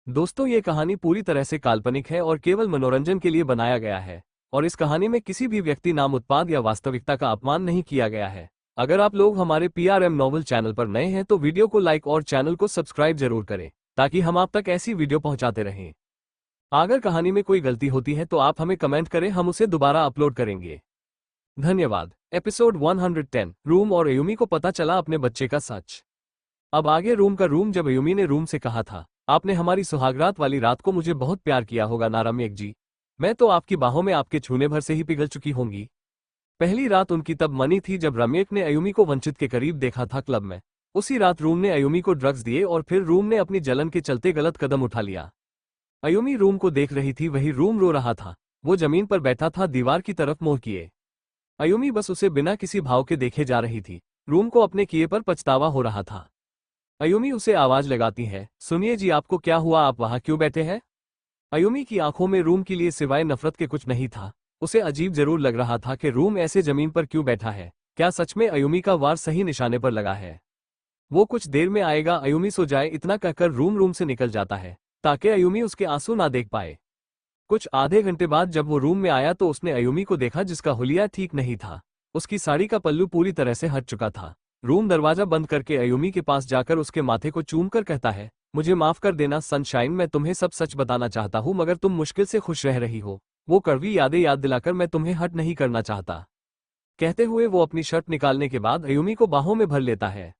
दोस्तों, ये कहानी पूरी तरह से काल्पनिक है और केवल मनोरंजन के लिए बनाया गया है। और इस कहानी में किसी भी व्यक्ति, नाम, उत्पाद या वास्तविकता का अपमान नहीं किया गया है। अगर आप लोग हमारे PRM नॉवल चैनल पर नए हैं तो वीडियो को लाइक और चैनल को सब्सक्राइब जरूर करें, ताकि हम आप तक ऐसी वीडियो पहुंचाते रहें। अगर कहानी में कोई गलती होती है तो आप हमें कमेंट करें, हम उसे दोबारा अपलोड करेंगे। धन्यवाद। एपिसोड 110, रूम और अयुमी को पता चला अपने बच्चे का सच। अब आगे रूम का रूम। जब अयुमी ने रूम से कहा था, आपने हमारी सुहागरात वाली रात को मुझे बहुत प्यार किया होगा ना रम्यक जी। मैं तो आपकी बाहों में आपके छूने भर से ही पिघल चुकी होंगी। पहली रात उनकी तब मनी थी जब रम्यक ने अयुमी को वंचित के करीब देखा था क्लब में। उसी रात रूम ने अयुमी को ड्रग्स दिए और फिर रूम ने अपनी जलन के चलते गलत कदम उठा लिया। अयुमी रूम को देख रही थी, वही रूम रो रहा था। वो जमीन पर बैठा था, दीवार की तरफ मुंह किए। अयुमी बस उसे बिना किसी भाव के देखे जा रही थी। रूम को अपने किए पर पछतावा हो रहा था। अयुमी उसे आवाज लगाती है, सुनिए जी, आपको क्या हुआ, आप वहां क्यों बैठे हैं? अयुमी की आंखों में रूम के लिए सिवाय नफरत के कुछ नहीं था। उसे अजीब जरूर लग रहा था कि रूम ऐसे जमीन पर क्यों बैठा है। क्या सच में अयुमी का वार सही निशाने पर लगा है? वो कुछ देर में आएगा, अयुमी सो जाए, इतना कहकर रूम से निकल जाता है ताकि अयुमी उसके आंसू ना देख पाए। कुछ आधे घंटे बाद जब वो रूम में आया तो उसने अयुमी को देखा, जिसका हुलिया ठीक नहीं था। उसकी साड़ी का पल्लू पूरी तरह से हट चुका था। रूम दरवाजा बंद करके अयुमी के पास जाकर उसके माथे को चूमकर कहता है, मुझे माफ कर देना सनशाइन, मैं तुम्हें सब सच बताना चाहता हूँ, मगर तुम मुश्किल से खुश रह रही हो। वो कड़वी यादें याद दिलाकर मैं तुम्हें हट नहीं करना चाहता। कहते हुए वो अपनी शर्ट निकालने के बाद अयुमी को बाहों में भर लेता है।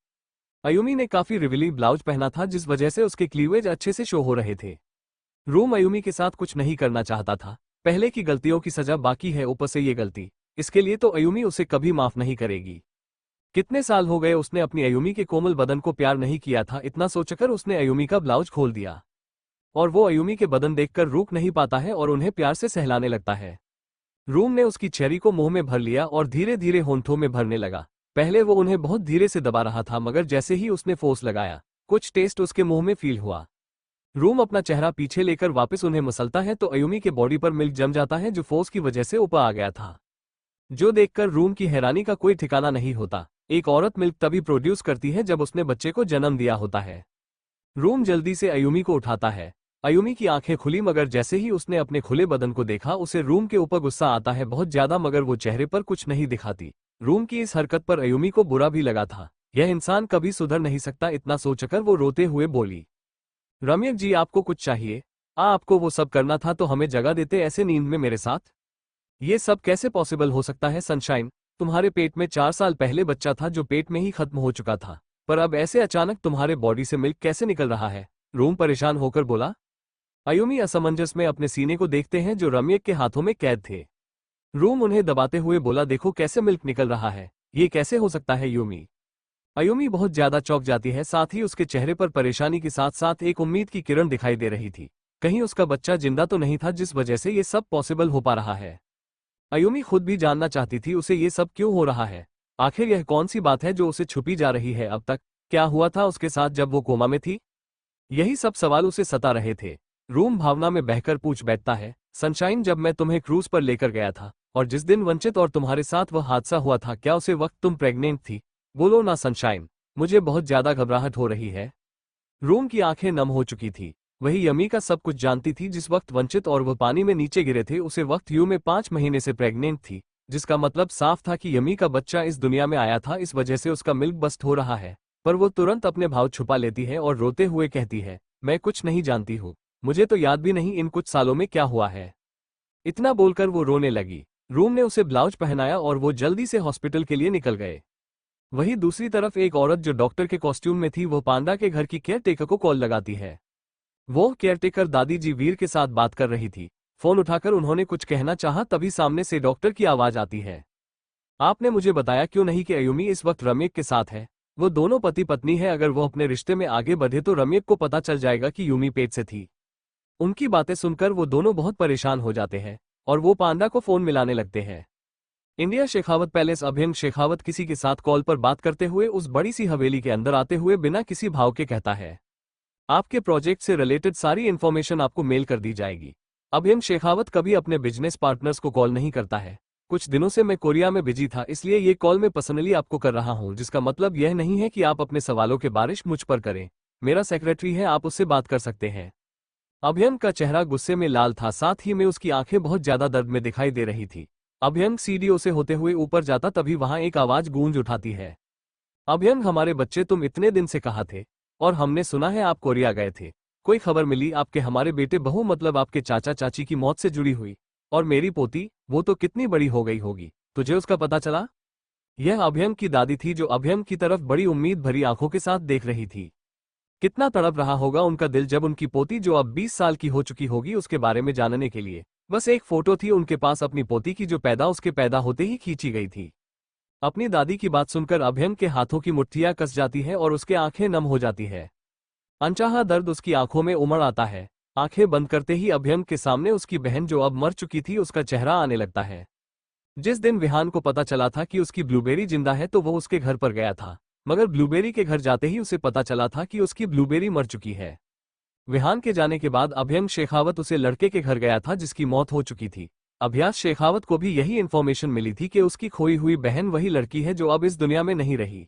अयुमी ने काफी रिवीलिंग ब्लाउज पहना था, जिस वजह से उसके क्लीवेज अच्छे से शो हो रहे थे। रूम अयुमी के साथ कुछ नहीं करना चाहता था। पहले की गलतियों की सजा बाकी है, ऊपर से ये गलती। इसके लिए तो अयुमी उसे कभी माफ नहीं करेगी। कितने साल हो गए उसने अपनी अयुमी के कोमल बदन को प्यार नहीं किया था। इतना सोचकर उसने अयुमी का ब्लाउज खोल दिया और वो अयुमी के बदन देखकर रुक नहीं पाता है और उन्हें प्यार से सहलाने लगता है। रूम ने उसकी चेहरी को मुंह में भर लिया और धीरे धीरे होंठों में भरने लगा। पहले वो उन्हें बहुत धीरे से दबा रहा था, मगर जैसे ही उसने फोर्स लगाया, कुछ टेस्ट उसके मुंह में फील हुआ। रूम अपना चेहरा पीछे लेकर वापस उन्हें मसलता है तो अयुमी के बॉडी पर मिल्क जम जाता है, जो फोर्स की वजह से ऊपर आ गया था। जो देखकर रूम की हैरानी का कोई ठिकाना नहीं होता। एक औरत मिल्क तभी प्रोड्यूस करती है जब उसने बच्चे को जन्म दिया होता है। रूम जल्दी से अयुमी को उठाता है। अयुमी की आंखें खुली, मगर जैसे ही उसने अपने खुले बदन को देखा, उसे रूम के ऊपर गुस्सा आता है बहुत ज्यादा, मगर वो चेहरे पर कुछ नहीं दिखाती। रूम की इस हरकत पर अयुमी को बुरा भी लगा था। यह इंसान कभी सुधर नहीं सकता, इतना सोचकर वो रोते हुए बोली, रम्यक जी, आपको कुछ चाहिए? आपको वो सब करना था तो हमें जगह देते ऐसे नींद में मेरे साथ। ये सब कैसे पॉसिबल हो सकता है सनशाइन? तुम्हारे पेट में 4 साल पहले बच्चा था जो पेट में ही खत्म हो चुका था, पर अब ऐसे अचानक तुम्हारे बॉडी से मिल्क कैसे निकल रहा है? रूम परेशान होकर बोला। अयुमी असमंजस में अपने सीने को देखते हैं जो रम्यक के हाथों में कैद थे। रूम उन्हें दबाते हुए बोला, देखो कैसे मिल्क निकल रहा है, ये कैसे हो सकता है यूमी? अयुमी बहुत ज्यादा चौंक जाती है, साथ ही उसके चेहरे पर परेशानी के साथ साथ एक उम्मीद की किरण दिखाई दे रही थी। कहीं उसका बच्चा जिंदा तो नहीं था जिस वजह से ये सब पॉसिबल हो पा रहा है। अयुमी खुद भी जानना चाहती थी उसे ये सब क्यों हो रहा है। आखिर यह कौन सी बात है जो उसे छुपी जा रही है अब तक? क्या हुआ था उसके साथ जब वो कोमा में थी? यही सब सवाल उसे सता रहे थे। रूम भावना में बहकर पूछ बैठता है, सनशाइन, जब मैं तुम्हें क्रूज पर लेकर गया था और जिस दिन वंचित और तुम्हारे साथ वह हादसा हुआ था, क्या उसे वक्त तुम प्रेग्नेंट थी? बोलो ना सनशाइन, मुझे बहुत ज्यादा घबराहट हो रही है। रूम की आंखें नम हो चुकी थी। वही यमी का सब कुछ जानती थी। जिस वक्त वंचित और वह पानी में नीचे गिरे थे, उसे वक्त यू में 5 महीने से प्रेग्नेंट थी, जिसका मतलब साफ था कि यमी का बच्चा इस दुनिया में आया था। इस वजह से उसका मिल्क बस्ट हो रहा है। पर वो तुरंत अपने भाव छुपा लेती है और रोते हुए कहती है, मैं कुछ नहीं जानती हूँ, मुझे तो याद भी नहीं इन कुछ सालों में क्या हुआ है। इतना बोलकर वो रोने लगी। रूम ने उसे ब्लाउज पहनाया और वो जल्दी से हॉस्पिटल के लिए निकल गए। वहीं दूसरी तरफ एक औरत जो डॉक्टर के कॉस्ट्यूम में थी, वो पांडा के घर की केयरटेकर को कॉल लगाती है। वो केयरटेकर दादी जी वीर के साथ बात कर रही थी। फोन उठाकर उन्होंने कुछ कहना चाहा, तभी सामने से डॉक्टर की आवाज आती है, आपने मुझे बताया क्यों नहीं कि अयुमी इस वक्त रम्यक के साथ है? वो दोनों पति पत्नी है, अगर वो अपने रिश्ते में आगे बढ़े तो रम्यक को पता चल जाएगा कि यूमी पेट से थी। उनकी बातें सुनकर वो दोनों बहुत परेशान हो जाते हैं और वो पांडा को फोन मिलाने लगते हैं। India Shekhawat palace. अभ्यंग शेखावत किसी के साथ कॉल पर बात करते हुए उस बड़ी सी हवेली के अंदर आते हुए बिना किसी भाव के कहता है, आपके प्रोजेक्ट से रिलेटेड सारी इन्फॉर्मेशन आपको मेल कर दी जाएगी। अभ्यंग शेखावत कभी अपने बिजनेस पार्टनर्स को कॉल नहीं करता है। कुछ दिनों से मैं कोरिया में बिजी था, इसलिए ये कॉल मैं पर्सनली आपको कर रहा हूं, जिसका मतलब यह नहीं है कि आप अपने सवालों के बारिश मुझ पर करें। मेरा सेक्रेटरी है, आप उससे बात कर सकते हैं। अभ्यंग का चेहरा गुस्से में लाल था, साथ ही में उसकी आंखें बहुत ज्यादा दर्द में दिखाई दे रही थी। अभ्यंग सीढ़ियों से होते हुए ऊपर जाता तभी वहां एक आवाज गूंज उठाती है। अभ्यंग, हमारे बच्चे, तुम इतने दिन से कहाँ थे? और हमने सुना है आप कोरिया गए थे। कोई खबर मिली आपके हमारे बेटे बहू मतलब आपके चाचा चाची की मौत से जुड़ी हुई? और मेरी पोती, वो तो कितनी बड़ी हो गई होगी, तुझे उसका पता चला? यह अभ्यंग की दादी थी जो अभ्यंग की तरफ बड़ी उम्मीद भरी आंखों के साथ देख रही थी। कितना तड़प रहा होगा उनका दिल जब उनकी पोती जो अब 20 साल की हो चुकी होगी उसके बारे में जानने के लिए बस एक फोटो थी उनके पास अपनी पोती की जो उसके पैदा होते ही खींची गई थी। अपनी दादी की बात सुनकर अभ्यंग के हाथों की मुट्ठियां कस जाती है और उसके आंखें नम हो जाती है। अनचाहा दर्द उसकी आंखों में उमड़ आता है। आंखें बंद करते ही अभ्यंग के सामने उसकी बहन जो अब मर चुकी थी उसका चेहरा आने लगता है। जिस दिन विहान को पता चला था कि उसकी ब्लूबेरी जिंदा है तो वो उसके घर पर गया था, मगर ब्लूबेरी के घर जाते ही उसे पता चला था कि उसकी ब्लूबेरी मर चुकी है। विहान के जाने के बाद अभ्यंग शेखावत उसे लड़के के घर गया था जिसकी मौत हो चुकी थी। अभ्यास शेखावत को भी यही इन्फॉर्मेशन मिली थी कि उसकी खोई हुई बहन वही लड़की है जो अब इस दुनिया में नहीं रही।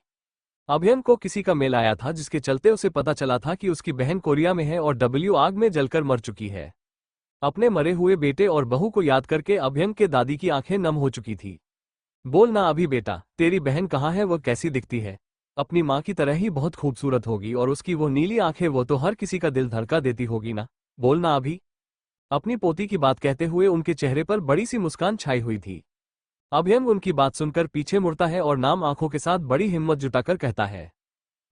अभ्यंग को किसी का मेल आया था जिसके चलते उसे पता चला था कि उसकी बहन कोरिया में है और आग में जलकर मर चुकी है। अपने मरे हुए बेटे और बहू को याद करके अभ्यंग के दादी की आंखें नम हो चुकी थी। बोल ना अभी बेटा, तेरी बहन कहाँ है, वो कैसी दिखती है? अपनी माँ की तरह ही बहुत खूबसूरत होगी और उसकी वो नीली आंखें, वो तो हर किसी का दिल धड़का देती होगी ना। बोल ना अभी। अपनी पोती की बात कहते हुए उनके चेहरे पर बड़ी सी मुस्कान छाई हुई थी। अभ्यंग उनकी बात सुनकर पीछे मुड़ता है और नाम आंखों के साथ बड़ी हिम्मत जुटाकर कहता है,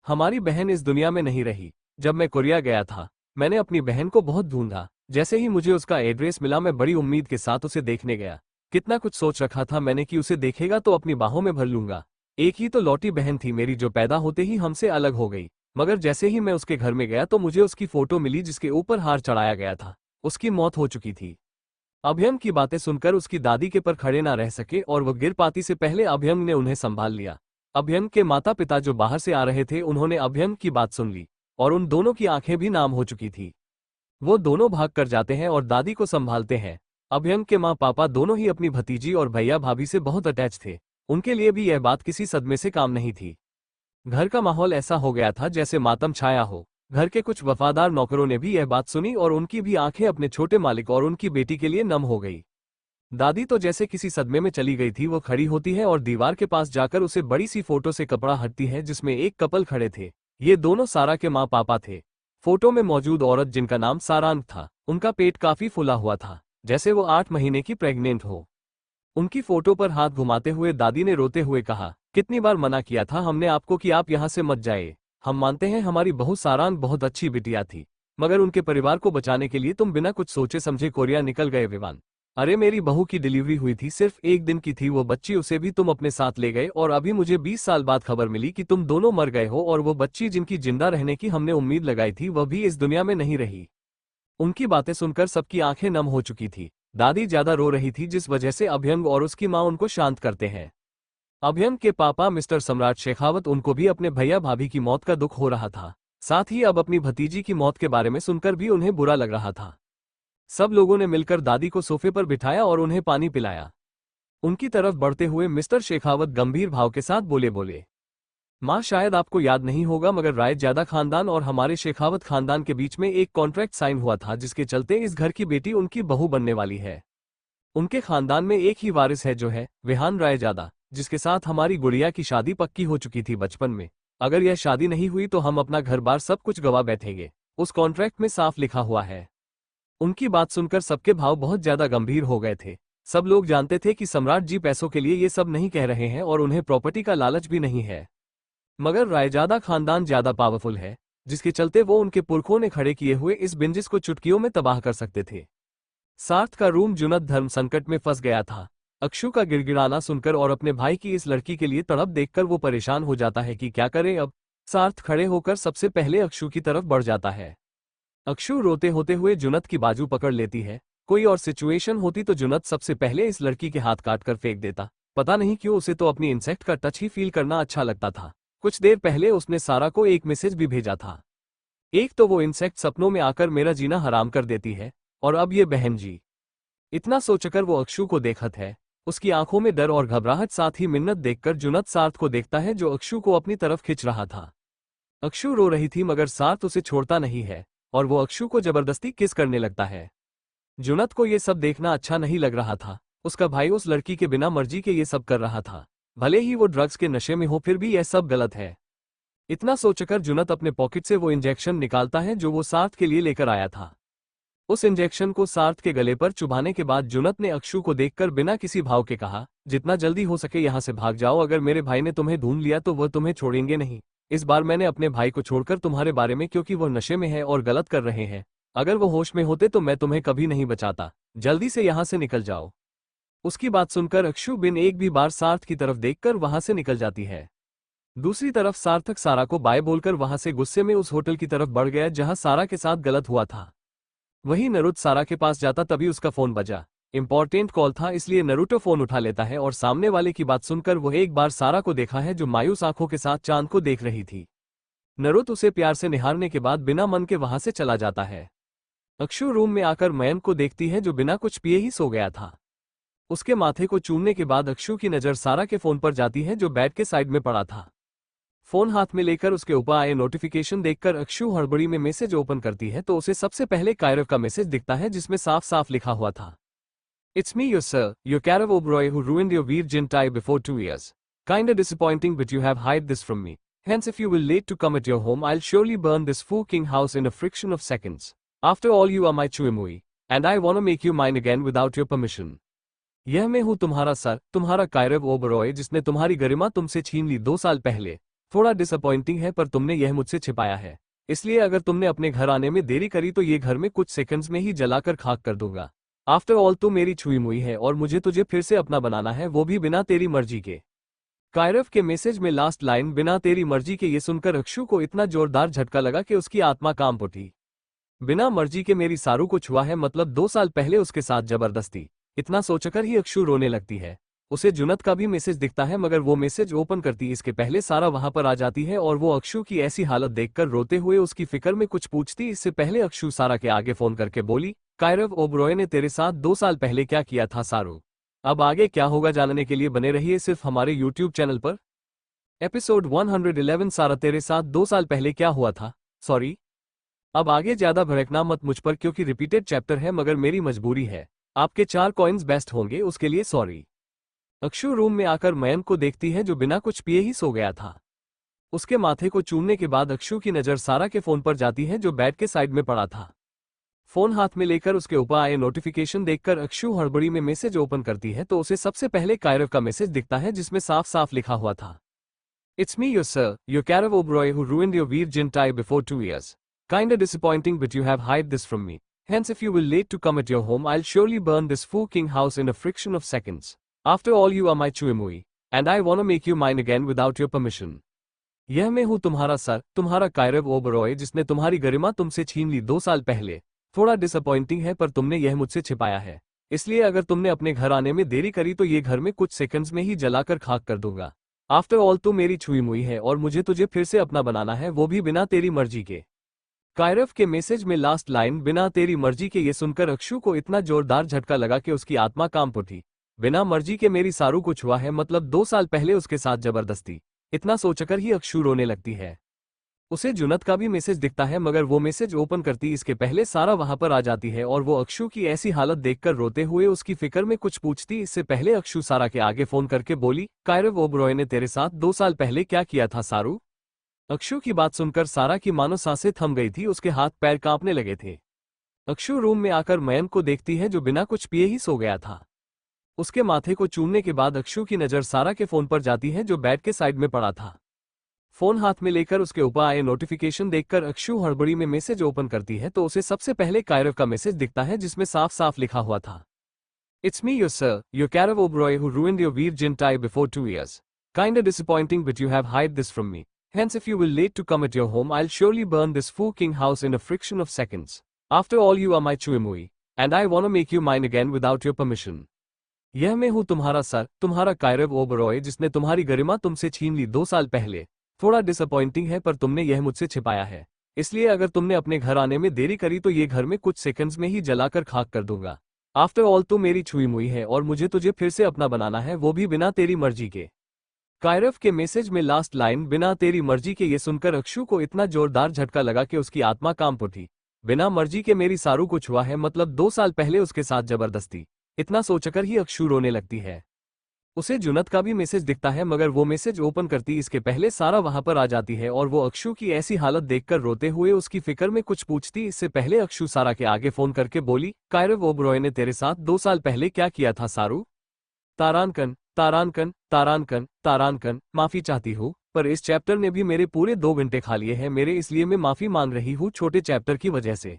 हमारी बहन इस दुनिया में नहीं रही। जब मैं कोरिया गया था मैंने अपनी बहन को बहुत ढूंढा। जैसे ही मुझे उसका एड्रेस मिला मैं बड़ी उम्मीद के साथ उसे देखने गया। कितना कुछ सोच रखा था मैंने कि उसे देखेगा तो अपनी बाहों में भर लूंगा। एक ही तो लौटी बहन थी मेरी जो पैदा होते ही हमसे अलग हो गई। मगर जैसे ही मैं उसके घर में गया तो मुझे उसकी फोटो मिली जिसके ऊपर हार चढ़ाया गया था। उसकी मौत हो चुकी थी। अभ्यंग की बातें सुनकर उसकी दादी के पर खड़े ना रह सके और वह गिर पाती से पहले अभ्यंग ने उन्हें संभाल लिया। अभ्यंग के माता पिता जो बाहर से आ रहे थे उन्होंने अभ्यंग की बात सुन ली और उन दोनों की आंखें भी नाम हो चुकी थी। वो दोनों भाग कर जाते हैं और दादी को संभालते हैं। अभ्यंग के माँ पापा दोनों ही अपनी भतीजी और भैया भाभी से बहुत अटैच थे। उनके लिए भी यह बात किसी सदमे से काम नहीं थी। घर का माहौल ऐसा हो गया था जैसे मातम छाया हो। घर के कुछ वफादार नौकरों ने भी यह बात सुनी और उनकी भी आंखें अपने छोटे मालिक और उनकी बेटी के लिए नम हो गई। दादी तो जैसे किसी सदमे में चली गई थी। वो खड़ी होती है और दीवार के पास जाकर उसे बड़ी सी फोटो से कपड़ा हटती है जिसमें एक कपल खड़े थे। ये दोनों सारा के माँ पापा थे। फोटो में मौजूद औरत जिनका नाम सारांग था, उनका पेट काफी फूला हुआ था, जैसे वो 8 महीने की प्रेग्नेंट हो। उनकी फोटो पर हाथ घुमाते हुए दादी ने रोते हुए कहा, कितनी बार मना किया था हमने आपको कि आप यहाँ से मत जाइए। हम मानते हैं हमारी बहू सारांग बहुत अच्छी बिटिया थी, मगर उनके परिवार को बचाने के लिए तुम बिना कुछ सोचे समझे कोरिया निकल गए विवान। अरे मेरी बहू की डिलीवरी हुई थी, सिर्फ 1 दिन की थी वो बच्ची, उसे भी तुम अपने साथ ले गए और अभी मुझे 20 साल बाद खबर मिली कि तुम दोनों मर गए हो और वो बच्ची जिनकी जिंदा रहने की हमने उम्मीद लगाई थी वह भी इस दुनिया में नहीं रही। उनकी बातें सुनकर सबकी आंखें नम हो चुकी थी। दादी ज्यादा रो रही थी जिस वजह से अभ्यंग और उसकी मां उनको शांत करते हैं। अभ्यंग के पापा मिस्टर सम्राट शेखावत, उनको भी अपने भैया भाभी की मौत का दुख हो रहा था। साथ ही अब अपनी भतीजी की मौत के बारे में सुनकर भी उन्हें बुरा लग रहा था। सब लोगों ने मिलकर दादी को सोफे पर बिठाया और उन्हें पानी पिलाया। उनकी तरफ बढ़ते हुए मिस्टर शेखावत गंभीर भाव के साथ बोले, माँ शायद आपको याद नहीं होगा मगर राय ज्यादा खानदान और हमारे शेखावत खानदान के बीच में एक कॉन्ट्रैक्ट साइन हुआ था जिसके चलते इस घर की बेटी उनकी बहू बनने वाली है। उनके खानदान में एक ही वारिस है जो है विहान राय ज्यादा, जिसके साथ हमारी गुड़िया की शादी पक्की हो चुकी थी बचपन में। अगर यह शादी नहीं हुई तो हम अपना घर बार सब कुछ गवा बैठेंगे, उस कॉन्ट्रैक्ट में साफ लिखा हुआ है। उनकी बात सुनकर सबके भाव बहुत ज्यादा गंभीर हो गए थे। सब लोग जानते थे कि सम्राट जी पैसों के लिए ये सब नहीं कह रहे हैं और उन्हें प्रॉपर्टी का लालच भी नहीं है, मगर रायजादा खानदान ज्यादा पावरफुल है, जिसके चलते वो उनके पुरखों ने खड़े किए हुए इस बिंजिस को चुटकियों में तबाह कर सकते थे। सार्थ का रूम जुनद धर्म संकट में फंस गया था। अक्षु का गिड़गिड़ाना सुनकर और अपने भाई की इस लड़की के लिए तड़प देखकर वो परेशान हो जाता है कि क्या करे अब। सार्थ खड़े होकर सबसे पहले अक्षु की तरफ बढ़ जाता है। अक्षु रोते होते हुए जुनद की बाजू पकड़ लेती है। कोई और सिचुएशन होती तो जुनद सबसे पहले इस लड़की के हाथ काट कर फेंक देता। पता नहीं क्यों उसे तो अपनी इंसेक्ट का टच ही फील करना अच्छा लगता था। कुछ देर पहले उसने सारा को एक मैसेज भी भेजा था। एक तो वो इंसेक्ट सपनों में आकर मेरा जीना हराम कर देती है, और अब ये बहन जी। इतना सोचकर वो अक्षु को देखत है। उसकी आंखों में डर और घबराहट, साथ ही मिन्नत देखकर जुनद सार्थ को देखता है जो अक्षु को अपनी तरफ खिंच रहा था। अक्षु रो रही थी मगर सार्थ उसे छोड़ता नहीं है और वो अक्षु को जबरदस्ती किस करने लगता है। जुनत को ये सब देखना अच्छा नहीं लग रहा था। उसका भाई उस लड़की के बिना मर्जी के ये सब कर रहा था। भले ही वो ड्रग्स के नशे में हो, फिर भी यह सब गलत है। इतना सोचकर जुनत अपने पॉकेट से वो इंजेक्शन निकालता है जो वो सार्थ के लिए लेकर आया था। उस इंजेक्शन को सार्थ के गले पर चुभाने के बाद जुनत ने अक्षु को देखकर बिना किसी भाव के कहा, जितना जल्दी हो सके यहाँ से भाग जाओ, अगर मेरे भाई ने तुम्हें ढूंढ लिया तो वह तुम्हें छोड़ेंगे नहीं। इस बार मैंने अपने भाई को छोड़कर तुम्हारे बारे में, क्योंकि वो नशे में है और गलत कर रहे हैं। अगर वो होश में होते तो मैं तुम्हें कभी नहीं बचाता। जल्दी से यहाँ से निकल जाओ। उसकी बात सुनकर अक्षु बिन एक भी बार सार्थ की तरफ देखकर वहां से निकल जाती है। दूसरी तरफ सार्थक सारा को बाय बोलकर वहां से गुस्से में उस होटल की तरफ बढ़ गया जहां सारा के साथ गलत हुआ था। वहीं नरुतो सारा के पास जाता तभी उसका फोन बजा। इंपॉर्टेंट कॉल था, इसलिए नरुतो फोन उठा लेता है और सामने वाले की बात सुनकर वह एक बार सारा को देखा है जो मायूस आंखों के साथ चांद को देख रही थी। नरुतो उसे प्यार से निहारने के बाद बिना मन के वहां से चला जाता है। अक्षु रूम में आकर मयंक को देखती है जो बिना कुछ पिए ही सो गया था। उसके माथे को चूमने के बाद अक्षु की नजर सारा के फोन पर जाती है जो बेड के साइड में पड़ा था। फोन हाथ में लेकर उसके ऊपर आए नोटिफिकेशन देखकर अक्षु हड़बड़ी में मैसेज ओपन करती है तो उसे सबसे पहले कायरव का मैसेज दिखता है जिसमें साफ साफ लिखा हुआ था, it's me your sir, your Kairav Oberoi who ruined your Veer tie before 2 years. Kinda disappointing but you have hide this from me. Hence if you will late to come at your home I'll surely burn this fucking house in a friction of seconds. After all you are my Chuimui. And I wanna make you mine again without your permission. यह मैं हूँ तुम्हारा sir, तुम्हारा कायरव ओबरॉय जिसने तुम्हारी गरिमा तुमसे छीन ली 2 साल पहले। थोड़ा डिसअपॉइंटिंग है पर तुमने यह मुझसे छिपाया है, इसलिए अगर तुमने अपने घर आने में देरी करी तो ये घर में कुछ सेकंड्स में ही जलाकर खाक कर दूंगा। आफ्टर ऑल तू मेरी छुई मुई है और मुझे तुझे फिर से अपना बनाना है, वो भी बिना तेरी मर्जी के। कायरव के मैसेज में लास्ट लाइन बिना तेरी मर्जी के ये सुनकर अक्षु को इतना जोरदार झटका लगा कि उसकी आत्मा कांप उठी। बिना मर्जी के मेरी सारू को छुआ है, मतलब 2 साल पहले उसके साथ जबरदस्ती। इतना सोचकर ही अक्षु रोने लगती है। उसे जुनत का भी मैसेज दिखता है मगर वो मैसेज ओपन करती इसके पहले सारा वहां पर आ जाती है और वो अक्षु की ऐसी हालत देखकर रोते हुए उसकी फिक्र में कुछ पूछती। इससे पहले अक्षु सारा के आगे फोन करके बोली, कायरव ओबरॉय ने तेरे साथ 2 साल पहले क्या किया था सारू? अब आगे क्या होगा जानने के लिए बने रहिए सिर्फ हमारे YouTube चैनल पर। एपिसोड 111 सारा तेरे साथ 2 साल पहले क्या हुआ था? सॉरी, अब आगे ज्यादा भड़कना मत मुझ पर क्योंकि रिपीटेड चैप्टर है मगर मेरी मजबूरी है। आपके 4 कॉइन्स बेस्ट होंगे, उसके लिए सॉरी। अक्षु रूम में आकर मयंक को देखती है जो बिना कुछ पिए ही सो गया था। उसके माथे को चूमने के बाद अक्षु की नजर सारा के फोन पर जाती है जो बेड के साइड में पड़ा था। फोन हाथ में लेकर उसके ऊपर आए नोटिफिकेशन देखकर अक्षु हड़बड़ी में मैसेज ओपन करती है तो उसे सबसे पहले कायरव का मैसेज दिखता है जिसमें साफ साफ लिखा हुआ था, it's me your sir, your Kairav Oberoi who ruined your Veer tie before 2 years. Kinda disappointing but you have hide this from me. Hence if you will late to come at your home I'll surely burn this fucking house in a friction of seconds. After all you are my Chuimui. And I wanna make you mine again without your permission. यह मैं हूँ तुम्हारा sir, तुम्हारा कायरव ओबरॉय जिसने तुम्हारी गरिमा तुमसे छीन ली 2 साल पहले। थोड़ा डिसअपॉइंटिंग है पर तुमने यह मुझसे छिपाया है, इसलिए अगर तुमने अपने घर आने में देरी करी तो ये घर में कुछ सेकंड्स में ही जलाकर खाक कर दूंगा। आफ्टर ऑल तू मेरी छुई मुई है और मुझे तुझे फिर से अपना बनाना है, वो भी बिना तेरी मर्जी के। कायरव के मैसेज में लास्ट लाइन बिना तेरी मर्जी के ये सुनकर अक्षु को इतना जोरदार झटका लगा कि उसकी आत्मा कांप उठी। बिना मर्जी के मेरी सारू को छुआ है, मतलब 2 साल पहले उसके साथ जबरदस्ती। इतना सोचकर ही अक्षु रोने लगती है। उसे जुनत का भी मैसेज दिखता है मगर वो मैसेज ओपन करती इसके पहले सारा वहां पर आ जाती है और वो अक्षु की ऐसी हालत देखकर रोते हुए उसकी फिक्र में कुछ पूछती। इससे पहले अक्षु सारा के आगे फोन करके बोली, कायरव ओबरॉय ने तेरे साथ 2 साल पहले क्या किया था सारू? अक्षु की बात सुनकर सारा की मानो सांसें थम गई थी, उसके हाथ पैर कांपने लगे थे। अक्षु रूम में आकर मयंक को देखती है जो बिना कुछ पिए ही सो गया था। उसके माथे को चूमने के बाद अक्षु की नजर सारा के फोन पर जाती है जो बेड के साइड में पड़ा था। फोन हाथ में लेकर उसके ऊपर आए नोटिफिकेशन देखकर अक्षु हड़बड़ी में मैसेज ओपन करती है तो उसे सबसे पहले कायरव का मैसेज दिखता है जिसमें साफ साफ लिखा हुआ था, it's me your sir, your Kairav Oberoi who ruined your Veer tie before 2 years. Kinda disappointing but you have hide this from me. Hence if you will late to come at your home I'll surely burn this fucking house in a friction of seconds. After all you are my Chuimui. And I wanna make you mine again without your permission. यह मैं हूँ तुम्हारा sir, तुम्हारा कायरव ओबरॉय जिसने तुम्हारी गरिमा तुमसे छीन ली 2 साल पहले। थोड़ा डिसअपॉइंटिंग है पर तुमने यह मुझसे छिपाया है, इसलिए अगर तुमने अपने घर आने में देरी करी तो ये घर में कुछ सेकंड्स में ही जलाकर खाक कर दूंगा। आफ्टर ऑल तू मेरी छुई मुई है और मुझे तुझे फिर से अपना बनाना है, वो भी बिना तेरी मर्जी के। कायरव के मैसेज में लास्ट लाइन बिना तेरी मर्जी के ये सुनकर अक्षु को इतना जोरदार झटका लगा कि उसकी आत्मा कांप उठी। बिना मर्जी के मेरी सारू को छुआ है, मतलब 2 साल पहले उसके साथ जबरदस्ती। इतना सोचकर ही अक्षु रोने लगती है। उसे जुनत का भी मैसेज दिखता है, मगर वो मैसेज ओपन करती इसके पहले सारा वहां पर आ जाती है और वो अक्षु की ऐसी हालत देखकर रोते हुए उसकी फिक्र में कुछ पूछती। इससे पहले अक्षु सारा के आगे फोन करके बोली, कायरव ओबरॉय ने तेरे साथ 2 साल पहले क्या किया था सारू? तारानकन तारानकन तारानकन तारानकन, माफी चाहती हूँ, पर इस चैप्टर ने भी मेरे पूरे 2 घंटे खा लिए हैं मेरे, इसलिए मैं माफी मांग रही हूँ छोटे चैप्टर की वजह से।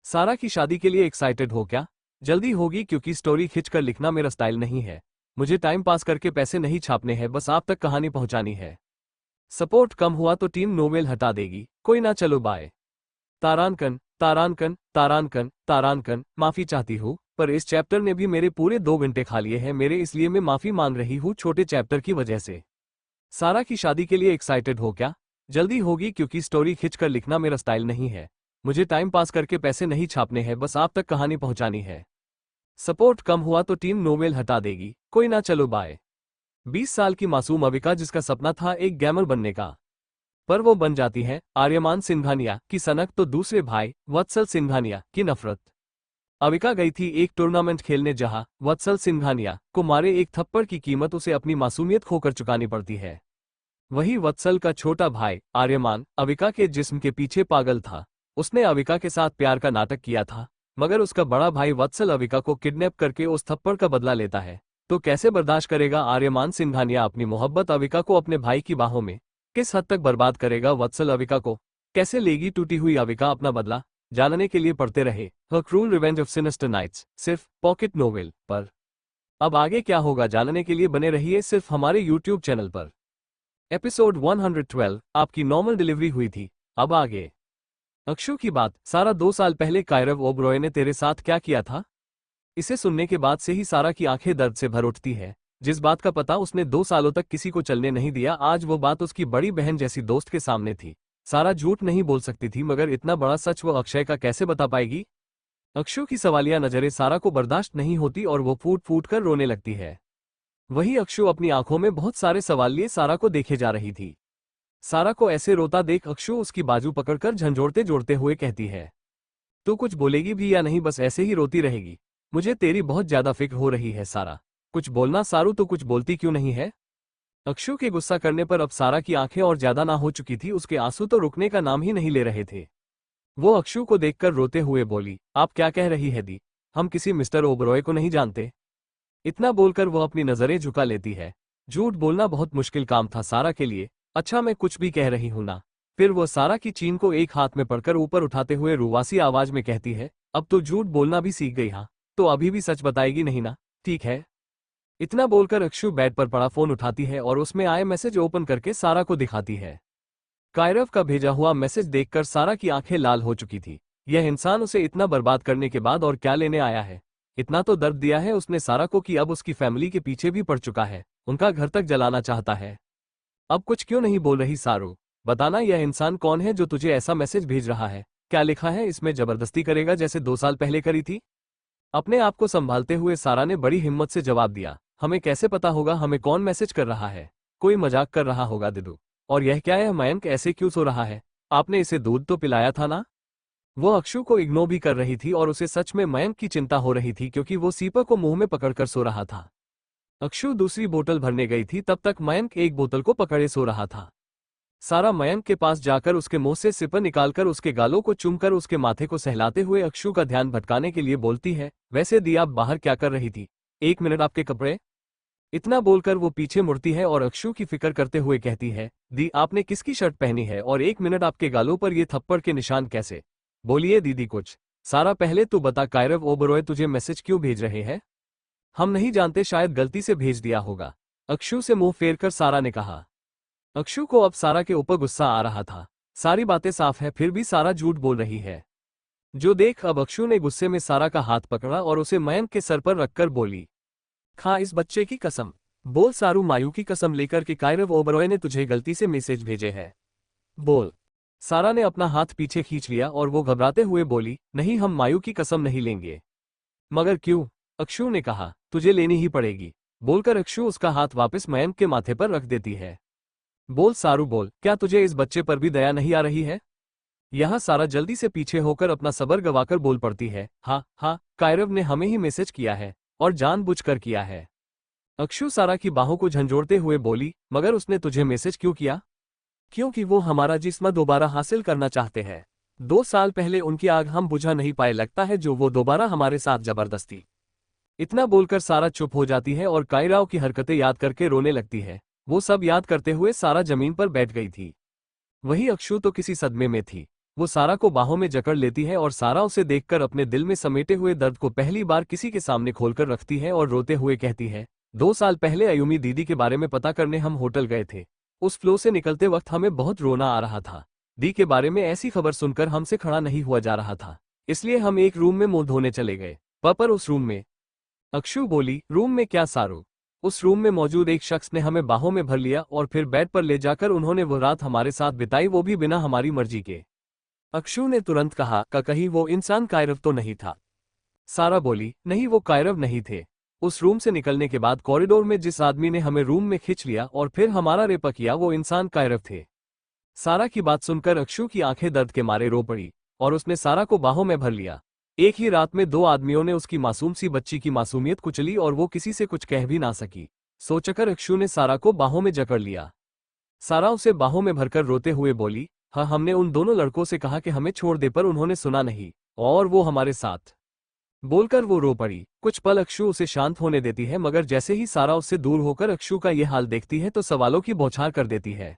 सारा की शादी के लिए एक्साइटेड हो क्या? जल्दी होगी, क्योंकि स्टोरी खिंचकर लिखना मेरा स्टाइल नहीं है। मुझे टाइम पास करके पैसे नहीं छापने हैं, बस आप तक कहानी पहुंचानी है। सपोर्ट कम हुआ तो टीम नोवेल हटा देगी, कोई ना, चलो बाय। तारानकन तारानकन तारानकन तारानकन, माफी चाहती हूँ, पर इस चैप्टर ने भी मेरे पूरे 2 घंटे खा लिए हैं मेरे, इसलिए मैं माफी मांग रही हूँ छोटे चैप्टर की वजह से। सारा की शादी के लिए एक्साइटेड हो क्या? जल्दी होगी, क्योंकि स्टोरी खिंचकर लिखना मेरा स्टाइल नहीं है। मुझे टाइम पास करके पैसे नहीं छापने हैं, बस आप तक कहानी पहुंचानी है। सपोर्ट कम हुआ तो टीम नोवेल हटा देगी, कोई ना, चलो बाय। 20 साल की मासूम अविका, जिसका सपना था एक गैमर बनने का, पर वो बन जाती है आर्यमान सिंघानिया की सनक तो दूसरे भाई वत्सल सिंघानिया की नफरत। अविका गई थी एक टूर्नामेंट खेलने, जहां वत्सल सिंघानिया को मारे एक थप्पड़ की कीमत उसे अपनी मासूमियत खोकर चुकानी पड़ती है। वही वत्सल का छोटा भाई आर्यमान अविका के जिस्म के पीछे पागल था। उसने अविका के साथ प्यार का नाटक किया था, मगर उसका बड़ा भाई वत्सल अविका को किडनैप करके उस थप्पड़ का बदला लेता है। तो कैसे बर्दाश्त करेगा आर्यमान सिंघानिया अपनी मोहब्बत अविका को अपने भाई की बाहों में? किस हद तक बर्बाद करेगा वत्सल अविका को? कैसे लेगी टूटी हुई अविका अपना बदला? जानने के लिए पढ़ते रहे the cruel revenge of sinister knights, सिर्फ पॉकेट नोवेल पर। अब आगे क्या होगा जानने के लिए बने रहिए सिर्फ हमारे यूट्यूब चैनल पर। एपिसोड 112 आपकी नॉर्मल डिलीवरी हुई थी। अब आगे। अक्षु की बात, सारा 2 साल पहले कायरव ओबरॉय ने तेरे साथ क्या किया था? इसे सुनने के बाद से ही सारा की आंखें दर्द से भर उठती है। जिस बात का पता उसने 2 सालों तक किसी को चलने नहीं दिया, आज वो बात उसकी बड़ी बहन जैसी दोस्त के सामने थी। सारा झूठ नहीं बोल सकती थी, मगर इतना बड़ा सच वो अक्षय का कैसे बता पाएगी? अक्षु की सवालिया नजरें सारा को बर्दाश्त नहीं होती और वो फूट फूट कर रोने लगती है। वही अक्षु अपनी आंखों में बहुत सारे सवाल लिए सारा को देखे जा रही थी। सारा को ऐसे रोता देख अक्षु उसकी बाजू पकड़कर झंझोड़ते जोड़ते हुए कहती है, तू कुछ बोलेगी भी या नहीं, बस ऐसे ही रोती रहेगी? मुझे तेरी बहुत ज्यादा फिक्र हो रही है सारा, कुछ बोलना। सारू तो कुछ बोलती क्यों नहीं है? अक्षु के गुस्सा करने पर अब सारा की आंखें और ज्यादा ना हो चुकी थी, उसके आंसू तो रुकने का नाम ही नहीं ले रहे थे। वो अक्षु को देखकर रोते हुए बोली, आप क्या कह रही है दी? हम किसी मिस्टर ओबरॉय को नहीं जानते। इतना बोलकर वो अपनी नजरें झुका लेती है। झूठ बोलना बहुत मुश्किल काम था सारा के लिए। अच्छा, मैं कुछ भी कह रही हूं ना? फिर वो सारा की चीन को एक हाथ में पकड़कर ऊपर उठाते हुए रुवासी आवाज में कहती है, अब तो झूठ बोलना भी सीख गई, हाँ? तो अभी भी सच बताएगी नहीं ना? ठीक है। इतना बोलकर अक्षु बेड पर पड़ा फोन उठाती है और उसमें आए मैसेज ओपन करके सारा को दिखाती है। कायरव का भेजा हुआ मैसेज देखकर सारा की आंखें लाल हो चुकी थी। यह इंसान उसे इतना बर्बाद करने के बाद और क्या लेने आया है? इतना तो दर्द दिया है उसने सारा को कि अब उसकी फैमिली के पीछे भी पड़ चुका है, उनका घर तक जलाना चाहता है। अब कुछ क्यों नहीं बोल रही सारू? बताना, यह इंसान कौन है जो तुझे ऐसा मैसेज भेज रहा है? क्या लिखा है इसमें? जबरदस्ती करेगा जैसे 2 साल पहले करी थी? अपने आप को संभालते हुए सारा ने बड़ी हिम्मत से जवाब दिया, हमें कैसे पता होगा हमें कौन मैसेज कर रहा है? कोई मजाक कर रहा होगा दिदू। और यह क्या है? मयंक ऐसे क्यों सो रहा है? आपने इसे दूध तो पिलाया था ना? वो अक्षु को इग्नोर भी कर रही थी और उसे सच में मयंक की चिंता हो रही थी, क्योंकि वो सीपा को मुंह में पकड़कर सो रहा था। अक्षु दूसरी बोतल भरने गई थी, तब तक मयंक एक बोतल को पकड़े सो रहा था। सारा मयंक के पास जाकर उसके मुंह से सिपर निकालकर उसके गालों को चूमकर उसके माथे को सहलाते हुए अक्षु का ध्यान भटकाने के लिए बोलती है, वैसे दी आप बाहर क्या कर रही थी? 1 मिनट, आपके कपड़े। इतना बोलकर वो पीछे मुड़ती है और अक्षु की फिक्र करते हुए कहती है, दी आपने किसकी शर्ट पहनी है और 1 मिनट आपके गालों पर ये थप्पड़ के निशान कैसे? बोलिए दीदी कुछ। सारा पहले तू बता, कायरव ओबरॉय तुझे मैसेज क्यों भेज रहे हैं? हम नहीं जानते, शायद गलती से भेज दिया होगा। अक्षु से मुंह फेरकर सारा ने कहा। अक्षु को अब सारा के ऊपर गुस्सा आ रहा था। सारी बातें साफ है, फिर भी सारा झूठ बोल रही है। जो देख अब अक्षु ने गुस्से में सारा का हाथ पकड़ा और उसे मयंक के सर पर रखकर बोली, खा इस बच्चे की कसम। बोल सारू, मायू की कसम लेकर कि कायरव ओबरॉय ने तुझे गलती से मैसेज भेजे हैं। बोल। सारा ने अपना हाथ पीछे खींच लिया और वो घबराते हुए बोली, नहीं, हम मायू की कसम नहीं लेंगे। मगर क्यों? अक्षु ने कहा, तुझे लेनी ही पड़ेगी। बोलकर अक्षु उसका हाथ वापस मयंक के माथे पर रख देती है। बोल सारू बोल, क्या तुझे इस बच्चे पर भी दया नहीं आ रही है? यहाँ सारा जल्दी से पीछे होकर अपना सबर गवाकर बोल पड़ती है, हाँ हाँ, कायरव ने हमें ही मैसेज किया है और जानबूझकर किया है। अक्षु सारा की बाहों को झंझोड़ते हुए बोली, मगर उसने तुझे मैसेज क्यों किया? क्योंकि वो हमारा जिस्म दोबारा हासिल करना चाहते हैं। 2 साल पहले उनकी आग हम बुझा नहीं पाए, लगता है जो वो दोबारा हमारे साथ जबरदस्ती। इतना बोलकर सारा चुप हो जाती है और कायराव की हरकतें याद करके रोने लगती है। वो सब याद करते हुए सारा जमीन पर बैठ गई थी। वही अक्षु तो किसी सदमे में थी। वो सारा को बाहों में जकड़ लेती है और सारा उसे देखकर अपने दिल में समेटे हुए दर्द को पहली बार किसी के सामने खोलकर रखती है और रोते हुए कहती है, 2 साल पहले अयुमी दीदी के बारे में पता करने हम होटल गए थे। उस फ्लो से निकलते वक्त हमें बहुत रोना आ रहा था। दी के बारे में ऐसी खबर सुनकर हमसे खड़ा नहीं हुआ जा रहा था, इसलिए हम एक रूम में मुंह धोने चले गए। पर उस रूम में, अक्षु बोली, रूम में क्या सारू? उस रूम में मौजूद एक शख्स ने हमें बाहों में भर लिया और फिर बेड पर ले जाकर उन्होंने वो रात हमारे साथ बिताई, वो भी बिना हमारी मर्जी के। अक्षु ने तुरंत कहा, कहीं वो इंसान कायरव तो नहीं था? सारा बोली, नहीं, वो कायरव नहीं थे। उस रूम से निकलने के बाद कॉरिडोर में जिस आदमी ने हमें रूम में खींच लिया और फिर हमारा रेप किया, वो इंसान कायरव थे। सारा की बात सुनकर अक्षु की आंखें दर्द के मारे रो पड़ी और उसने सारा को बाहों में भर लिया। एक ही रात में 2 आदमियों ने उसकी मासूम सी बच्ची की मासूमियत कुचली और वो किसी से कुछ कह भी ना सकी। सोचकर अक्षु ने सारा को बाहों में जकड़ लिया। सारा उसे बाहों में भरकर रोते हुए बोली, हाँ, हमने उन दोनों लड़कों से कहा कि हमें छोड़ दे, पर उन्होंने सुना नहीं और वो हमारे साथ। बोलकर वो रो पड़ी। कुछ पल अक्षु उसे शांत होने देती है, मगर जैसे ही सारा उससे दूर होकर अक्षु का ये हाल देखती है तो सवालों की बौछार कर देती है।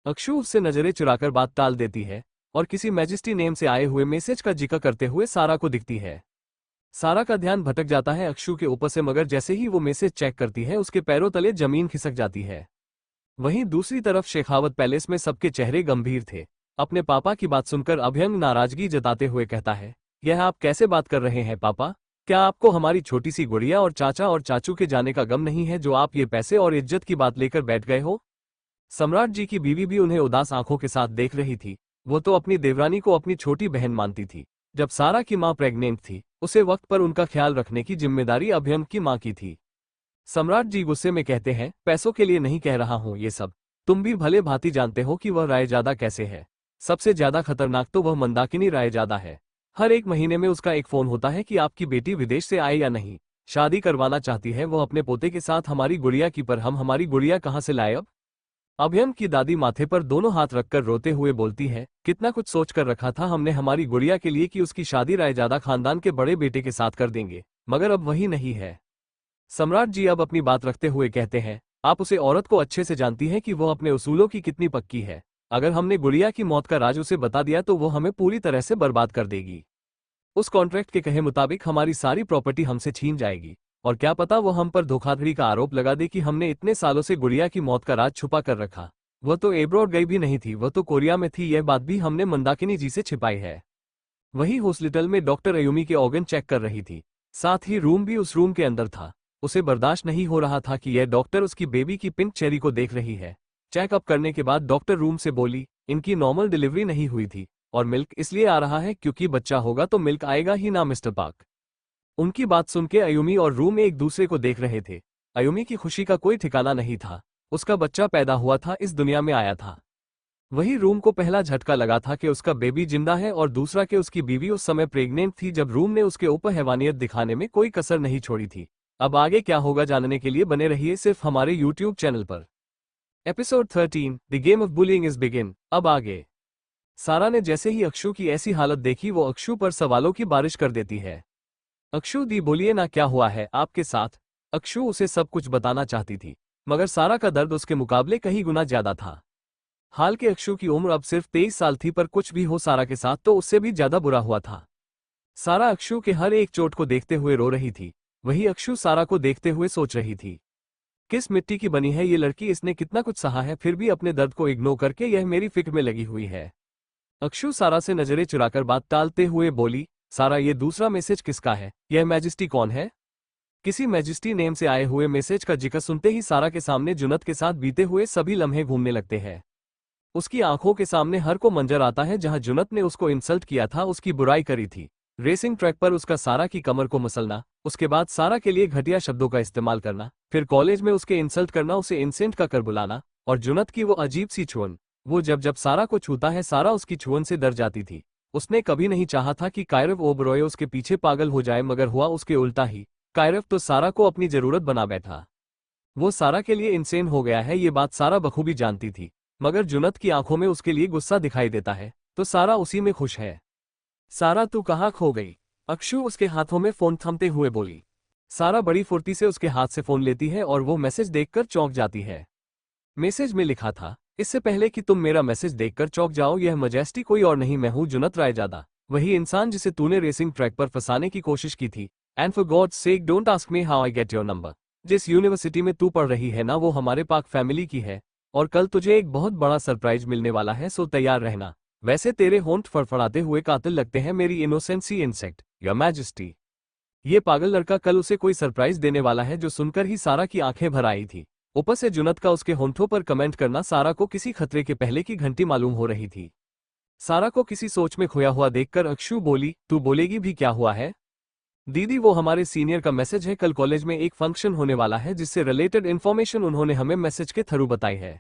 अक्षु उससे नजरें चुराकर बात टाल देती है और किसी मैजेस्टी नेम से आए हुए मैसेज का जिक्र करते हुए सारा को दिखती है। सारा का ध्यान भटक जाता है अक्षु के ऊपर से, मगर जैसे ही वो मैसेज चेक करती है उसके पैरों तले जमीन खिसक जाती है। वहीं दूसरी तरफ शेखावत पैलेस में सबके चेहरे गंभीर थे। अपने पापा की बात सुनकर अभयंग नाराजगी जताते हुए कहता है, यह आप कैसे बात कर रहे हैं पापा? क्या आपको हमारी छोटी सी गुड़िया और चाचा और चाचू के जाने का गम नहीं है, जो आप ये पैसे और इज्जत की बात लेकर बैठ गए हो? सम्राट जी की बीवी भी उन्हें उदास आंखों के साथ देख रही थी। वो तो अपनी देवरानी को अपनी छोटी बहन मानती थी। जब सारा की मां प्रेग्नेंट थी, उसे वक्त पर उनका ख्याल रखने की जिम्मेदारी अभयंग की मां की थी। सम्राट जी गुस्से में कहते हैं, पैसों के लिए नहीं कह रहा हूं ये सब। तुम भी भले भांति जानते हो कि वह रायजादा कैसे है। सबसे ज्यादा खतरनाक तो वह मंदाकिनी रायजादा है। हर एक महीने में उसका एक फोन होता है कि आपकी बेटी विदेश से आए या नहीं, शादी करवाना चाहती है वो अपने पोते के साथ हमारी गुड़िया की, पर हम हमारी गुड़िया कहाँ से लाए अब? अभयंग की दादी माथे पर दोनों हाथ रखकर रोते हुए बोलती है, कितना कुछ सोच कर रखा था हमने हमारी गुड़िया के लिए कि उसकी शादी रायजादा खानदान के बड़े बेटे के साथ कर देंगे, मगर अब वही नहीं है। सम्राट जी अब अपनी बात रखते हुए कहते हैं, आप उसे औरत को अच्छे से जानती हैं कि वो अपने उसूलों की कितनी पक्की है। अगर हमने गुड़िया की मौत का राज उसे बता दिया तो वो हमें पूरी तरह से बर्बाद कर देगी। उस कॉन्ट्रैक्ट के कहे मुताबिक हमारी सारी प्रॉपर्टी हमसे छीन जाएगी और क्या पता वो हम पर धोखाधड़ी का आरोप लगा दे कि हमने इतने सालों से गुड़िया की मौत का राज छुपा कर रखा। वह तो एब्रॉड गई भी नहीं थी, वह तो कोरिया में थी, यह बात भी हमने मंदाकिनी जी से छिपाई है। वही हॉस्पिटल में डॉक्टर अयुमी के ऑर्गन चेक कर रही थी, साथ ही रूम भी उस रूम के अंदर था। उसे बर्दाश्त नहीं हो रहा था कि यह डॉक्टर उसकी बेबी की पिंक चेरी को देख रही है। चेकअप करने के बाद डॉक्टर रूम से बोली, इनकी नॉर्मल डिलीवरी नहीं हुई थी और मिल्क इसलिए आ रहा है क्योंकि बच्चा होगा तो मिल्क आएगा ही ना मिस्टर पार्क। उनकी बात सुन के अयुमी और रूम एक दूसरे को देख रहे थे। अयुमी की खुशी का कोई ठिकाना नहीं था। उसका बच्चा पैदा हुआ था, इस दुनिया में आया था। वही रूम को पहला झटका लगा था कि उसका बेबी जिंदा है और दूसरा कि उसकी बीवी उस समय प्रेग्नेंट थी जब रूम ने उसके ऊपर हैवानियत दिखाने में कोई कसर नहीं छोड़ी थी। अब आगे क्या होगा जानने के लिए बने रहिए सिर्फ हमारे यूट्यूब चैनल पर। Episode 13 the game of bullying is begin. अब आगे। सारा ने जैसे ही अक्षु की ऐसी हालत देखी वो अक्षु पर सवालों की बारिश कर देती है। अक्षु दी बोलिए ना, क्या हुआ है आपके साथ? अक्षु उसे सब कुछ बताना चाहती थी, मगर सारा का दर्द उसके मुकाबले कहीं गुना ज्यादा था। हाल के अक्षु की उम्र अब सिर्फ 23 साल थी, पर कुछ भी हो सारा के साथ तो उससे भी ज्यादा बुरा हुआ था। सारा अक्षु के हर एक चोट को देखते हुए रो रही थी, वही अक्षु सारा को देखते हुए सोच रही थी, किस मिट्टी की बनी है ये लड़की, इसने कितना कुछ सहा है फिर भी अपने दर्द को इग्नोर करके यह मेरी फिक्र में लगी हुई है। अक्षु सारा से नजरें चुराकर बात टालते हुए बोली, सारा ये दूसरा मैसेज किसका है? यह मैजेस्टी कौन है? किसी मैजेस्टी नेम से आए हुए मैसेज का जिक्र सुनते ही सारा के सामने जुनत के साथ बीते हुए सभी लम्हे घूमने लगते हैं। उसकी आंखों के सामने हर को मंजर आता है जहां जुनत ने उसको इंसल्ट किया था, उसकी बुराई करी थी। रेसिंग ट्रैक पर उसका सारा की कमर को मसलना, उसके बाद सारा के लिए घटिया शब्दों का इस्तेमाल करना, फिर कॉलेज में उसके इंसल्ट करना, उसे इंसेंट का कर बुलाना और जुनत की वो अजीब सी चुन। वो जब जब सारा को छूता है सारा उसकी छुअन से डर जाती थी। उसने कभी नहीं चाहा था कि कायरव ओबरॉय उसके पीछे पागल हो जाए, मगर हुआ उसके उल्टा ही। कायरव तो सारा को अपनी जरूरत बना बैठा। वो सारा के लिए इंसेन हो गया है, ये बात सारा बखूबी जानती थी। मगर जुनत की आंखों में उसके लिए गुस्सा दिखाई देता है तो सारा उसी में खुश है। सारा तू कहाँ खो गई? अक्षु उसके हाथों में फोन थमते हुए बोली। सारा बड़ी फुर्ती से उसके हाथ से फोन लेती है और वो मैसेज देखकर चौंक जाती है। मैसेज में लिखा था, इससे पहले कि तुम मेरा मैसेज देखकर चौंक जाओ, यह मजेस्टी कोई और नहीं, मैं हूं जुनत रायजादा, वही इंसान जिसे तूने रेसिंग ट्रैक पर फंसाने की कोशिश की थी। And for god's sake don't ask me how I get your number. जिस यूनिवर्सिटी में तू पढ़ रही है ना, वो हमारे पाक फैमिली की है और कल तुझे एक बहुत बड़ा सरप्राइज मिलने वाला है, सो तैयार रहना। वैसे तेरे होंठ फड़फड़ाते हुए कातिल लगते हैं, मेरी इनोसेंसी इंसेक्ट, योर मैजेस्टी। ये पागल लड़का कल उसे कोई सरप्राइज देने वाला है, जो सुनकर ही सारा की आंखें भर आई थी। ऊपर से जुनत का उसके होंठों पर कमेंट करना सारा को किसी खतरे के पहले की घंटी मालूम हो रही थी। सारा को किसी सोच में खोया हुआ देखकर अक्षु बोली, तू बोलेगी भी, क्या हुआ है? दीदी वो हमारे सीनियर का मैसेज है, कल कॉलेज में एक फंक्शन होने वाला है जिससे रिलेटेड इन्फॉर्मेशन उन्होंने हमें मैसेज के थ्रू बताई है।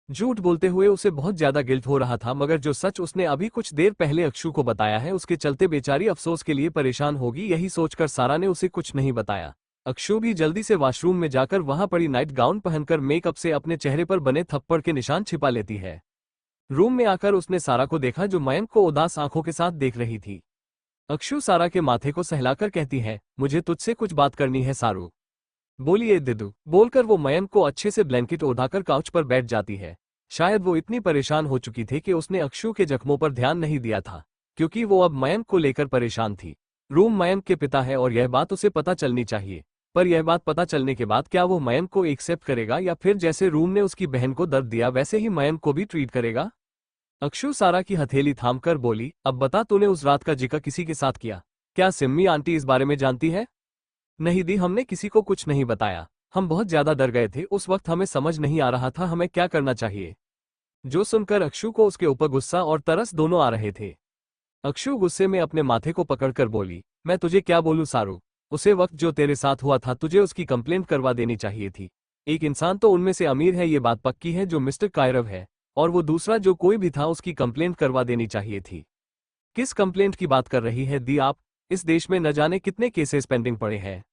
झूठ बोलते हुए उसे बहुत ज्यादा गिल्ट हो रहा था, मगर जो सच उसने अभी कुछ देर पहले अक्षु को बताया है उसके चलते बेचारी अफसोस के लिए परेशान होगी, यही सोचकर सारा ने उसे कुछ नहीं बताया। अक्षु भी जल्दी से वॉशरूम में जाकर वहां पड़ी नाइट गाउन पहनकर मेकअप से अपने चेहरे पर बने थप्पड़ के निशान छिपा लेती है। रूम में आकर उसने सारा को देखा जो मयंक को उदास आंखों के साथ देख रही थी। अक्षु सारा के माथे को सहलाकर कहती है, मुझे तुझसे कुछ बात करनी है सारू। बोलिए दिदू, बोलकर वो मयंक को अच्छे से ब्लैंकेट ओढ़ाकर काउच पर बैठ जाती है। शायद वो इतनी परेशान हो चुकी थी कि उसने अक्षु के जख्मों पर ध्यान नहीं दिया था, क्योंकि वो अब मयंक को लेकर परेशान थी। रूम मयंक के पिता है और यह बात उसे पता चलनी चाहिए, पर यह बात पता चलने के बाद क्या वो मयंक को एक्सेप्ट करेगा या फिर जैसे रूम ने उसकी बहन को दर्द दिया वैसे ही मयंक को भी ट्रीट करेगा? अक्षु सारा की हथेली थामकर बोली, अब बता, तूने उस रात का जिक्र किसी के साथ किया? क्या सिम्मी आंटी इस बारे में जानती है? नहीं दी, हमने किसी को कुछ नहीं बताया। हम बहुत ज्यादा डर गए थे, उस वक्त हमें समझ नहीं आ रहा था हमें क्या करना चाहिए। जो सुनकर अक्षु को उसके ऊपर गुस्सा और तरस दोनों आ रहे थे। अक्षु गुस्से में अपने माथे को पकड़कर बोली, मैं तुझे क्या बोलूं सारू, उसे वक्त जो तेरे साथ हुआ था तुझे उसकी कंप्लेंट करवा देनी चाहिए थी। एक इंसान तो उनमें से अमीर है, ये बात पक्की है, जो मिस्टर कायरव है, और वो दूसरा जो कोई भी था उसकी कंप्लेंट करवा देनी चाहिए थी। किस कंप्लेंट की बात कर रही है दी आप? इस देश में न जाने कितने केसेस पेंडिंग पड़े हैं।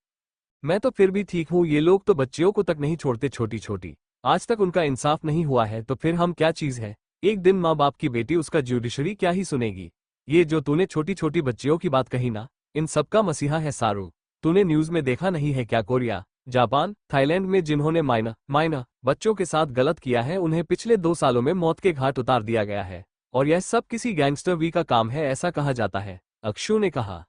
मैं तो फिर भी ठीक हूँ, ये लोग तो बच्चियों को तक नहीं छोड़ते, छोटी छोटी, आज तक उनका इंसाफ नहीं हुआ है, तो फिर हम क्या चीज है? एक दिन माँ बाप की बेटी उसका ज्यूडिशरी क्या ही सुनेगी। ये जो तूने छोटी छोटी बच्चियों की बात कही ना, इन सबका मसीहा है सारू। तूने न्यूज में देखा नहीं है क्या, कोरिया, जापान, थाईलैंड में जिन्होंने माइना बच्चों के साथ गलत किया है उन्हें पिछले 2 सालों में मौत के घाट उतार दिया गया है, और यह सब किसी गैंगस्टर वी का काम है, ऐसा कहा जाता है, अक्षु ने कहा।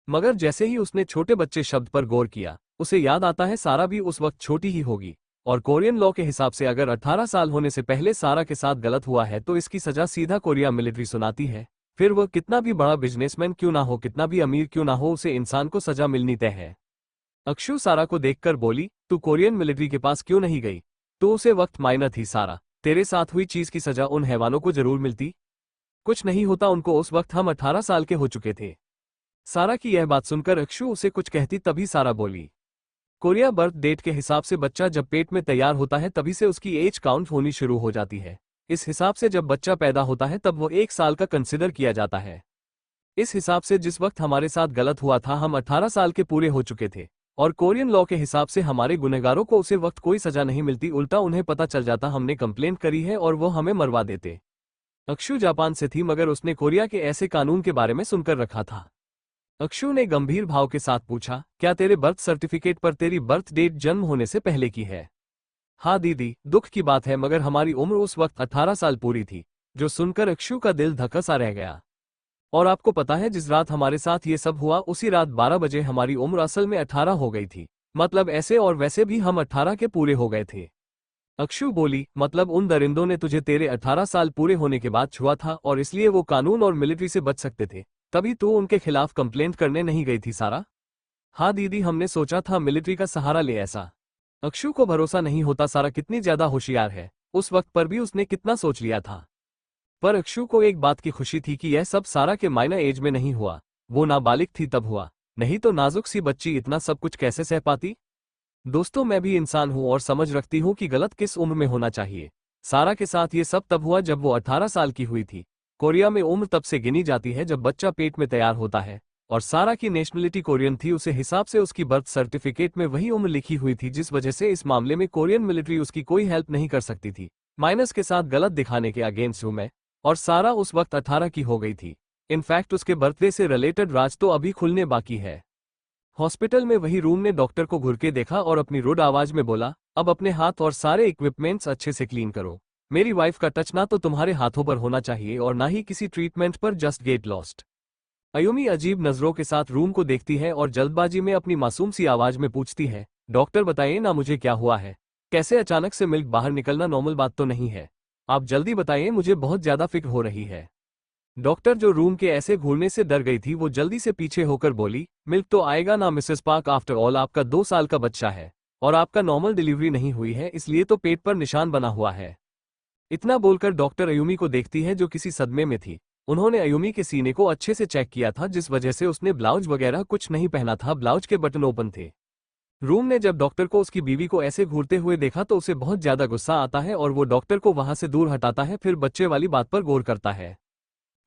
मगर जैसे ही उसने छोटे बच्चे शब्द पर गौर किया, उसे याद आता है सारा भी उस वक्त छोटी ही होगी, और कोरियन लॉ के हिसाब से अगर 18 साल होने से पहले सारा के साथ गलत हुआ है तो इसकी सजा सीधा कोरिया मिलिट्री सुनाती है। फिर वह कितना भी बड़ा बिजनेसमैन क्यों ना हो, कितना भी अमीर क्यों ना हो, उसे इंसान को सजा मिलनी तय है। अक्षु सारा को देखकर बोली, तू कोरियन मिलिट्री के पास क्यों नहीं गई? तो उसे वक्त मायना थी सारा, तेरे साथ हुई चीज की सजा उन हैवानों को जरूर मिलती। कुछ नहीं होता उनको, उस वक्त हम 18 साल के हो चुके थे। सारा की यह बात सुनकर अक्षु उसे कुछ कहती तभी सारा बोली, कोरिया बर्थ डेट के हिसाब से बच्चा जब पेट में तैयार होता है तभी से उसकी एज काउंट होनी शुरू हो जाती है। इस हिसाब से जब बच्चा पैदा होता है तब वो 1 साल का कंसिडर किया जाता है। इस हिसाब से जिस वक्त हमारे साथ गलत हुआ था हम 18 साल के पूरे हो चुके थे, और कोरियन लॉ के हिसाब से हमारे गुनहगारों को उसे वक्त कोई सजा नहीं मिलती, उल्टा उन्हें पता चल जाता हमने कंप्लेंट करी है और वो हमें मरवा देते। अक्षु जापान से थी मगर उसने कोरिया के ऐसे कानून के बारे में सुनकर रखा था। अक्षु ने गंभीर भाव के साथ पूछा, क्या तेरे बर्थ सर्टिफिकेट पर तेरी बर्थ डेट जन्म होने से पहले की है? हाँ दीदी, दुख की बात है मगर हमारी उम्र उस वक्त 18 साल पूरी थी। जो सुनकर अक्षु का दिल धक्का सा रह गया। और आपको पता है जिस रात हमारे साथ ये सब हुआ उसी रात 12 बजे हमारी उम्र असल में 18 हो गई थी, मतलब ऐसे और वैसे भी हम 18 के पूरे हो गए थे। अक्षु बोली, मतलब उन दरिंदों ने तुझे तेरे 18 साल पूरे होने के बाद छुआ था और इसलिए वो कानून और मिलिट्री से बच सकते थे, तभी तू उनके खिलाफ कंप्लेंट करने नहीं गई थी सारा? हाँ दीदी, हमने सोचा था मिलिट्री का सहारा ले ऐसा। अक्षु को भरोसा नहीं होता सारा कितनी ज्यादा होशियार है, उस वक्त पर भी उसने कितना सोच लिया था। पर अक्षु को एक बात की खुशी थी कि यह सब सारा के माइनर एज में नहीं हुआ, वो नाबालिग थी तब हुआ, नहीं तो नाजुक सी बच्ची इतना सब कुछ कैसे सह पाती। दोस्तों, मैं भी इंसान हूं और समझ रखती हूं कि गलत किस उम्र में होना चाहिए। सारा के साथ ये सब तब हुआ जब वो 18 साल की हुई थी। कोरिया में उम्र तब से गिनी जाती है जब बच्चा पेट में तैयार होता है, और सारा की नेशनलिटी कोरियन थी, उसे हिसाब से उसकी बर्थ सर्टिफिकेट में वही उम्र लिखी हुई थी, जिस वजह से इस मामले में कोरियन मिलिट्री उसकी कोई हेल्प नहीं कर सकती थी। माइनस के साथ गलत दिखाने के अगेंस्ट हूं मैं, और सारा उस वक्त 18 की हो गई थी। इनफैक्ट उसके बर्थडे से रिलेटेड राज तो अभी खुलने बाकी है। हॉस्पिटल में वही रूम ने डॉक्टर को घुर के देखा और अपनी रुड आवाज में बोला, अब अपने हाथ और सारे इक्विपमेंट्स अच्छे से क्लीन करो। मेरी वाइफ का टच ना तो तुम्हारे हाथों पर होना चाहिए और ना ही किसी ट्रीटमेंट पर, जस्ट गेट लॉस्ट। अयुमी अजीब नजरों के साथ रूम को देखती है और जल्दबाजी में अपनी मासूम सी आवाज में पूछती है, डॉक्टर बताइए ना मुझे क्या हुआ है, कैसे अचानक से मिल्क बाहर निकलना नॉर्मल बात तो नहीं है, आप जल्दी बताइए, मुझे बहुत ज्यादा फिक्र हो रही है। डॉक्टर जो रूम के ऐसे घूरने से डर गई थी वो जल्दी से पीछे होकर बोली, मिल्क तो आएगा ना मिसेस पार्क, आफ्टर ऑल आपका 2 साल का बच्चा है और आपका नॉर्मल डिलीवरी नहीं हुई है, इसलिए तो पेट पर निशान बना हुआ है। इतना बोलकर डॉक्टर अयुमी को देखती है जो किसी सदमे में थी। उन्होंने अयुमी के सीने को अच्छे से चेक किया था, जिस वजह से उसने ब्लाउज वगैरह कुछ नहीं पहना था, ब्लाउज के बटन ओपन थे। रूम ने जब डॉक्टर को उसकी बीवी को ऐसे घूरते हुए देखा तो उसे बहुत ज्यादा गुस्सा आता है और वो डॉक्टर को वहां से दूर हटाता है, फिर बच्चे वाली बात पर गौर करता है।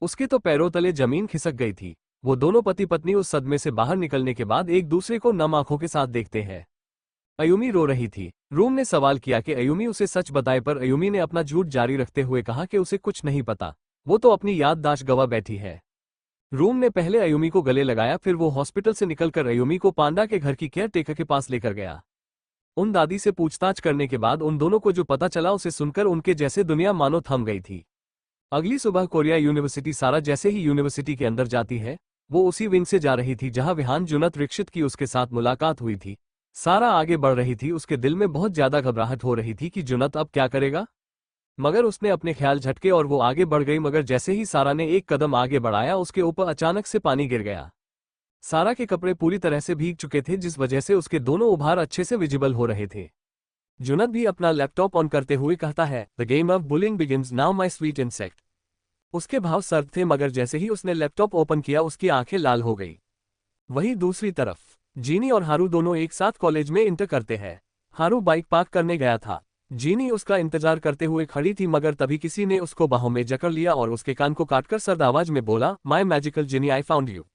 उसके तो पैरों तले जमीन खिसक गई थी। वो दोनों पति पत्नी उस सदमे से बाहर निकलने के बाद एक दूसरे को नम आंखों के साथ देखते हैं। अयुमी रो रही थी। रूम ने सवाल किया कि अयुमी उसे सच बताए, पर अयुमी ने अपना झूठ जारी रखते हुए कहा कि उसे कुछ नहीं पता, वो तो अपनी याददाश्त गवा बैठी है। रूम ने पहले अयुमी को गले लगाया, फिर वो हॉस्पिटल से निकलकर अयुमी को पांडा के घर की केयर टेकर के पास लेकर गया। उन दादी से पूछताछ करने के बाद उन दोनों को जो पता चला उसे सुनकर उनके जैसे दुनिया मानो थम गई थी। अगली सुबह कोरिया यूनिवर्सिटी सारा जैसे ही यूनिवर्सिटी के अंदर जाती है, वो उसी विंग से जा रही थी जहां विहान जुनत रिक्षित की उसके साथ मुलाकात हुई थी। सारा आगे बढ़ रही थी, उसके दिल में बहुत ज्यादा घबराहट हो रही थी कि जुनत अब क्या करेगा, मगर उसने अपने ख्याल झटके और वो आगे बढ़ गई। मगर जैसे ही सारा ने एक कदम आगे बढ़ाया, उसके ऊपर अचानक से पानी गिर गया। सारा के कपड़े पूरी तरह से भीग चुके थे, जिस वजह से उसके दोनों उभार अच्छे से विजिबल हो रहे थे। जुनत भी अपना लैपटॉप ऑन करते हुए कहता है, the game of bullying begins now my sweet insect. उसके भाव सर्द थे, मगर जैसे ही उसने लैपटॉप ओपन किया उसकी आंखें लाल हो गई। वहीं दूसरी तरफ जीनी और हारू दोनों एक साथ कॉलेज में इंटर करते हैं। हारू बाइक पार्क करने गया था। जीनी उसका इंतजार करते हुए खड़ी थी, मगर तभी किसी ने उसको बाहों में जकड़ लिया और उसके कान को काटकर सर्द आवाज में बोला, my magical genie I found you.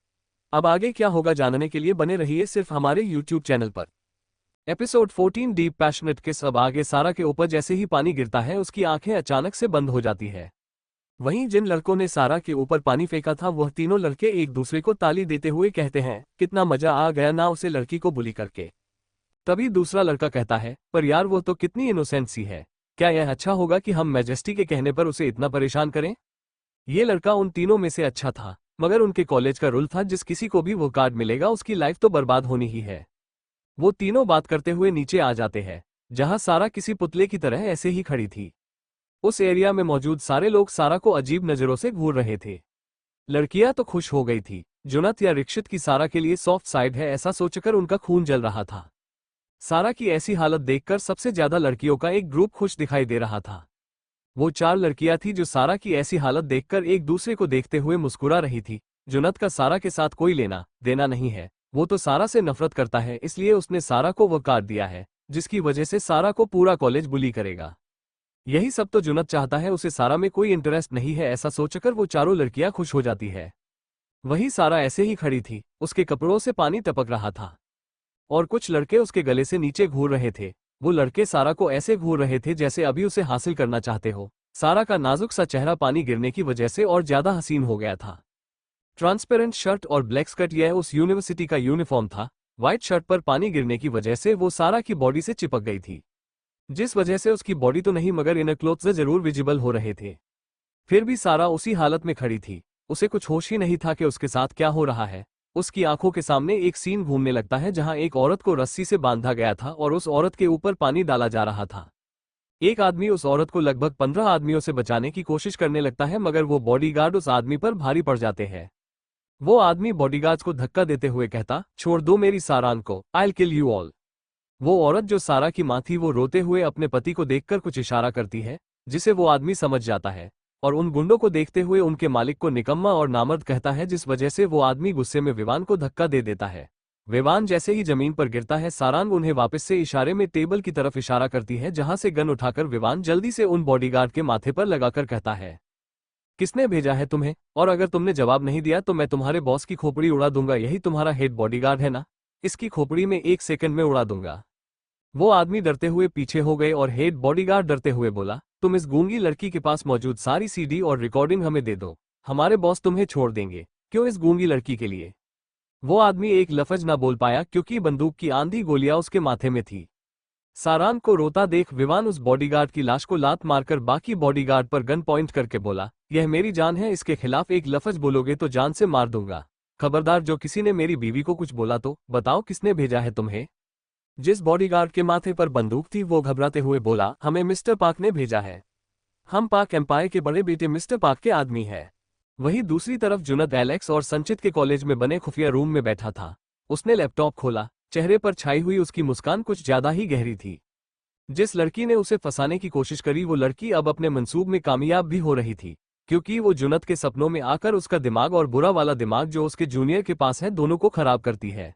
अब आगे क्या होगा जानने के लिए बने रहिए सिर्फ हमारे यूट्यूब चैनल पर। एपिसोड 14 डीप पैशनेट किस। अब आगे सारा के ऊपर जैसे ही पानी गिरता है उसकी आंखें अचानक से बंद हो जाती है। वहीं जिन लड़कों ने सारा के ऊपर पानी फेंका था वह तीनों लड़के एक दूसरे को ताली देते हुए कहते हैं, कितना मजा आ गया ना उसे लड़की को बुली करके। तभी दूसरा लड़का कहता है, पर यार वो तो कितनी इनोसेंट सी है, क्या यह अच्छा होगा कि हम मैजेस्टी के कहने पर उसे इतना परेशान करें। ये लड़का उन तीनों में से अच्छा था, मगर उनके कॉलेज का रूल था जिस किसी को भी वो कार्ड मिलेगा उसकी लाइफ तो बर्बाद होनी ही है। वो तीनों बात करते हुए नीचे आ जाते हैं, जहां सारा किसी पुतले की तरह ऐसे ही खड़ी थी। उस एरिया में मौजूद सारे लोग सारा को अजीब नजरों से घूर रहे थे। लड़कियां तो खुश हो गई थी, जुनत या रिक्षित की सारा के लिए सॉफ्ट साइड है ऐसा सोचकर उनका खून जल रहा था। सारा की ऐसी हालत देखकर सबसे ज्यादा लड़कियों का एक ग्रुप खुश दिखाई दे रहा था। वो 4 लड़कियां थी जो सारा की ऐसी हालत देखकर एक दूसरे को देखते हुए मुस्कुरा रही थी। जुनत का सारा के साथ कोई लेना देना नहीं है, वो तो सारा से नफरत करता है, इसलिए उसने सारा को वो कार्ड दिया है जिसकी वजह से सारा को पूरा कॉलेज बुली करेगा। यही सब तो जुनत चाहता है, उसे सारा में कोई इंटरेस्ट नहीं है ऐसा सोचकर वो चारों लड़कियां खुश हो जाती है। वही सारा ऐसे ही खड़ी थी, उसके कपड़ों से पानी टपक रहा था और कुछ लड़के उसके गले से नीचे घूर रहे थे। वो लड़के सारा को ऐसे घूर रहे थे जैसे अभी उसे हासिल करना चाहते हो। सारा का नाजुक सा चेहरा पानी गिरने की वजह से और ज्यादा हसीन हो गया था। ट्रांसपेरेंट शर्ट और ब्लैक स्कर्ट, यह उस यूनिवर्सिटी का यूनिफॉर्म था। व्हाइट शर्ट पर पानी गिरने की वजह से वो सारा की बॉडी से चिपक गई थी, जिस वजह से उसकी बॉडी तो नहीं मगर इनर क्लोथ्स जरूर विजिबल हो रहे थे। फिर भी सारा उसी हालत में खड़ी थी, उसे कुछ होश ही नहीं था कि उसके साथ क्या हो रहा है। उसकी आंखों के सामने एक सीन घूमने लगता है जहां एक औरत को रस्सी से बांधा गया था और उस औरत के ऊपर पानी डाला जा रहा था। एक आदमी उस औरत को लगभग 15 आदमियों से बचाने की कोशिश करने लगता है, मगर वो बॉडीगार्ड उस आदमी पर भारी पड़ जाते हैं। वो आदमी बॉडीगार्ड्स को धक्का देते हुए कहता, छोड़ दो मेरी सारान को, आई विल किल यू ऑल। वो औरत जो सारा की मां थी वो रोते हुए अपने पति को देखकर कुछ इशारा करती है, जिसे वो आदमी समझ जाता है और उन गुंडों को देखते हुए उनके मालिक को निकम्मा और नामर्द कहता है, जिस वजह से वो आदमी गुस्से में विवान को धक्का दे देता है। विवान जैसे ही जमीन पर गिरता है, सारांग उन्हें वापस से इशारे में टेबल की तरफ इशारा करती है, जहां से गन उठाकर विवान जल्दी से उन बॉडीगार्ड के माथे पर लगाकर कहता है, किसने भेजा है तुम्हें, और अगर तुमने जवाब नहीं दिया तो मैं तुम्हारे बॉस की खोपड़ी उड़ा दूंगा। यही तुम्हारा हेड बॉडीगार्ड है ना, इसकी खोपड़ी में 1 सेकंड में उड़ा दूंगा। वो आदमी डरते हुए पीछे हो गए और हेड बॉडीगार्ड डरते हुए बोला, तुम इस गूंगी लड़की के पास मौजूद सारी सीडी और रिकॉर्डिंग हमें दे दो, हमारे बॉस तुम्हें छोड़ देंगे। क्यों इस गूंगी लड़की के लिए? वो आदमी एक लफ्ज ना बोल पाया क्योंकि बंदूक की आंधी गोलियां उसके माथे में थी। सारांग को रोता देख विवान उस बॉडीगार्ड की लाश को लात मारकर बाकी बॉडीगार्ड पर गन पॉइंट करके बोला, यह मेरी जान है, इसके खिलाफ एक लफ्ज बोलोगे तो जान से मार दूंगा। खबरदार, जो किसी ने मेरी बीवी को कुछ बोला तो बताओ किसने भेजा है तुम्हें। जिस बॉडीगार्ड के माथे पर बंदूक थी वो घबराते हुए बोला, हमें मिस्टर पाक ने भेजा है, हम पाक एम्पायर के बड़े बेटे मिस्टर पाक के आदमी है। वहीं दूसरी तरफ जुनद एलेक्स और संचित के कॉलेज में बने खुफिया रूम में बैठा था। उसने लैपटॉप खोला, चेहरे पर छाई हुई उसकी मुस्कान कुछ ज्यादा ही गहरी थी। जिस लड़की ने उसे फंसाने की कोशिश करी वो लड़की अब अपने मंसूब में कामयाब भी हो रही थी, क्योंकि वो जुनद के सपनों में आकर उसका दिमाग और बुरा वाला दिमाग जो उसके जूनियर के पास है दोनों को खराब करती है।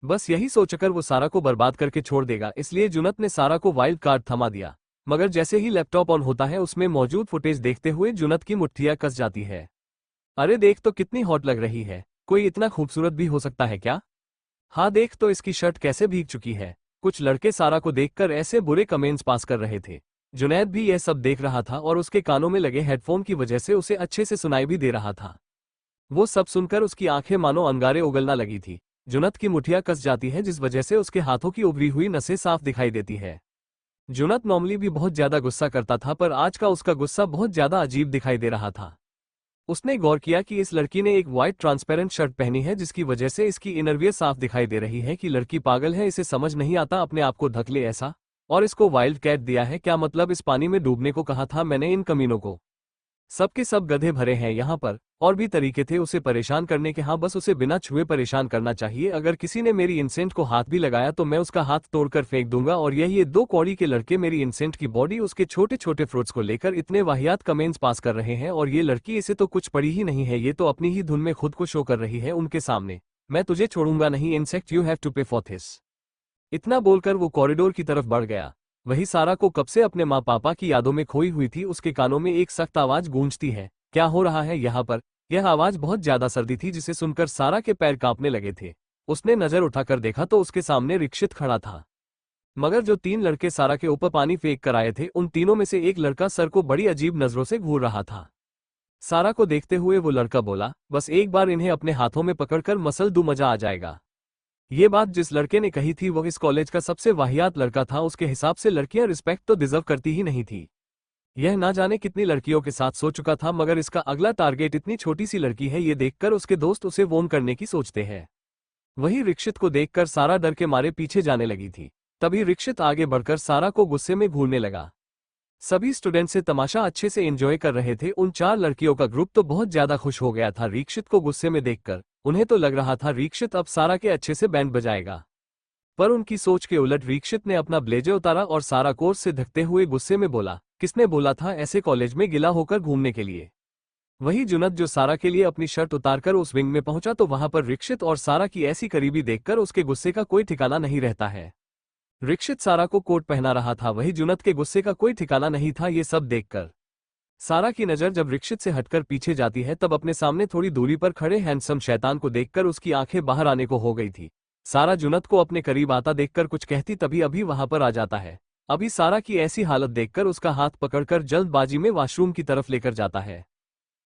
बस यही सोचकर वो सारा को बर्बाद करके छोड़ देगा, इसलिए जुनद ने सारा को वाइल्ड कार्ड थमा दिया। मगर जैसे ही लैपटॉप ऑन होता है उसमें मौजूद फुटेज देखते हुए जुनद की मुट्ठियां कस जाती है। अरे देख तो कितनी हॉट लग रही है, कोई इतना खूबसूरत भी हो सकता है क्या? हाँ देख तो इसकी शर्ट कैसे भीग चुकी है। कुछ लड़के सारा को देखकर ऐसे बुरे कमेंट्स पास कर रहे थे। जुनैद भी यह सब देख रहा था और उसके कानों में लगे हेडफोन की वजह से उसे अच्छे से सुनाई भी दे रहा था। वो सब सुनकर उसकी आंखें मानो अंगारे उगलना लगी थी। जुनद की मुठियां कस जाती है जिस वजह से उसके हाथों की उभरी हुई नसें साफ दिखाई देती है। जुनद नॉर्मली भी बहुत ज्यादा गुस्सा करता था, पर आज का उसका गुस्सा बहुत ज्यादा अजीब दिखाई दे रहा था। उसने गौर किया कि इस लड़की ने एक व्हाइट ट्रांसपेरेंट शर्ट पहनी है जिसकी वजह से इसकी इनरवियर साफ दिखाई दे रही है। कि लड़की पागल है, इसे समझ नहीं आता अपने आप को ढक ले ऐसा। और इसको वाइल्ड कैट दिया है, क्या मतलब इस पानी में डूबने को कहा था मैंने इन कमीनों को। सबके सब गधे भरे हैं यहाँ पर। और भी तरीके थे उसे परेशान करने के, हाँ बस उसे बिना छुए परेशान करना चाहिए। अगर किसी ने मेरी इंसेंट को हाथ भी लगाया तो मैं उसका हाथ तोड़कर फेंक दूंगा। और ये 2 कौड़ी के लड़के मेरी इंसेंट की बॉडी उसके छोटे छोटे फ्रूट्स को लेकर इतने वाहियात कमेंट्स पास कर रहे हैं, और ये लड़की इसे तो कुछ पड़ी ही नहीं है, ये तो अपनी ही धुन में खुद को शो कर रही है उनके सामने। मैं तुझे छोड़ूंगा नहीं इंसेक्ट, यू हैव टू पे फॉर दिस। इतना बोलकर वो कॉरिडोर की तरफ बढ़ गया। वही सारा को कब से अपने माँ पापा की यादों में खोई हुई थी। उसके कानों में एक सख्त आवाज गूंजती है, क्या हो रहा है यहाँ पर। यह आवाज बहुत ज्यादा सर्दी थी जिसे सुनकर सारा के पैर कांपने लगे थे। उसने नजर उठाकर देखा तो उसके सामने रिक्षित खड़ा था। मगर जो 3 लड़के सारा के ऊपर पानी फेंक कर आए थे उन तीनों में से एक लड़का सर को बड़ी अजीब नजरों से घूर रहा था। सारा को देखते हुए वो लड़का बोला, बस एक बार इन्हें अपने हाथों में पकड़कर मसल दूं, मजा आ जाएगा। ये बात जिस लड़के ने कही थी वह इस कॉलेज का सबसे वाहियात लड़का था। उसके हिसाब से लड़कियां रिस्पेक्ट तो डिजर्व करती ही नहीं थी। यह ना जाने कितनी लड़कियों के साथ सो चुका था, मगर इसका अगला टारगेट इतनी छोटी सी लड़की है। ये देखकर उसके दोस्त उसे वोन करने की सोचते हैं। वही रिक्षित को देखकर सारा डर के मारे पीछे जाने लगी थी। तभी रिक्षित आगे बढ़कर सारा को गुस्से में घूरने लगा। सभी स्टूडेंट से तमाशा अच्छे से एंजॉय कर रहे थे। उन 4 लड़कियों का ग्रुप तो बहुत ज्यादा खुश हो गया था रिक्षित को गुस्से में देखकर। उन्हें तो लग रहा था रिक्षित अब सारा के अच्छे से बैंड बजाएगा। पर उनकी सोच के उलट रिक्षित ने अपना ब्लेजर उतारा और सारा कोर्स से धकते हुए गुस्से में बोला, किसने बोला था ऐसे कॉलेज में गिला होकर घूमने के लिए। वही जुनद जो सारा के लिए अपनी शर्ट उतारकर उस विंग में पहुंचा तो वहां पर रिक्षित और सारा की ऐसी करीबी देखकर उसके गुस्से का कोई ठिकाना नहीं रहता है। रिक्षित सारा को कोट पहना रहा था, वही जुनद के गुस्से का कोई ठिकाना नहीं था। ये सब देखकर सारा की नजर जब रिक्षित से हटकर पीछे जाती है तब अपने सामने थोड़ी दूरी पर खड़े हैंडसम शैतान को देखकर उसकी आंखें बाहर आने को हो गई थी। सारा जुनद को अपने करीब आता देखकर कुछ कहती तभी अभी वहां पर आ जाता है। अभी सारा की ऐसी हालत देखकर उसका हाथ पकड़कर जल्दबाजी में वॉशरूम की तरफ लेकर जाता है।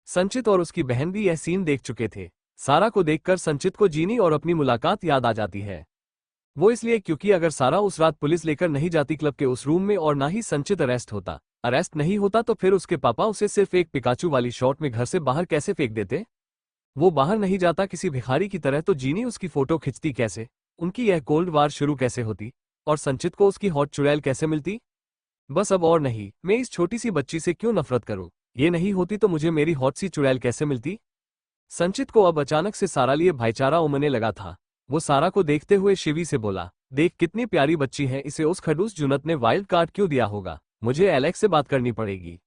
संचित और उसकी बहन भी यह सीन देख चुके थे। सारा को देखकर संचित को जीनी और अपनी मुलाकात याद आ जाती है। वो इसलिए क्योंकि अगर सारा उस रात पुलिस लेकर नहीं जाती क्लब के उस रूम में और ना ही संचित अरेस्ट नहीं होता तो फिर उसके पापा उसे सिर्फ एक पिकाचू वाली शॉट में घर से बाहर कैसे फेंक देते। वो बाहर नहीं जाता किसी भिखारी की तरह तो जीनी उसकी फोटो खिंचती कैसे, उनकी यह कोल्ड वार शुरू कैसे होती और संचित को उसकी हॉट चुड़ैल कैसे मिलती। बस अब और नहीं, मैं इस छोटी सी बच्ची से क्यों नफरत करूं। ये नहीं होती तो मुझे मेरी हॉट सी चुड़ैल कैसे मिलती। संचित को अब अचानक से सारा लिए भाईचारा उमड़ने लगा था। वो सारा को देखते हुए शिवी से बोला, देख कितनी प्यारी बच्ची है, इसे उस खड़ूस जुनत ने वाइल्ड कार्ड क्यों दिया होगा। मुझे एलेक्स से बात करनी पड़ेगी।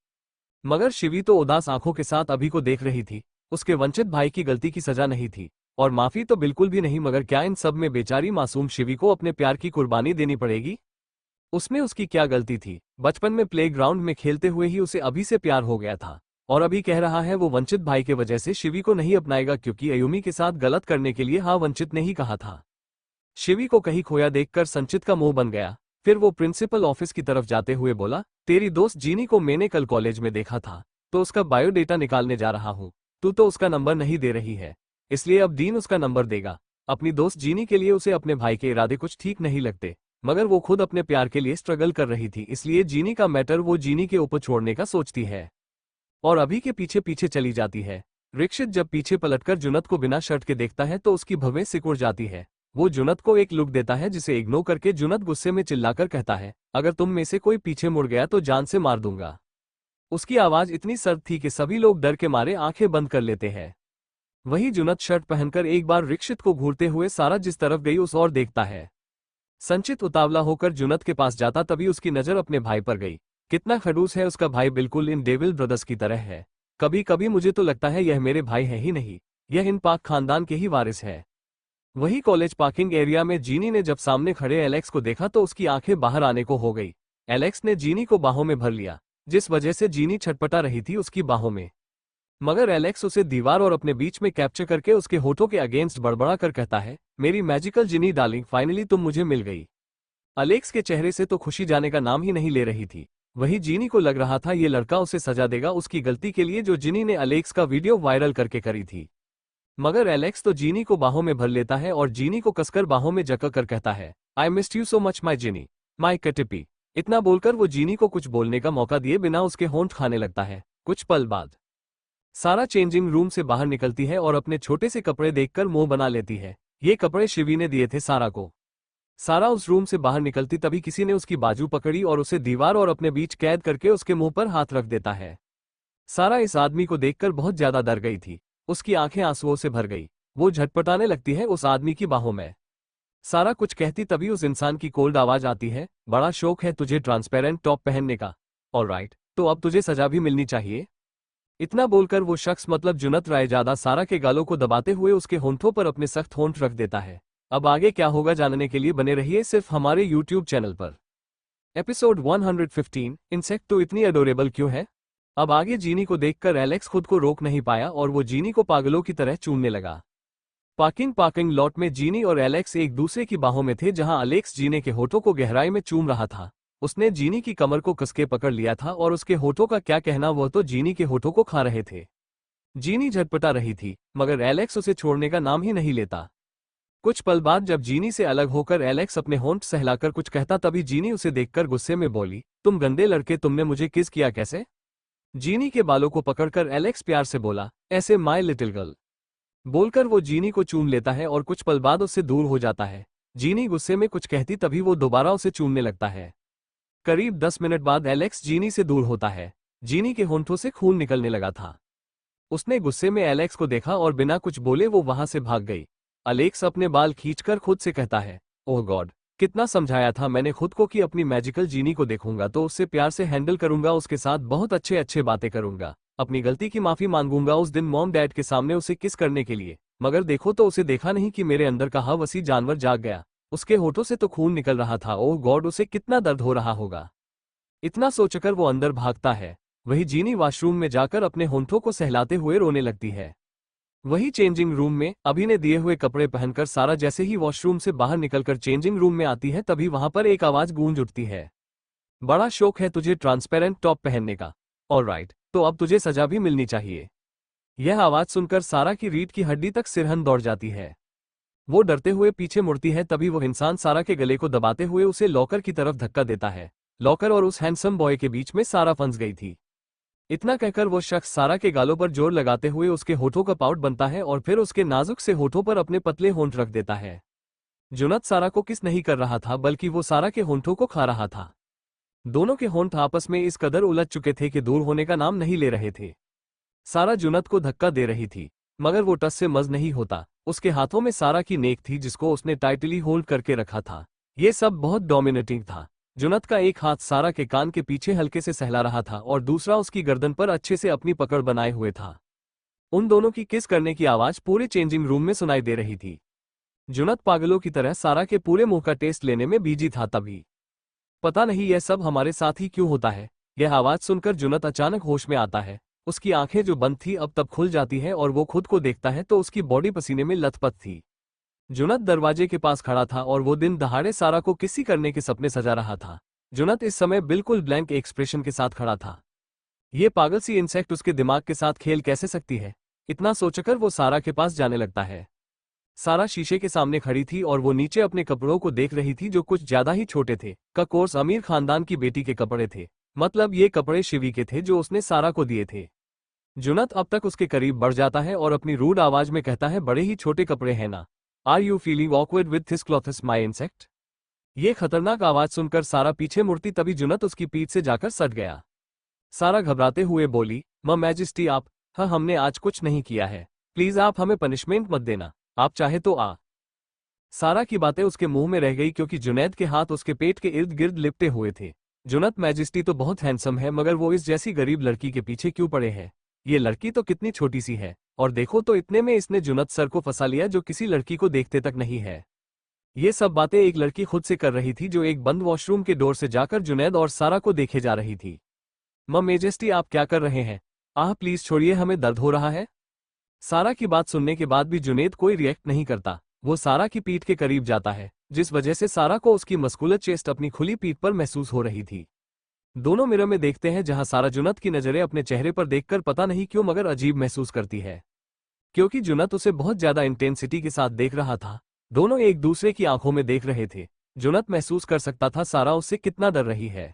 मगर शिवी तो उदास आंखों के साथ अभी को देख रही थी। उसके वंचित भाई की गलती की सजा नहीं थी। और माफी तो बिल्कुल भी नहीं, मगर क्या इन सब में बेचारी मासूम शिवी को अपने प्यार की कुर्बानी देनी पड़ेगी? उसमें उसकी क्या गलती थी? बचपन में प्लेग्राउंड में खेलते हुए ही उसे अभी से प्यार हो गया था, और अभी कह रहा है वो वंचित भाई के वजह से शिवी को नहीं अपनाएगा, क्योंकि अयुमी के साथ गलत करने के लिए हाँ वंचित ने ही कहा था। शिवी को कहीं खोया देखकर संचित का मुंह बन गया। फिर वो प्रिंसिपल ऑफिस की तरफ जाते हुए बोला, तेरी दोस्त जीनी को मैंने कल कॉलेज में देखा था, तो उसका बायोडेटा निकालने जा रहा हूँ। तू तो उसका नंबर नहीं दे रही है, इसलिए अब डीन उसका नंबर देगा। अपनी दोस्त जीनी के लिए उसे अपने भाई के इरादे कुछ ठीक नहीं लगते, मगर वो खुद अपने प्यार के लिए स्ट्रगल कर रही थी, इसलिए जीनी का मैटर वो जीनी के ऊपर छोड़ने का सोचती है और अभी के पीछे पीछे चली जाती है। रिक्षित जब पीछे पलटकर जुनत को बिना शर्ट के देखता है तो उसकी भवें सिकुड़ जाती है। वो जुनत को एक लुक देता है, जिसे इग्नोर करके जुनत गुस्से में चिल्लाकर कहता है, अगर तुम में से कोई पीछे मुड़ गया तो जान से मार दूंगा। उसकी आवाज इतनी सर्द थी कि सभी लोग डर के मारे आंखें बंद कर लेते हैं। वही जुनत शर्ट पहनकर एक बार रिक्षित को घूरते हुए सारा जिस तरफ गई उस ओर देखता है। संचित उतावला होकर जुनत के पास जाता, तभी उसकी नजर अपने भाई पर गई। कितना खड़ूस है उसका भाई, बिल्कुल इन डेविल ब्रदर्स की तरह है। कभी कभी मुझे तो लगता है यह मेरे भाई है ही नहीं, यह इन पाक खानदान के ही वारिस है। वही कॉलेज पार्किंग एरिया में जीनी ने जब सामने खड़े एलेक्स को देखा तो उसकी आंखें बाहर आने को हो गई। एलेक्स ने जीनी को बाहों में भर लिया, जिस वजह से जीनी छटपटा रही थी उसकी बाहों में। मगर एलेक्स उसे दीवार और अपने बीच में कैप्चर करके उसके होठों के अगेंस्ट बड़बड़ा कर कहता है, मेरी मैजिकल जिनी डार्लिंग, फाइनली तुम मुझे मिल गई। एलेक्स के चेहरे से तो खुशी जाने का नाम ही नहीं ले रही थी। वही जीनी को लग रहा था ये लड़का उसे सजा देगा उसकी गलती के लिए जो जिनी ने एलेक्स का वीडियो वायरल करके करी थी। मगर एलेक्स तो जीनी को बाहों में भर लेता है और जीनी को कसकर बाहों में जकड़ कर कहता है, I missed you so much my Jinni, my cutie pie. इतना बोलकर वो जीनी को कुछ बोलने का मौका दिए बिना उसके होंठ खाने लगता है। कुछ पल बाद सारा चेंजिंग रूम से बाहर निकलती है और अपने छोटे से कपड़े देखकर मुंह बना लेती है। ये कपड़े शिवी ने दिए थे सारा को। सारा उस रूम से बाहर निकलती तभी किसी ने उसकी बाजू पकड़ी और उसे दीवार और अपने बीच कैद करके उसके मुंह पर हाथ रख देता है। सारा इस आदमी को देखकर बहुत ज्यादा डर गई थी। उसकी आंखें आंसुओं से भर गई। वो झटपटाने लगती है उस आदमी की बाहों में। सारा कुछ कहती तभी उस इंसान की कोल्ड आवाज आती है, बड़ा शौक है तुझे ट्रांसपेरेंट टॉप पहनने का। ऑलराइट, तो अब तुझे सजा भी मिलनी चाहिए। इतना बोलकर वो शख्स मतलब जुनत रायजादा सारा के गालों को दबाते हुए उसके होंठों पर अपने सख्त होंठ रख देता है। अब आगे क्या होगा जानने के लिए बने रहिए सिर्फ हमारे YouTube चैनल पर। एपिसोड 115, इंसेक्ट तो इतनी अडोरेबल क्यों है? अब आगे जीनी को देखकर एलेक्स खुद को रोक नहीं पाया और वो जीनी को पागलों की तरह चूमने लगा। पार्किंग लॉट में जीनी और एलेक्स एक दूसरे की बाहों में थे, जहां एलेक्स जीनी के होठों को गहराई में चूम रहा था। उसने जीनी की कमर को कसके पकड़ लिया था और उसके होठों का क्या कहना, वह तो जीनी के होठों को खा रहे थे। जीनी झटपटा रही थी, मगर एलेक्स उसे छोड़ने का नाम ही नहीं लेता। कुछ पल बाद जब जीनी से अलग होकर एलेक्स अपने होंठ सहलाकर कुछ कहता, तभी जीनी उसे देखकर गुस्से में बोली, तुम गंदे लड़के, तुमने मुझे किस किया कैसे? जीनी के बालों को पकड़कर एलेक्स प्यार से बोला, ऐसे माय लिटिल गर्ल। बोलकर वो जीनी को चूम लेता है और कुछ पल बाद उससे दूर हो जाता है। जीनी गुस्से में कुछ कहती तभी वो दोबारा उसे चूमने लगता है। करीब 10 मिनट बाद एलेक्स जीनी से दूर होता है। जीनी के होंठों से खून निकलने लगा था। उसने गुस्से में एलेक्स को देखा और बिना कुछ बोले वो वहां से भाग गई। एलेक्स अपने बाल खींचकर खुद से कहता है, ओह गॉड, कितना समझाया था मैंने खुद को कि अपनी मैजिकल जीनी को देखूंगा तो उससे प्यार से हैंडल करूंगा, उसके साथ बहुत अच्छे अच्छे बातें करूंगा, अपनी गलती की माफी मांगूंगा उस दिन मॉम डैड के सामने उसे किस करने के लिए। मगर देखो तो उसे देखा नहीं कि मेरे अंदर का हवसी जानवर जाग गया। उसके होठों से तो खून निकल रहा था। ओह गॉड, उसे कितना दर्द हो रहा होगा। इतना सोचकर वो अंदर भागता है। वही जीनी वॉशरूम में जाकर अपने होंठों को सहलाते हुए रोने लगती है। वही चेंजिंग रूम में अभी ने दिए हुए कपड़े पहनकर सारा जैसे ही वॉशरूम से बाहर निकलकर चेंजिंग रूम में आती है, तभी वहां पर एक आवाज गूंज उठती है, बड़ा शौक है तुझे ट्रांसपेरेंट टॉप पहनने का। ऑलराइट, तो अब तुझे सजा भी मिलनी चाहिए। यह आवाज सुनकर सारा की रीढ़ की हड्डी तक सिरहन दौड़ जाती है। वो डरते हुए पीछे मुड़ती है, तभी वो इंसान सारा के गले को दबाते हुए उसे लॉकर की तरफ धक्का देता है। लॉकर और उस हैंडसम बॉय के बीच में सारा फंस गई थी। इतना कहकर वो शख्स सारा के गालों पर जोर लगाते हुए उसके होठों का पाउट बनता है और फिर उसके नाजुक से होठों पर अपने पतले होंठ रख देता है। जुनत सारा को किस नहीं कर रहा था, बल्कि वो सारा के होंठों को खा रहा था। दोनों के होंठ आपस में इस कदर उलझ चुके थे कि दूर होने का नाम नहीं ले रहे थे। सारा जुनत को धक्का दे रही थी, मगर वो टस से मज नहीं होता। उसके हाथों में सारा की नेक थी जिसको उसने टाइटली होल्ड करके रखा था। ये सब बहुत डोमिनेटिंग था। जुनत का एक हाथ सारा के कान के पीछे हल्के से सहला रहा था और दूसरा उसकी गर्दन पर अच्छे से अपनी पकड़ बनाए हुए था। उन दोनों की किस करने की आवाज पूरे चेंजिंग रूम में सुनाई दे रही थी। जुनत पागलों की तरह सारा के पूरे मुंह का टेस्ट लेने में बिजी था। तभी पता नहीं यह सब हमारे साथ ही क्यों होता है। यह आवाज सुनकर जुनत अचानक होश में आता है। उसकी आंखें जो बंद थी अब तब खुल जाती है और वो खुद को देखता है तो उसकी बॉडी पसीने में लथपथ थी। जुनत दरवाजे के पास खड़ा था और वो दिन दहाड़े सारा को किसी करने के सपने सजा रहा था। जुनत इस समय बिल्कुल ब्लैंक एक्सप्रेशन के साथ खड़ा था। ये पागल सी इंसेक्ट उसके दिमाग के साथ खेल कैसे सकती है। इतना सोचकर वो सारा के पास जाने लगता है। सारा शीशे के सामने खड़ी थी और वो नीचे अपने कपड़ों को देख रही थी जो कुछ ज्यादा ही छोटे थे। का कोर्स अमीर खानदान की बेटी के कपड़े थे। मतलब ये कपड़े शिवी के थे जो उसने सारा को दिए थे। जुनत अब तक उसके करीब बढ़ जाता है और अपनी रूड आवाज में कहता है, बड़े ही छोटे कपड़े हैं ना। Are you feeling awkward with this clothes my insect. ये खतरनाक आवाज सुनकर सारा पीछे मुड़ती तभी जुनत उसकी पीठ से जाकर सट गया। सारा घबराते हुए बोली, मैजेस्टी आप, हाँ हमने आज कुछ नहीं किया है। प्लीज आप हमें पनिशमेंट मत देना। आप चाहे तो आ। सारा की बातें उसके मुंह में रह गई क्योंकि जुनैद के हाथ उसके पेट के इर्द गिर्द लिपटे हुए थे। जुनत मैजेस्टी तो बहुत हैंडसम है मगर वो इस जैसी गरीब लड़की के पीछे क्यों पड़े हैं। ये लड़की तो कितनी छोटी सी है और देखो तो इतने में इसने जुनत सर को फंसा लिया जो किसी लड़की को देखते तक नहीं है। ये सब बातें एक लड़की खुद से कर रही थी जो एक बंद वॉशरूम के डोर से जाकर जुनैद और सारा को देखे जा रही थी। मेजेस्टी आप क्या कर रहे हैं। प्लीज छोड़िए, हमें दर्द हो रहा है। सारा की बात सुनने के बाद भी जुनैद कोई रिएक्ट नहीं करता। वो सारा की पीठ के करीब जाता है जिस वजह से सारा को उसकी मस्कुलर चेस्ट अपनी खुली पीठ पर महसूस हो रही थी। दोनों मिरर में देखते हैं जहां सारा जुनत की नजरें अपने चेहरे पर देखकर पता नहीं क्यों मगर अजीब महसूस करती है क्योंकि जुनत उसे बहुत ज्यादा इंटेंसिटी के साथ देख रहा था। दोनों एक दूसरे की आंखों में देख रहे थे। जुनत महसूस कर सकता था सारा उससे कितना डर रही है।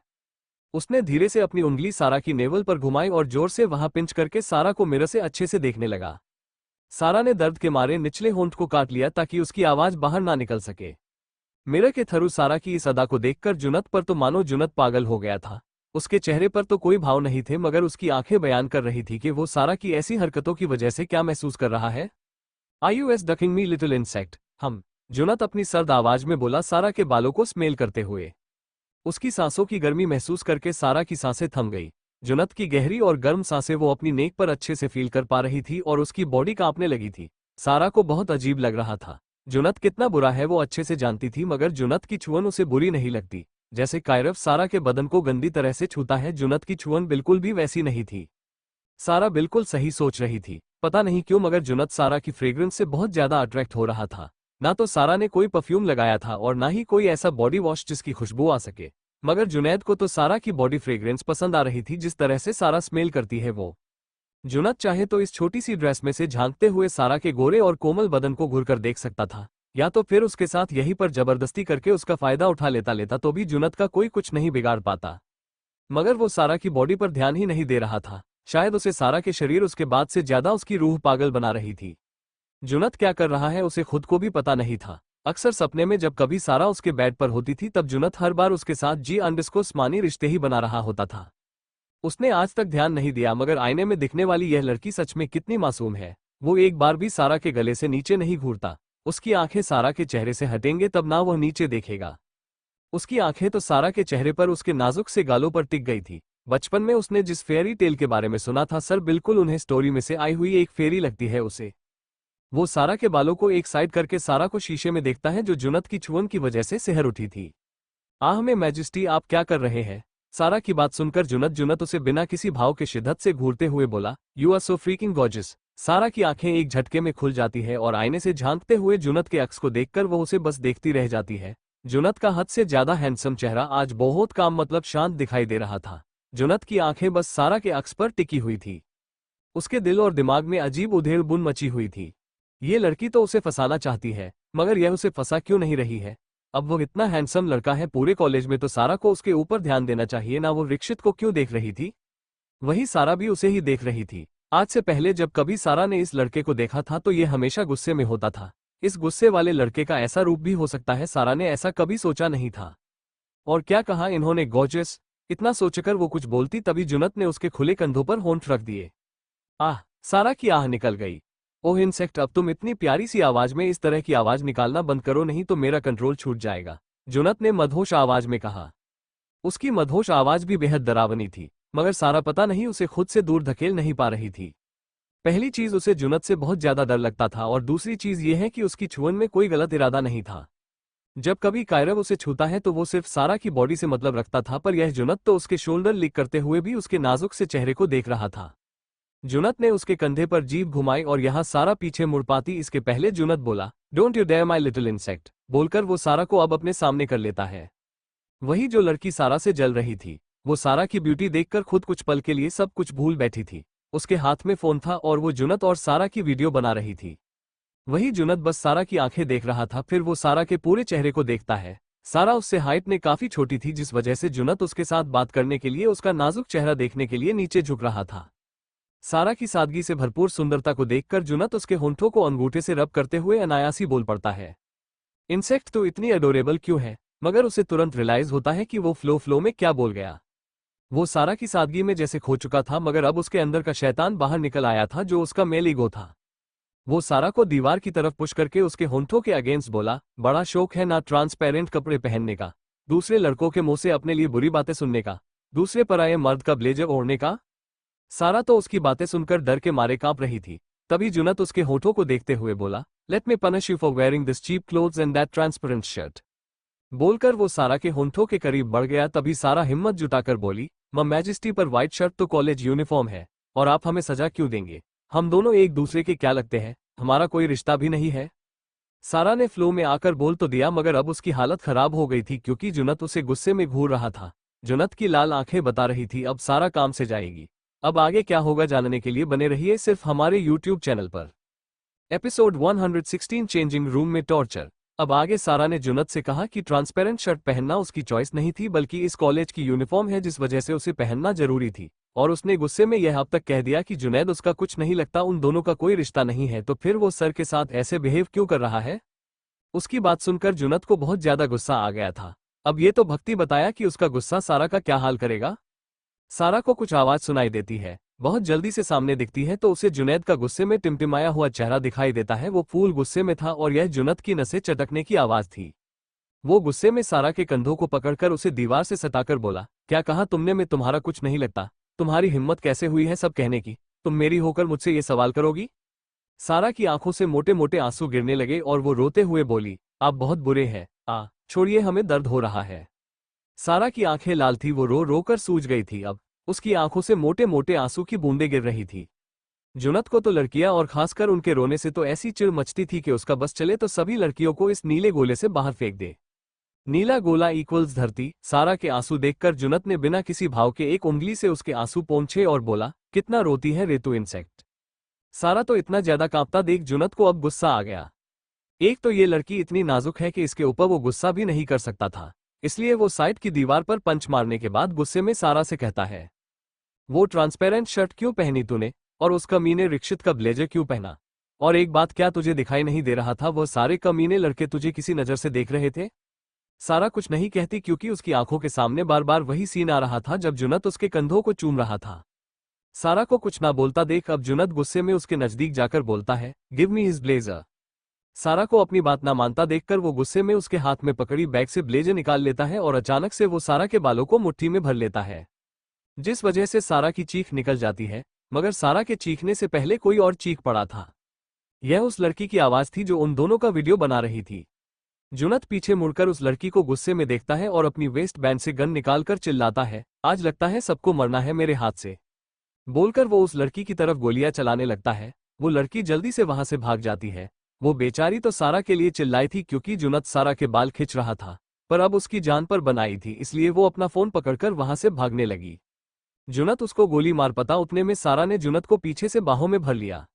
उसने धीरे से अपनी उंगली सारा की नेवल पर घुमाई और जोर से वहां पिंच करके सारा को मिरर से अच्छे से देखने लगा। सारा ने दर्द के मारे निचले होंठ को काट लिया ताकि उसकी आवाज बाहर ना निकल सके। मिरर के थ्रू सारा की इस अदा को देखकर जुनत पर तो मानो जुनत पागल हो गया था। उसके चेहरे पर तो कोई भाव नहीं थे मगर उसकी आंखें बयान कर रही थी कि वो सारा की ऐसी हरकतों की वजह से क्या महसूस कर रहा है। I you S ducking me little insect. हम, जुनत अपनी सर्द आवाज में बोला सारा के बालों को स्मेल करते हुए। उसकी सांसों की गर्मी महसूस करके सारा की सांसें थम गई। जुनत की गहरी और गर्म सांसें वो अपनी नेक पर अच्छे से फील कर पा रही थी और उसकी बॉडी कांपने लगी थी। सारा को बहुत अजीब लग रहा था। जुनत कितना बुरा है वो अच्छे से जानती थी मगर जुनत की छुअन उसे बुरी नहीं लगती। जैसे कायरव सारा के बदन को गंदी तरह से छूता है, जुनत की छुअन बिल्कुल भी वैसी नहीं थी। सारा बिल्कुल सही सोच रही थी। पता नहीं क्यों मगर जुनत सारा की फ्रेग्रेंस से बहुत ज्यादा अट्रैक्ट हो रहा था। ना तो सारा ने कोई परफ्यूम लगाया था और ना ही कोई ऐसा बॉडी वॉश जिसकी खुशबू आ सके। मगर जुनैद को तो सारा की बॉडी फ्रेग्रेंस पसंद आ रही थी जिस तरह से सारा स्मेल करती है वो। जुनैद चाहे तो इस छोटी सी ड्रेस में से झांकते हुए सारा के गोरे और कोमल बदन को घुरकर देख सकता था या तो फिर उसके साथ यहीं पर जबरदस्ती करके उसका फायदा उठा लेता तो भी जुनैद का कोई कुछ नहीं बिगाड़ पाता। मगर वो सारा की बॉडी पर ध्यान ही नहीं दे रहा था। शायद उसे सारा के शरीर उसके बाद से ज्यादा उसकी रूह पागल बना रही थी। जुनैद क्या कर रहा है उसे खुद को भी पता नहीं था। अक्सर सपने में जब कभी सारा उसके बेड पर होती थी तब जुनैद हर बार उसके साथ जी_स्मानी रिश्ते ही बना रहा होता था। उसने आज तक ध्यान नहीं दिया मगर आईने में दिखने वाली यह लड़की सच में कितनी मासूम है। वो एक बार भी सारा के गले से नीचे नहीं घूरता। उसकी आंखें सारा के चेहरे से हटेंगे तब ना वह नीचे देखेगा। उसकी आंखें तो सारा के चेहरे पर उसके नाजुक से गालों पर टिक गई थी। बचपन में उसने जिस फेयरी टेल के बारे में सुना था सर बिल्कुल उन्हें स्टोरी में से आई हुई एक फेरी लगती है उसे। वो सारा के बालों को एक साइड करके सारा को शीशे में देखता है जो जुनैद की छुअन की वजह से सिहर उठी थी। में मैजेस्टी आप क्या कर रहे हैं। सारा की बात सुनकर जुनैद उसे बिना किसी भाव के शिद्दत से घूरते हुए बोला, you are so freaking gorgeous. Sara की आंखें एक झटके में खुल जाती है और आईने से झांकते हुए जुनैद के अक्स को देखकर वो उसे बस देखती रह जाती है। जुनैद का हद से ज्यादा हैंडसम चेहरा आज बहुत काम मतलब शांत दिखाई दे रहा था। जुनैद की आंखें बस सारा के अक्स पर टिकी हुई थी। उसके दिल और दिमाग में अजीब उधेड़ बुन मची हुई थी। ये लड़की तो उसे फंसाना चाहती है मगर यह उसे फंसा क्यों नहीं रही है। अब वो इतना हैंडसम लड़का है पूरे कॉलेज में तो सारा को उसके ऊपर ध्यान देना चाहिए ना। वो रिक्षित को क्यों देख रही थी। वही सारा भी उसे ही देख रही थी। आज से पहले जब कभी सारा ने इस लड़के को देखा था तो ये हमेशा गुस्से में होता था। इस गुस्से वाले लड़के का ऐसा रूप भी हो सकता है, सारा ने ऐसा कभी सोचा नहीं था। और क्या कहा इन्होंने, गॉर्जियस। इतना सोचकर वो कुछ बोलती तभी जुनैद ने उसके खुले कंधों पर होंठ रख दिए। सारा की आह निकल गई। ओह इंसेक्ट, अब तुम इतनी प्यारी सी आवाज में इस तरह की आवाज निकालना बंद करो नहीं तो मेरा कंट्रोल छूट जाएगा, जुनैद ने मदहोश आवाज में कहा। उसकी मदहोश आवाज भी बेहद डरावनी थी मगर सारा पता नहीं उसे खुद से दूर धकेल नहीं पा रही थी। पहली चीज उसे जुनत से बहुत ज्यादा डर लगता था और दूसरी चीज ये है कि उसकी छुअन में कोई गलत इरादा नहीं था। जब कभी कायरव उसे छूता है तो वो सिर्फ सारा की बॉडी से मतलब रखता था, पर यह जुनत तो उसके शोल्डर लिक करते हुए भी उसके नाजुक से चेहरे को देख रहा था। जुनत ने उसके कंधे पर जीभ घुमाई और यहाँ सारा पीछे मुड़ पाती इसके पहले जुनत बोला, don't you dare my little insect, बोलकर वो सारा को अब अपने सामने कर लेता है। वही जो लड़की सारा से जल रही थी, वो सारा की ब्यूटी देखकर खुद कुछ पल के लिए सब कुछ भूल बैठी थी। उसके हाथ में फोन था और वो जुनत और सारा की वीडियो बना रही थी। वही जुनत बस सारा की आंखें देख रहा था, फिर वो सारा के पूरे चेहरे को देखता है। सारा उससे हाइट में काफी छोटी थी, जिस वजह से जुनत उसके साथ बात करने के लिए उसका नाजुक चेहरा देखने के लिए नीचे झुक रहा था। सारा की सादगी से भरपूर सुंदरता को देखकर जुनत उसके होंठों को अंगूठे से रब करते हुए अनायासी बोल पड़ता है, इंसेक्ट तो इतनी अडोरेबल क्यों है। मगर उसे तुरंत रियलाइज होता है कि वो फ्लो में क्या बोल गया। वो सारा की सादगी में जैसे खो चुका था, मगर अब उसके अंदर का शैतान बाहर निकल आया था जो उसका मेल ईगो था। वो सारा को दीवार की तरफ पुश करके उसके होंठों के अगेंस्ट बोला, बड़ा शौक है ना ट्रांसपेरेंट कपड़े पहनने का, दूसरे लड़कों के मुंह से अपने लिए बुरी बातें सुनने का, दूसरे पराये मर्द का ब्लेजर ओढ़ने का। सारा तो उसकी बातें सुनकर डर के मारे कांप रही थी। तभी जुनत उसके होठों को देखते हुए बोला, let me punish you for wearing this cheap clothes and that transparent shirt. बोलकर वो सारा के होंठों के करीब बढ़ गया। तभी सारा हिम्मत जुटाकर बोली, मम मैजेस्टी पर व्हाइट शर्ट तो कॉलेज यूनिफॉर्म है, और आप हमें सजा क्यों देंगे? हम दोनों एक दूसरे के क्या लगते हैं? हमारा कोई रिश्ता भी नहीं है। सारा ने फ्लो में आकर बोल तो दिया, मगर अब उसकी हालत खराब हो गई थी क्योंकि जुनत उसे गुस्से में घूर रहा था। जुनत की लाल आंखें बता रही थी अब सारा काम से जाएगी। अब आगे क्या होगा जानने के लिए बने रहिए सिर्फ हमारे YouTube चैनल पर। एपिसोड 116 चेंजिंग रूम में टॉर्चर। अब आगे सारा ने जुनत से कहा कि ट्रांसपेरेंट शर्ट पहनना उसकी चॉइस नहीं थी, बल्कि इस कॉलेज की यूनिफॉर्म है जिस वजह से उसे पहनना जरूरी थी। और उसने गुस्से में यह अब तक कह दिया कि जुनैद उसका कुछ नहीं लगता, उन दोनों का कोई रिश्ता नहीं है, तो फिर वो सर के साथ ऐसे बिहेव क्यों कर रहा है? उसकी बात सुनकर जुनत को बहुत ज्यादा गुस्सा आ गया था। अब ये तो भक्ति बताया कि उसका गुस्सा सारा का क्या हाल करेगा। सारा को कुछ आवाज सुनाई देती है, बहुत जल्दी से सामने दिखती है तो उसे जुनैद का गुस्से में टिमटिमाया हुआ चेहरा दिखाई देता है। वो फूल गुस्से में था और यह जुनत की नसें चटकने की आवाज थी। वो गुस्से में सारा के कंधों को पकड़कर उसे दीवार से सटाकर बोला, क्या कहा तुमने? मैं तुम्हारा कुछ नहीं लगता? तुम्हारी हिम्मत कैसे हुई है सब कहने की? तुम मेरी होकर मुझसे ये सवाल करोगी? सारा की आंखों से मोटे मोटे आंसू गिरने लगे और वो रोते हुए बोली, आप बहुत बुरे हैं, छोड़िए, हमें दर्द हो रहा है। सारा की आंखें लाल थी, वो रो रो कर सूज गई थी। अब उसकी आंखों से मोटे मोटे आंसू की बूंदें गिर रही थी। जुनत को तो लड़कियां और खासकर उनके रोने से तो ऐसी चिढ़ मचती थी कि उसका बस चले तो सभी लड़कियों को इस नीले गोले से बाहर फेंक दे। नीला गोला इक्वल्स धरती। सारा के आंसू देखकर जुनत ने बिना किसी भाव के एक उंगली से उसके आंसू पोंछे और बोला, कितना रोती है रे तू इंसेक्ट। सारा तो इतना ज्यादा कांपता देख जुनत को अब गुस्सा आ गया। एक तो ये लड़की इतनी नाजुक है कि इसके ऊपर वो गुस्सा भी नहीं कर सकता था, इसलिए वो साइड की दीवार पर पंच मारने के बाद गुस्से में सारा से कहता है, वो ट्रांसपेरेंट शर्ट क्यों पहनी तूने? और उस कमीने रिक्शित का ब्लेजर क्यों पहना? और एक बात, क्या तुझे दिखाई नहीं दे रहा था वो सारे कमीने लड़के तुझे किसी नजर से देख रहे थे? सारा कुछ नहीं कहती क्योंकि उसकी आंखों के सामने बार बार वही सीन आ रहा था जब जुनत उसके कंधों को चूम रहा था। सारा को कुछ ना बोलता देख अब जुनत गुस्से में उसके नजदीक जाकर बोलता है, गिव मी हिज ब्लेजर। सारा को अपनी बात ना मानता देखकर वो गुस्से में उसके हाथ में पकड़ी बैग से ब्लेजर निकाल लेता है और अचानक से वो सारा के बालों को मुट्ठी में भर लेता है, जिस वजह से सारा की चीख निकल जाती है। मगर सारा के चीखने से पहले कोई और चीख पड़ा था। यह उस लड़की की आवाज थी जो उन दोनों का वीडियो बना रही थी। जुनत पीछे मुड़कर उस लड़की को गुस्से में देखता है और अपनी वेस्ट बैंड से गन निकालकर चिल्लाता है, आज लगता है सबको मरना है मेरे हाथ से। बोलकर वो उस लड़की की तरफ गोलियां चलाने लगता है। वो लड़की जल्दी से वहां से भाग जाती है। वो बेचारी तो सारा के लिए चिल्लाई थी क्योंकि जुनत सारा के बाल खींच रहा था, पर अब उसकी जान पर बनाई थी, इसलिए वो अपना फोन पकड़कर वहां से भागने लगी। जुनत उसको गोली मार पता उतने में सारा ने जुनत को पीछे से बाहों में भर लिया।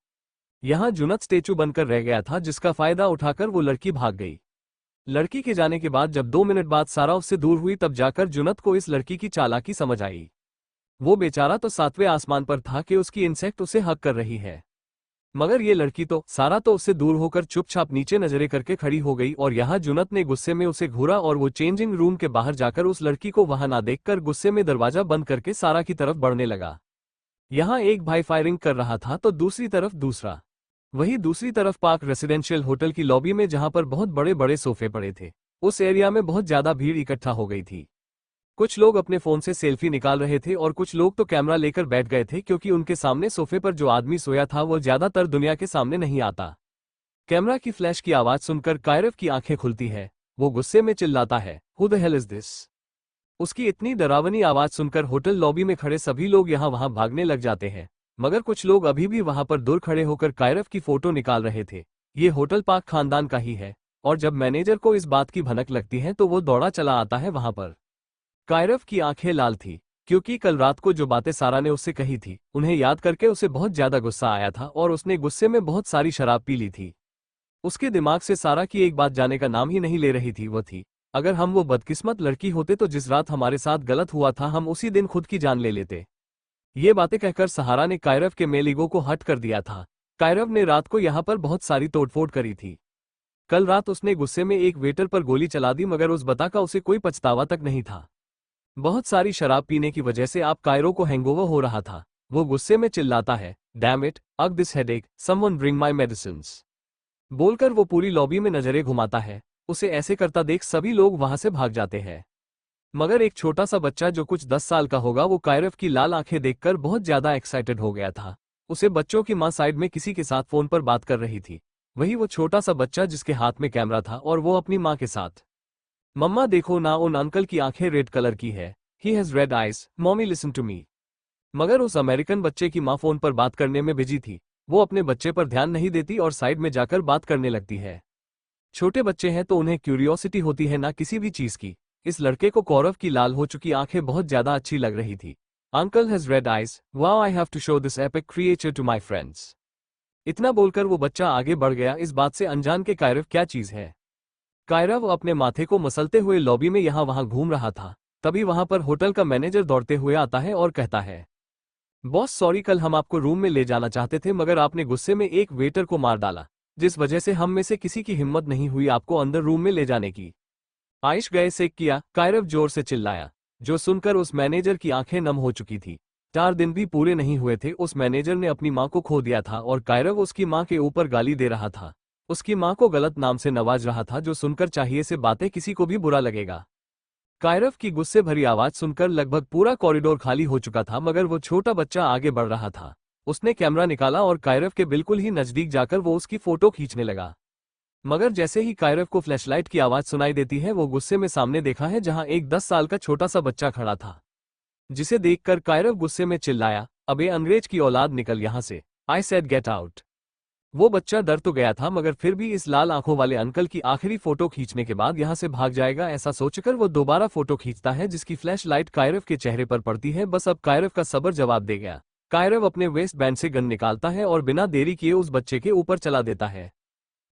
यहां जुनत स्टेचू बनकर रह गया था, जिसका फायदा उठाकर वो लड़की भाग गई। लड़की के जाने के बाद जब 2 मिनट बाद सारा उससे दूर हुई तब जाकर जुनत को इस लड़की की चालाकी समझ आई। वो बेचारा तो 7वें आसमान पर था कि उसकी इंसेक्ट उसे हक कर रही है, मगर ये लड़की तो सारा तो उससे दूर होकर चुपचाप नीचे नजरें करके खड़ी हो गई। और यहाँ जुनत ने गुस्से में उसे घूरा और वो चेंजिंग रूम के बाहर जाकर उस लड़की को वहां ना देखकर गुस्से में दरवाजा बंद करके सारा की तरफ बढ़ने लगा। यहाँ एक भाई फायरिंग कर रहा था तो दूसरी तरफ दूसरा। वही दूसरी तरफ पार्क रेसिडेंशियल होटल की लॉबी में जहां पर बहुत बड़े बड़े सोफे पड़े थे, उस एरिया में बहुत ज्यादा भीड़ इकट्ठा हो गई थी। कुछ लोग अपने फोन से सेल्फी निकाल रहे थे और कुछ लोग तो कैमरा लेकर बैठ गए थे क्योंकि उनके सामने सोफे पर जो आदमी सोया था वो ज्यादातर दुनिया के सामने नहीं आता। कैमरा की फ्लैश की आवाज सुनकर कायरव की आंखें खुलती है। वो गुस्से में चिल्लाता है, who the hell is this. उसकी इतनी डरावनी आवाज सुनकर होटल लॉबी में खड़े सभी लोग यहाँ वहां भागने लग जाते हैं, मगर कुछ लोग अभी भी वहां पर दूर खड़े होकर कायरव की फोटो निकाल रहे थे। ये होटल पाक खानदान का ही है और जब मैनेजर को इस बात की भनक लगती है तो वो दौड़ा चला आता है वहां पर। कायरव की आंखें लाल थी क्योंकि कल रात को जो बातें सारा ने उससे कही थी उन्हें याद करके उसे बहुत ज्यादा गुस्सा आया था और उसने गुस्से में बहुत सारी शराब पी ली थी। उसके दिमाग से सारा की एक बात जाने का नाम ही नहीं ले रही थी, वो थी, अगर हम वो बदकिस्मत लड़की होते तो जिस रात हमारे साथ गलत हुआ था हम उसी दिन खुद की जान ले लेते। ये बातें कहकर सहारा ने कायरव के मेल ईगो को हट कर दिया था। कायरव ने रात को यहाँ पर बहुत सारी तोड़फोड़ करी थी। कल रात उसने गुस्से में एक वेटर पर गोली चला दी मगर उस बता का उसे कोई पछतावा तक नहीं था। बहुत सारी शराब पीने की वजह से आप कायरो को हैंगओवर हो रहा था। वो गुस्से में चिल्लाता है, डैम इट, अग this headache, someone bring my medicines. बोलकर वो पूरी लॉबी में नजरें घुमाता है। उसे ऐसे करता देख सभी लोग वहां से भाग जाते हैं, मगर एक छोटा सा बच्चा जो कुछ 10 साल का होगा वो कायरव की लाल आंखें देखकर बहुत ज्यादा एक्साइटेड हो गया था। उसे बच्चों की मां साइड में किसी के साथ फोन पर बात कर रही थी, वही वो छोटा सा बच्चा जिसके हाथ में कैमरा था और वो अपनी मां के साथ। मम्मा देखो ना, उन अंकल की आंखें रेड कलर की है, he has red eyes, mommy listen to me. मगर उस अमेरिकन बच्चे की मां फोन पर बात करने में बिजी थी। वो अपने बच्चे पर ध्यान नहीं देती और साइड में जाकर बात करने लगती है। छोटे बच्चे हैं तो उन्हें क्यूरियोसिटी होती है ना किसी भी चीज की। इस लड़के को कौरव की लाल हो चुकी आंखें बहुत ज्यादा अच्छी लग रही थी। Uncle has red eyes, wow, I have to show this epic creature to my friends. इतना बोलकर वो बच्चा आगे बढ़ गया, इस बात से अनजान के कायरव क्या चीज है। कायरव अपने माथे को मसलते हुए लॉबी में यहाँ वहां घूम रहा था। तभी वहां पर होटल का मैनेजर दौड़ते हुए आता है और कहता है, बॉस सॉरी, कल हम आपको रूम में ले जाना चाहते थे मगर आपने गुस्से में एक वेटर को मार डाला, जिस वजह से हम में से किसी की हिम्मत नहीं हुई आपको अंदर रूम में ले जाने की। आइश गए से किया, कायरव जोर से चिल्लाया, जो सुनकर उस मैनेजर की आंखें नम हो चुकी थी। 4 दिन भी पूरे नहीं हुए थे उस मैनेजर ने अपनी मां को खो दिया था और कायरव उसकी मां के ऊपर गाली दे रहा था। उसकी मां को गलत नाम से नवाज रहा था, जो सुनकर चाहिए से बातें किसी को भी बुरा लगेगा। कायरव की गुस्से भरी आवाज सुनकर लगभग पूरा कॉरिडोर खाली हो चुका था मगर वो छोटा बच्चा आगे बढ़ रहा था। उसने कैमरा निकाला और कायरव के बिल्कुल ही नजदीक जाकर वो उसकी फोटो खींचने लगा। मगर जैसे ही कायरव को फ्लैशलाइट की आवाज सुनाई देती है वो गुस्से में सामने देखा है जहां एक 10 साल का छोटा सा बच्चा खड़ा था, जिसे देखकर कायरव गुस्से में चिल्लाया, अबे अंग्रेज की औलाद निकल यहां से, आई सेड गेट आउट। वो बच्चा डर तो गया था मगर फिर भी इस लाल आंखों वाले अंकल की आखिरी फोटो खींचने के बाद यहां से भाग जाएगा ऐसा सोचकर वो दोबारा फोटो खींचता है जिसकी फ्लैश लाइट कायरव के चेहरे पर पड़ती है। बस अब कायरव का सब्र जवाब दे गया। कायरव अपने वेस्ट बैंड से गन निकालता है और बिना देरी किए उस बच्चे के ऊपर चला देता है।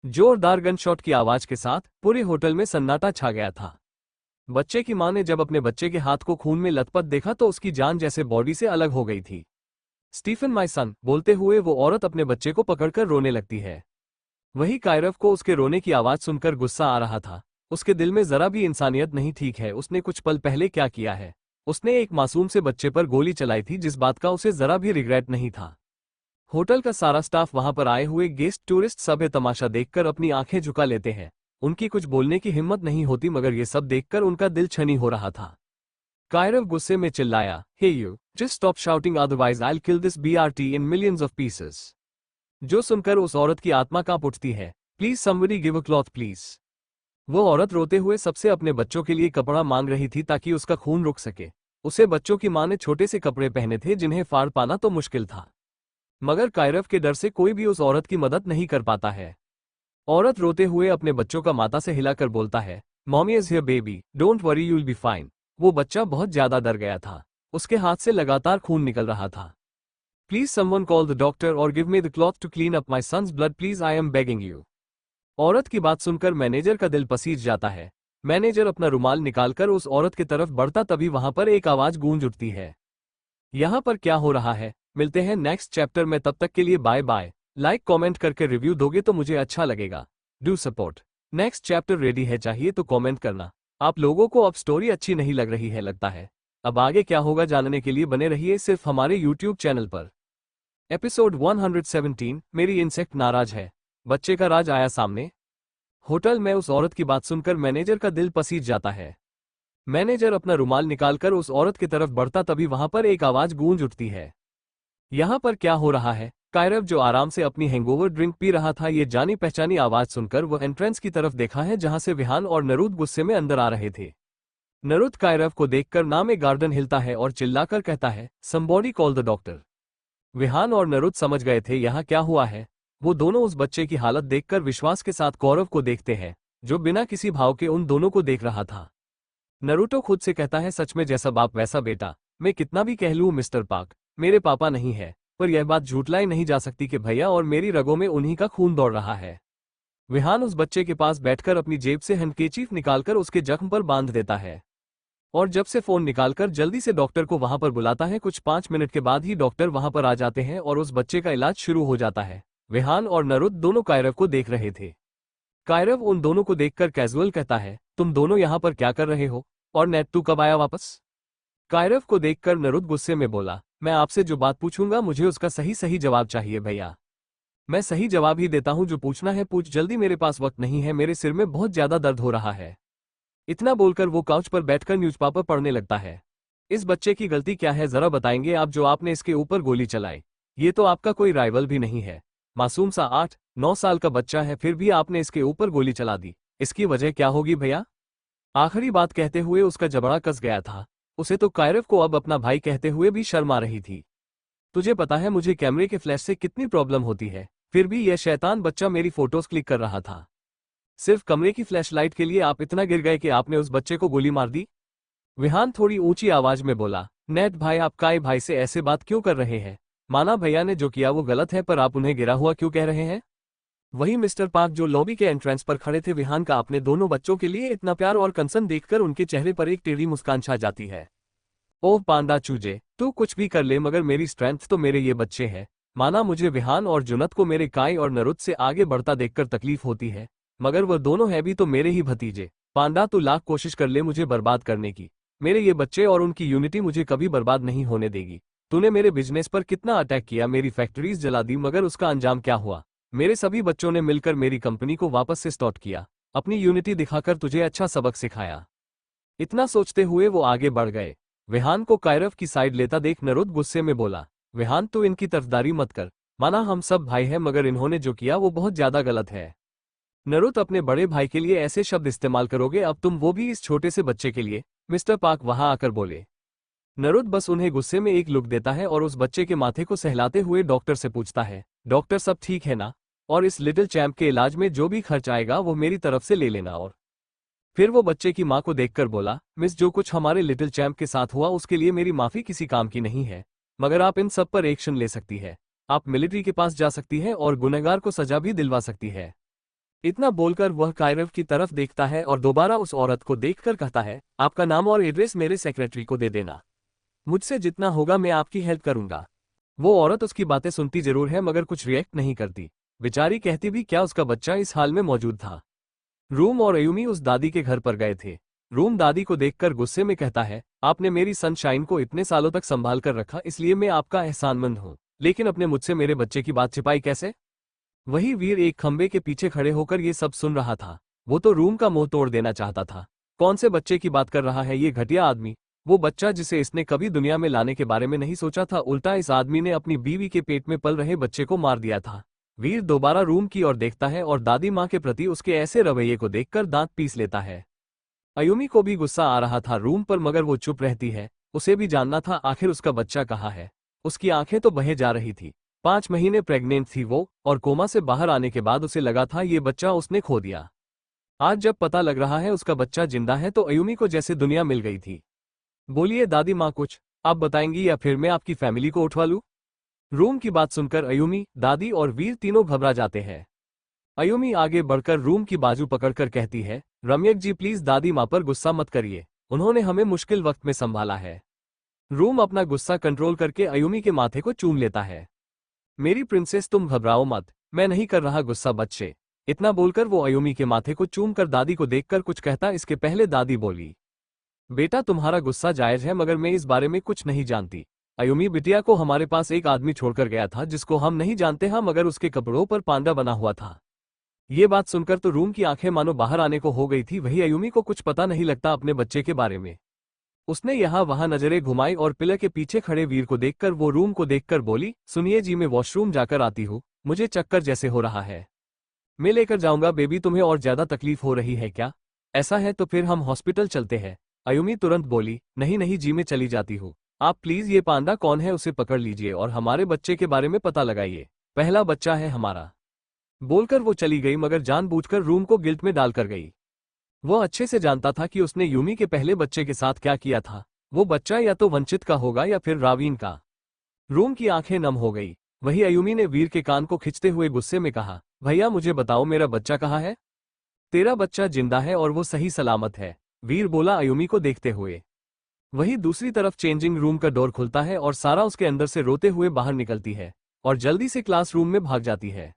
जोरदार गन शॉट की आवाज के साथ पूरे होटल में सन्नाटा छा गया था। बच्चे की मां ने जब अपने बच्चे के हाथ को खून में लथपथ देखा तो उसकी जान जैसे बॉडी से अलग हो गई थी। स्टीफन माय सन बोलते हुए वो औरत अपने बच्चे को पकड़कर रोने लगती है। वही कायरव को उसके रोने की आवाज सुनकर गुस्सा आ रहा था। उसके दिल में जरा भी इंसानियत नहीं। ठीक है, उसने कुछ पल पहले क्या किया है। उसने एक मासूम से बच्चे पर गोली चलाई थी जिस बात का उसे जरा भी रिग्रेट नहीं था। होटल का सारा स्टाफ वहां पर आए हुए गेस्ट टूरिस्ट सब ये तमाशा देखकर अपनी आंखें झुका लेते हैं। उनकी कुछ बोलने की हिम्मत नहीं होती मगर ये सब देखकर उनका दिल छनी हो रहा था। कायरव गुस्से में चिल्लाया, hey you, just stop shouting otherwise I will kill this brat in millions of pieces. जो सुनकर उस औरत की आत्मा कांप उठती है। Please somebody give a cloth please. वो औरत रोते हुए सबसे अपने बच्चों के लिए कपड़ा मांग रही थी ताकि उसका खून रुक सके। उसे बच्चों की मां ने छोटे से कपड़े पहने थे जिन्हें फाड़ पाना तो मुश्किल था, मगर कायरव के डर से कोई भी उस औरत की मदद नहीं कर पाता है। औरत रोते हुए अपने बच्चों का माथा से हिलाकर बोलता है, mommy is here baby, don't worry you will be fine. वो बच्चा बहुत ज्यादा डर गया था। उसके हाथ से लगातार खून निकल रहा था। Please someone call the doctor और give me the cloth to clean up my son's blood please, I am begging you. औरत की बात सुनकर मैनेजर का दिल पसीज जाता है। मैनेजर अपना रुमाल निकालकर उस औरत की तरफ बढ़ता तभी वहां पर एक आवाज गूंज उठती है, यहां पर क्या हो रहा है। मिलते हैं नेक्स्ट चैप्टर में, तब तक के लिए बाय बाय। लाइक कमेंट करके रिव्यू दोगे तो मुझे अच्छा लगेगा। Do support. Next chapter ready है, चाहिए तो कमेंट करना। आप लोगों को अब स्टोरी अच्छी नहीं लग रही है लगता है। अब आगे क्या होगा जानने के लिए बने रहिए सिर्फ हमारे यूट्यूब चैनल पर। एपिसोड 117, मेरी इंसेक्ट नाराज है। बच्चे का राज आया सामने। होटल में उस औरत की बात सुनकर मैनेजर का दिल पसीज जाता है। मैनेजर अपना रुमाल निकालकर उस औरत की तरफ बढ़ता तभी वहां पर एक आवाज गूंज उठती है। यहाँ पर क्या हो रहा है? कायरव जो आराम से अपनी हैंगओवर ड्रिंक पी रहा था, ये जानी पहचानी आवाज सुनकर वह एंट्रेंस की तरफ देखा है जहां से विहान और नरुद गुस्से में अंदर आ रहे थे। नरुद कायरव को देखकर नामे गार्डन हिलता है और चिल्लाकर कहता है, somebody call the doctor. Vihan और नरुद समझ गए थे यहाँ क्या हुआ है। वो दोनों उस बच्चे की हालत देखकर विश्वास के साथ कौरव को देखते हैं, जो बिना किसी भाव के उन दोनों को देख रहा था। नरूटो खुद से कहता है, सच में जैसा बाप वैसा बेटा। मैं कितना भी कह लूं मिस्टर पार्क, मेरे पापा नहीं है, पर यह बात झूठलाई नहीं जा सकती कि भैया और मेरी रगों में उन्हीं का खून दौड़ रहा है। विहान उस बच्चे के पास बैठकर अपनी जेब से हैंडkerchief निकालकर उसके जख्म पर बांध देता है और जब से फोन निकालकर जल्दी से डॉक्टर को वहां पर बुलाता है। कुछ 5 मिनट के बाद ही डॉक्टर वहां पर आ जाते हैं और उस बच्चे का इलाज शुरू हो जाता है। विहान और नरुद दोनों कायरव को देख रहे थे। कायरव उन दोनों को देखकर कैजुअल कहता है, तुम दोनों यहाँ पर क्या कर रहे हो? और नेट तू कब आया वापस? कायरव को देखकर नरुद गुस्से में बोला, मैं आपसे जो बात पूछूंगा मुझे उसका सही सही जवाब चाहिए भैया। मैं सही जवाब ही देता हूं, जो पूछना है पूछ जल्दी, मेरे पास वक्त नहीं है, मेरे सिर में बहुत ज्यादा दर्द हो रहा है। इतना बोलकर वो काउच पर बैठकर न्यूज़पेपर पढ़ने लगता है। इस बच्चे की गलती क्या है जरा बताएंगे आप, जो आपने इसके ऊपर गोली चलाई? ये तो आपका कोई राइवल भी नहीं है, मासूम सा 8-9 साल का बच्चा है, फिर भी आपने इसके ऊपर गोली चला दी। इसकी वजह क्या होगी भैया? आखिरी बात कहते हुए उसका जबड़ा कस गया था। उसे तो कायरव को अब अपना भाई कहते हुए भी शर्म आ रही थी। तुझे पता है मुझे कैमरे के फ्लैश से कितनी प्रॉब्लम होती है, फिर भी यह शैतान बच्चा मेरी फोटोज क्लिक कर रहा था। सिर्फ कमरे की फ्लैशलाइट के लिए आप इतना गिर गए कि आपने उस बच्चे को गोली मार दी? विहान थोड़ी ऊंची आवाज में बोला, नेट भाई आप काय भाई से ऐसे बात क्यों कर रहे हैं? माना भैया ने जो किया वो गलत है, पर आप उन्हें गिरा हुआ क्यों कह रहे हैं? वही मिस्टर पार्क जो लॉबी के एंट्रेंस पर खड़े थे, विहान का अपने दोनों बच्चों के लिए इतना प्यार और कंसर्न देखकर उनके चेहरे पर एक टेढ़ी मुस्कान छा जाती है। ओह पांडा चूजे, तू कुछ भी कर ले मगर मेरी स्ट्रेंथ तो मेरे ये बच्चे हैं। माना मुझे विहान और जुनत को मेरे काय और नरुद से आगे बढ़ता देखकर तकलीफ होती है, मगर वह दोनों है भी तो मेरे ही भतीजे। पांडा तू लाख कोशिश कर ले मुझे बर्बाद करने की, मेरे ये बच्चे और उनकी यूनिटी मुझे कभी बर्बाद नहीं होने देगी। तूने मेरे बिजनेस पर कितना अटैक किया, मेरी फैक्ट्रीज जला दी, मगर उसका अंजाम क्या हुआ? मेरे सभी बच्चों ने मिलकर मेरी कंपनी को वापस से स्टार्ट किया, अपनी यूनिटी दिखाकर तुझे अच्छा सबक सिखाया। इतना सोचते हुए वो आगे बढ़ गए। विहान को कायरव की साइड लेता देख नरुद गुस्से में बोला, विहान तू इनकी तरफदारी मत कर, माना हम सब भाई हैं, मगर इन्होंने जो किया वो बहुत ज्यादा गलत है। नरुद अपने बड़े भाई के लिए ऐसे शब्द इस्तेमाल करोगे अब तुम, वो भी इस छोटे से बच्चे के लिए? मिस्टर पार्क वहां आकर बोले। नरुद बस उन्हें गुस्से में एक लुक देता है और उस बच्चे के माथे को सहलाते हुए डॉक्टर से पूछता है, डॉक्टर सब ठीक है ना? और इस लिटिल चैंप के इलाज में जो भी खर्च आएगा वो मेरी तरफ से ले लेना। और फिर वो बच्चे की मां को देखकर बोला, मिस जो कुछ हमारे लिटिल चैंप के साथ हुआ उसके लिए मेरी माफी किसी काम की नहीं है, मगर आप इन सब पर एक्शन ले सकती है। आप मिलिट्री के पास जा सकती है और गुनहगार को सजा भी दिलवा सकती है। इतना बोलकर वह कायरव की तरफ देखता है और दोबारा उस औरत को देखकर कहता है, आपका नाम और एड्रेस मेरे सेक्रेटरी को दे देना, मुझसे जितना होगा मैं आपकी हेल्प करूंगा। वो औरत उसकी बातें सुनती जरूर है मगर कुछ रिएक्ट नहीं करती। बेचारी कहती भी क्या, उसका बच्चा इस हाल में मौजूद था। रूम और अयुमी उस दादी के घर पर गए थे। रूम दादी को देखकर गुस्से में कहता है, आपने मेरी सनशाइन को इतने सालों तक संभाल कर रखा, इसलिए मैं आपका एहसानमंद हूँ, लेकिन अपने मुझसे मेरे बच्चे की बात छिपाई कैसे? वही वीर एक खंबे के पीछे खड़े होकर ये सब सुन रहा था। वो तो रूम का मुंह तोड़ देना चाहता था। कौन से बच्चे की बात कर रहा है ये घटिया आदमी? वो बच्चा जिसे इसने कभी दुनिया में लाने के बारे में नहीं सोचा था, उल्टा इस आदमी ने अपनी बीवी के पेट में पल रहे बच्चे को मार दिया था। वीर दोबारा रूम की ओर देखता है और दादी माँ के प्रति उसके ऐसे रवैये को देखकर दांत पीस लेता है। अयुमी को भी गुस्सा आ रहा था रूम पर, मगर वो चुप रहती है। उसे भी जानना था आखिर उसका बच्चा कहाँ है। उसकी आंखें तो बहे जा रही थी। 5 महीने प्रेग्नेंट थी वो, और कोमा से बाहर आने के बाद उसे लगा था ये बच्चा उसने खो दिया। आज जब पता लग रहा है उसका बच्चा जिंदा है तो अयुमी को जैसे दुनिया मिल गई थी। बोलिए दादी माँ, कुछ आप बताएंगी या फिर मैं आपकी फैमिली को उठवा लूं? रूम की बात सुनकर अयुमी, दादी और वीर तीनों घबरा जाते हैं। अयुमी आगे बढ़कर रूम की बाजू पकड़कर कहती है, रम्यक जी प्लीज दादी माँ पर गुस्सा मत करिए, उन्होंने हमें मुश्किल वक्त में संभाला है। रूम अपना गुस्सा कंट्रोल करके अयुमी के माथे को चूम लेता है। मेरी प्रिंसेस तुम घबराओ मत, मैं नहीं कर रहा गुस्सा बच्चे। इतना बोलकर वो अयुमी के माथे को चूम कर दादी को देखकर कुछ कहता, इसके पहले दादी बोली, बेटा तुम्हारा गुस्सा जायज है मगर मैं इस बारे में कुछ नहीं जानती। अयुमी बिटिया को हमारे पास एक आदमी छोड़कर गया था जिसको हम नहीं जानते हैं, मगर उसके कपड़ों पर पांडा बना हुआ था। ये बात सुनकर तो रूम की आंखें मानो बाहर आने को हो गई थी। वही अयुमी को कुछ पता नहीं लगता अपने बच्चे के बारे में। उसने यहाँ वहां नजरें घुमाई और पिलर के पीछे खड़े वीर को देखकर वो रूम को देखकर बोली, सुनिए जी, मैं वॉशरूम जाकर आती हूँ, मुझे चक्कर जैसे हो रहा है। मैं लेकर जाऊंगा बेबी, तुम्हें और ज्यादा तकलीफ हो रही है क्या? ऐसा है तो फिर हम हॉस्पिटल चलते हैं। अयुमी तुरंत बोली, नहीं नहीं जी, मैं चली जाती हूँ। आप प्लीज ये पांडा कौन है उसे पकड़ लीजिए और हमारे बच्चे के बारे में पता लगाइए, पहला बच्चा है हमारा। बोलकर वो चली गई, मगर जानबूझकर रूम को गिल्ट में डालकर गई। वो अच्छे से जानता था कि उसने यूमी के पहले बच्चे के साथ क्या किया था। वो बच्चा या तो वंचित का होगा या फिर रावीन का। रूम की आंखें नम हो गई। वही अयुमी ने वीर के कान को खींचते हुए गुस्से में कहा, भैया मुझे बताओ मेरा बच्चा कहाँ है? तेरा बच्चा जिंदा है और वो सही सलामत है, वीर बोला अयुमी को देखते हुए। वही दूसरी तरफ चेंजिंग रूम का डोर खुलता है और सारा उसके अंदर से रोते हुए बाहर निकलती है और जल्दी से क्लासरूम में भाग जाती है।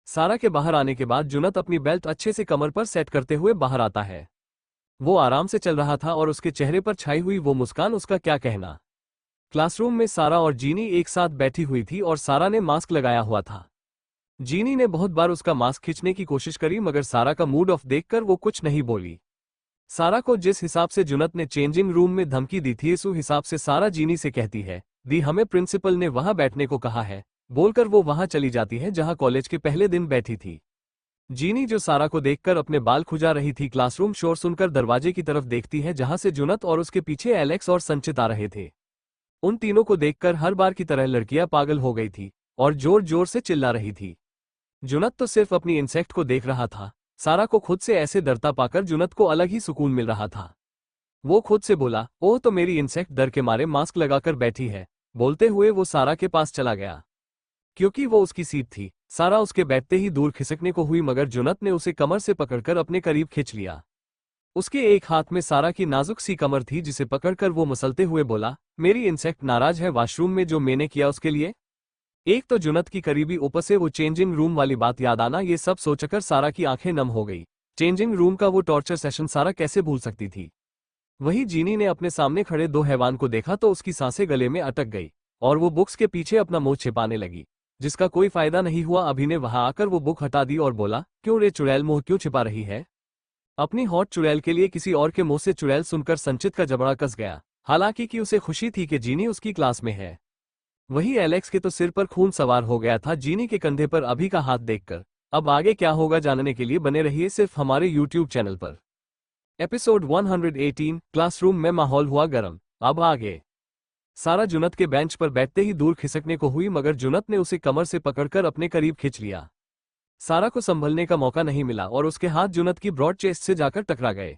सारा के बाहर आने के बाद जुनत अपनी बेल्ट अच्छे से कमर पर सेट करते हुए बाहर आता है। वो आराम से चल रहा था और उसके चेहरे पर छाई हुई वो मुस्कान, उसका क्या कहना। क्लासरूम में सारा और जीनी एक साथ बैठी हुई थी और सारा ने मास्क लगाया हुआ था। जीनी ने बहुत बार उसका मास्क खींचने की कोशिश करी, मगर सारा का मूड ऑफ देखकर वो कुछ नहीं बोली। सारा को जिस हिसाब से जुनत ने चेंजिंग रूम में धमकी दी थी, इस हिसाब से सारा जीनी से कहती है, दी हमें प्रिंसिपल ने वहां बैठने को कहा है, बोलकर वो वहां चली जाती है जहां कॉलेज के पहले दिन बैठी थी। जीनी जो सारा को देखकर अपने बाल खुजा रही थी, क्लासरूम शोर सुनकर दरवाजे की तरफ देखती है जहां से जुनत और उसके पीछे एलेक्स और संचित आ रहे थे। उन तीनों को देखकर हर बार की तरह लड़कियां पागल हो गई थी और जोर जोर से चिल्ला रही थी। जुनत तो सिर्फ अपनी इंसेक्ट को देख रहा था। सारा को खुद से ऐसे डरता पाकर जुनत को अलग ही सुकून मिल रहा था। वो खुद से बोला, ओह तो मेरी इंसेक्ट डर के मारे मास्क लगाकर बैठी है। बोलते हुए वो सारा के पास चला गया। क्योंकि वो उसकी सीट थी, सारा उसके बैठते ही दूर खिसकने को हुई, मगर जुनत ने उसे कमर से पकड़कर अपने करीब खींच लिया। उसके एक हाथ में सारा की नाजुक सी कमर थी जिसे पकड़कर वो मसलते हुए बोला, मेरी इंसेक्ट नाराज है वॉशरूम में जो मैंने किया उसके लिए? एक तो जुनत की करीबी ऊपर से वो चेंजिंग रूम वाली बात याद आना, ये सब सोचकर सारा की आंखें नम हो गई। चेंजिंग रूम का वो टॉर्चर सेशन सारा कैसे भूल सकती थी। वही जीनी ने अपने सामने खड़े दो हैवान को देखा तो उसकी सांसें गले में अटक गई और वो बुक्स के पीछे अपना मुंह छिपाने लगी, जिसका कोई फायदा नहीं हुआ। अभी ने वहां आकर वो बुक हटा दी और बोला, क्यों रे चुड़ैल, मुंह क्यों छिपा रही है? अपनी हॉट चुड़ैल के लिए किसी और के मुंह से चुड़ैल सुनकर संचित का जबड़ा कस गया, हालांकि कि उसे खुशी थी कि जीनी उसकी क्लास में है। वही एलेक्स के तो सिर पर खून सवार हो गया था जीनी के कंधे पर अभी का हाथ देखकर। अब आगे क्या होगा जानने के लिए बने रहिए सिर्फ हमारे यूट्यूब चैनल पर। एपिसोड 118, क्लासरूम में माहौल हुआ गर्म। अब आगे। सारा जुनत के बेंच पर बैठते ही दूर खिसकने को हुई, मगर जुनत ने उसे कमर से पकड़कर अपने करीब खींच लिया। सारा को संभलने का मौका नहीं मिला और उसके हाथ जुनत की ब्रॉड चेस्ट से जाकर टकरा गए।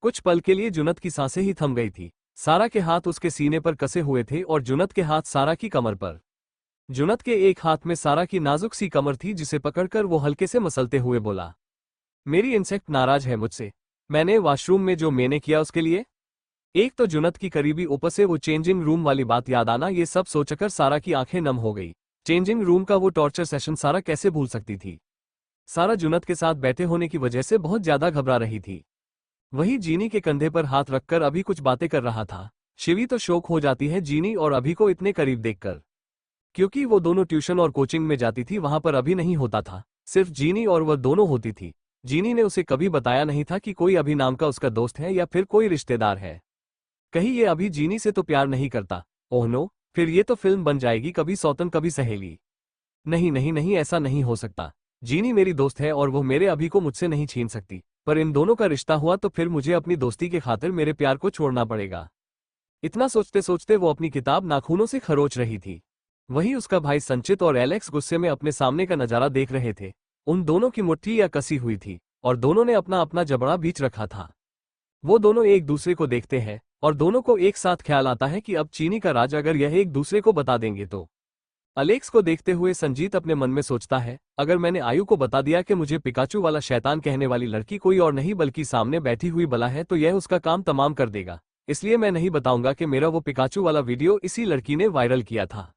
कुछ पल के लिए जुनत की सांसें ही थम गई थी। सारा के हाथ उसके सीने पर कसे हुए थे और जुनत के हाथ सारा की कमर पर। जुनत के एक हाथ में सारा की नाजुक सी कमर थी जिसे पकड़कर वो हल्के से मसलते हुए बोला, मेरी इंसेक्ट नाराज है मुझसे, मैंने वॉशरूम में जो मैंने किया उसके लिए? एक तो जुनत की करीबी ऊपर से वो चेंजिंग रूम वाली बात याद आना, ये सब सोचकर सारा की आंखें नम हो गई। चेंजिंग रूम का वो टॉर्चर सेशन सारा कैसे भूल सकती थी। सारा जुनत के साथ बैठे होने की वजह से बहुत ज्यादा घबरा रही थी। वही जीनी के कंधे पर हाथ रखकर अभी कुछ बातें कर रहा था। शिवी तो शौक हो जाती है जीनी और अभी को इतने करीब देखकर, क्योंकि वो दोनों ट्यूशन और कोचिंग में जाती थी, वहां पर अभी नहीं होता था, सिर्फ जीनी और वह दोनों होती थी। जीनी ने उसे कभी बताया नहीं था कि कोई अभी नाम का उसका दोस्त है या फिर कोई रिश्तेदार है। कहीं ये अभी जीनी से तो प्यार नहीं करता? ओह नो, फिर ये तो फिल्म बन जाएगी, कभी सौतन कभी सहेली। नहीं नहीं नहीं, ऐसा नहीं हो सकता। जीनी मेरी दोस्त है और वो मेरे अभी को मुझसे नहीं छीन सकती, पर इन दोनों का रिश्ता हुआ तो फिर मुझे अपनी दोस्ती के खातिर मेरे प्यार को छोड़ना पड़ेगा। इतना सोचते सोचते वो अपनी किताब नाखूनों से खरोच रही थी। वहीं उसका भाई संचित और एलेक्स गुस्से में अपने सामने का नजारा देख रहे थे। उन दोनों की मुट्ठी या कसी हुई थी और दोनों ने अपना अपना जबड़ा बीच रखा था। वो दोनों एक दूसरे को देखते हैं और दोनों को एक साथ ख्याल आता है कि अब चीनी का राज अगर यह एक दूसरे को बता देंगे तो। अलेक्स को देखते हुए संजीत अपने मन में सोचता है, अगर मैंने आयु को बता दिया कि मुझे पिकाचू वाला शैतान कहने वाली लड़की कोई और नहीं बल्कि सामने बैठी हुई बला है, तो यह उसका काम तमाम कर देगा। इसलिए मैं नहीं बताऊंगा कि मेरा वो पिकाचू वाला वीडियो इसी लड़की ने वायरल किया था।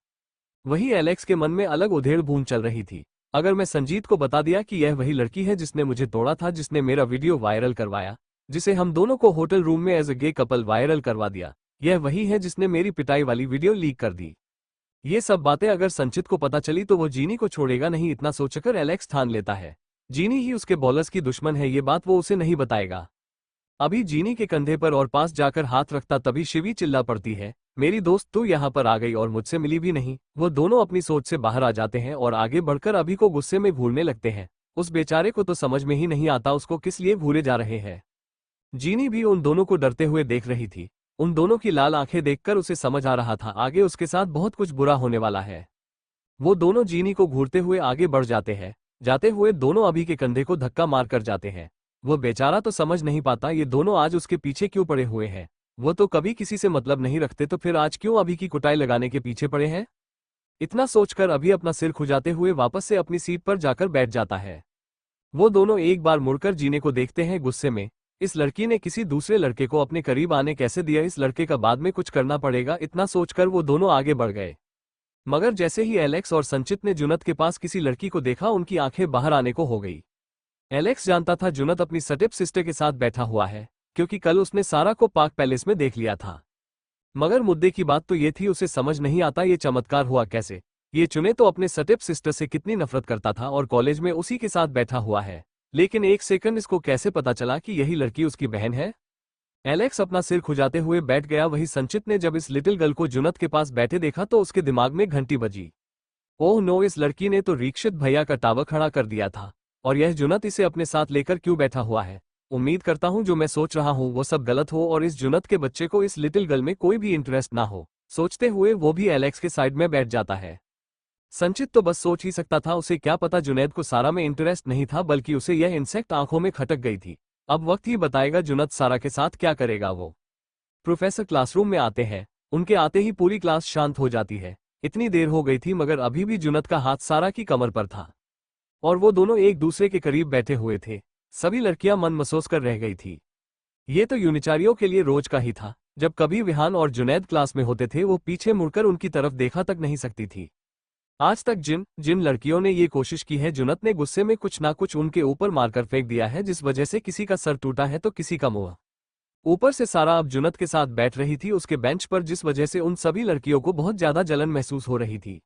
वही एलेक्स के मन में अलग उधेड़ बूंद चल रही थी। अगर मैं संजीत को बता दिया कि यह वही लड़की है जिसने मुझे तोड़ा था, जिसने मेरा वीडियो वायरल करवाया, जिसे हम दोनों को होटल रूम में as a gay couple viral करवा दिया, यह वही है जिसने मेरी पिटाई वाली वीडियो लीक कर दी। ये सब बातें अगर संचित को पता चली तो वो जीनी को छोड़ेगा नहीं, इतना सोचकर एलेक्स ठान लेता है। जीनी ही उसके बॉलर्स की दुश्मन है, ये बात वो उसे नहीं बताएगा। अभी जीनी के कंधे पर और पास जाकर हाथ रखता तभी शिवी चिल्ला पड़ती है, मेरी दोस्त तू यहाँ पर आ गई और मुझसे मिली भी नहीं। वो दोनों अपनी सोच से बाहर आ जाते हैं और आगे बढ़कर अभी को गुस्से में घूरने लगते हैं। उस बेचारे को तो समझ में ही नहीं आता उसको किस लिए घूरे जा रहे हैं। जीनी भी उन दोनों को डरते हुए देख रही थी। उन दोनों की लाल आंखें देखकर उसे समझ आ रहा था आगे उसके साथ बहुत कुछ बुरा होने वाला है। वो दोनों जीनी को घूरते हुए आगे बढ़ जाते हैं। जाते हुए दोनों अभी के कंधे को धक्का मार कर जाते हैं। वो बेचारा तो समझ नहीं पाता ये दोनों आज उसके पीछे क्यों पड़े हुए हैं। वो तो कभी किसी से मतलब नहीं रखते, तो फिर आज क्यों अभी की कुटाई लगाने के पीछे पड़े हैं। इतना सोचकर अभी अपना सिर खुजाते हुए वापस से अपनी सीट पर जाकर बैठ जाता है। वो दोनों एक बार मुड़कर जीने को देखते हैं गुस्से में। इस लड़की ने किसी दूसरे लड़के को अपने करीब आने कैसे दिया, इस लड़के का बाद में कुछ करना पड़ेगा, इतना सोचकर वो दोनों आगे बढ़ गए। मगर जैसे ही एलेक्स और संचित ने जुनत के पास किसी लड़की को देखा उनकी आंखें बाहर आने को हो गई। एलेक्स जानता था जुनत अपनी स्टेप सिस्टर के साथ बैठा हुआ है, क्योंकि कल उसने सारा को पार्क पैलेस में देख लिया था। मगर मुद्दे की बात तो ये थी उसे समझ नहीं आता ये चमत्कार हुआ कैसे। ये चुने तो अपने स्टेप सिस्टर से कितनी नफरत करता था और कॉलेज में उसी के साथ बैठा हुआ है, लेकिन एक सेकंड इसको कैसे पता चला कि यही लड़की उसकी बहन है। एलेक्स अपना सिर खुजाते हुए बैठ गया। वही संचित ने जब इस लिटिल गर्ल को जुनत के पास बैठे देखा तो उसके दिमाग में घंटी बजी। ओह नो, इस लड़की ने तो रीक्षित भैया का टावर खड़ा कर दिया था, और यह जुनत इसे अपने साथ लेकर क्यों बैठा हुआ है। उम्मीद करता हूं जो मैं सोच रहा हूं वो सब गलत हो और इस जुनत के बच्चे को इस लिटिल गर्ल में कोई भी इंटरेस्ट ना हो। सोचते हुए वो भी एलेक्स के साइड में बैठ जाता है। संचित तो बस सोच ही सकता था, उसे क्या पता जुनैद को सारा में इंटरेस्ट नहीं था, बल्कि उसे यह इंसेक्ट आंखों में खटक गई थी। अब वक्त ही बताएगा जुनैद सारा के साथ क्या करेगा। वो प्रोफेसर क्लासरूम में आते हैं। उनके आते ही पूरी क्लास शांत हो जाती है। इतनी देर हो गई थी मगर अभी भी जुनैद का हाथ सारा की कमर पर था और वो दोनों एक दूसरे के करीब बैठे हुए थे। सभी लड़कियां मन महसूस कर रह गई थी। ये तो यूनिचारियों के लिए रोज का ही था। जब कभी विहान और जुनैद क्लास में होते थे वो पीछे मुड़कर उनकी तरफ देखा तक नहीं सकती थी। आज तक जिन जिन लड़कियों ने ये कोशिश की है जुनैद ने गुस्से में कुछ ना कुछ उनके ऊपर मारकर फेंक दिया है, जिस वजह से किसी का सर टूटा है तो किसी का मुंह। ऊपर से सारा अब जुनैद के साथ बैठ रही थी उसके बेंच पर, जिस वजह से उन सभी लड़कियों को बहुत ज्यादा जलन महसूस हो रही थी।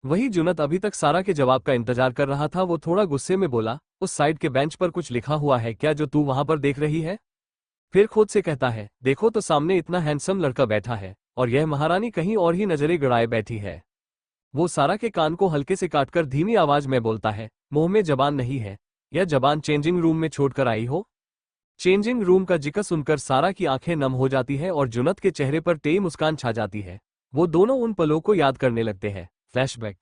वही जुनैद अभी तक सारा के जवाब का इंतजार कर रहा था। वो थोड़ा गुस्से में बोला, उस साइड के बेंच पर कुछ लिखा हुआ है क्या जो तू वहां पर देख रही है। फिर खुद से कहता है, देखो तो सामने इतना हैंडसम लड़का बैठा है और यह महारानी कहीं और ही नजरें गड़ाए बैठी है। वो सारा के कान को हल्के से काटकर धीमी आवाज में बोलता है, मुंह में जबान नहीं है, यह जबान चेंजिंग रूम में छोड़कर आई हो। चेंजिंग रूम का जिक्र सुनकर सारा की आंखें नम हो जाती है और जुनैद के चेहरे पर टेई मुस्कान छा जाती है। वो दोनों उन पलों को याद करने लगते हैं। फ्लैशबैक।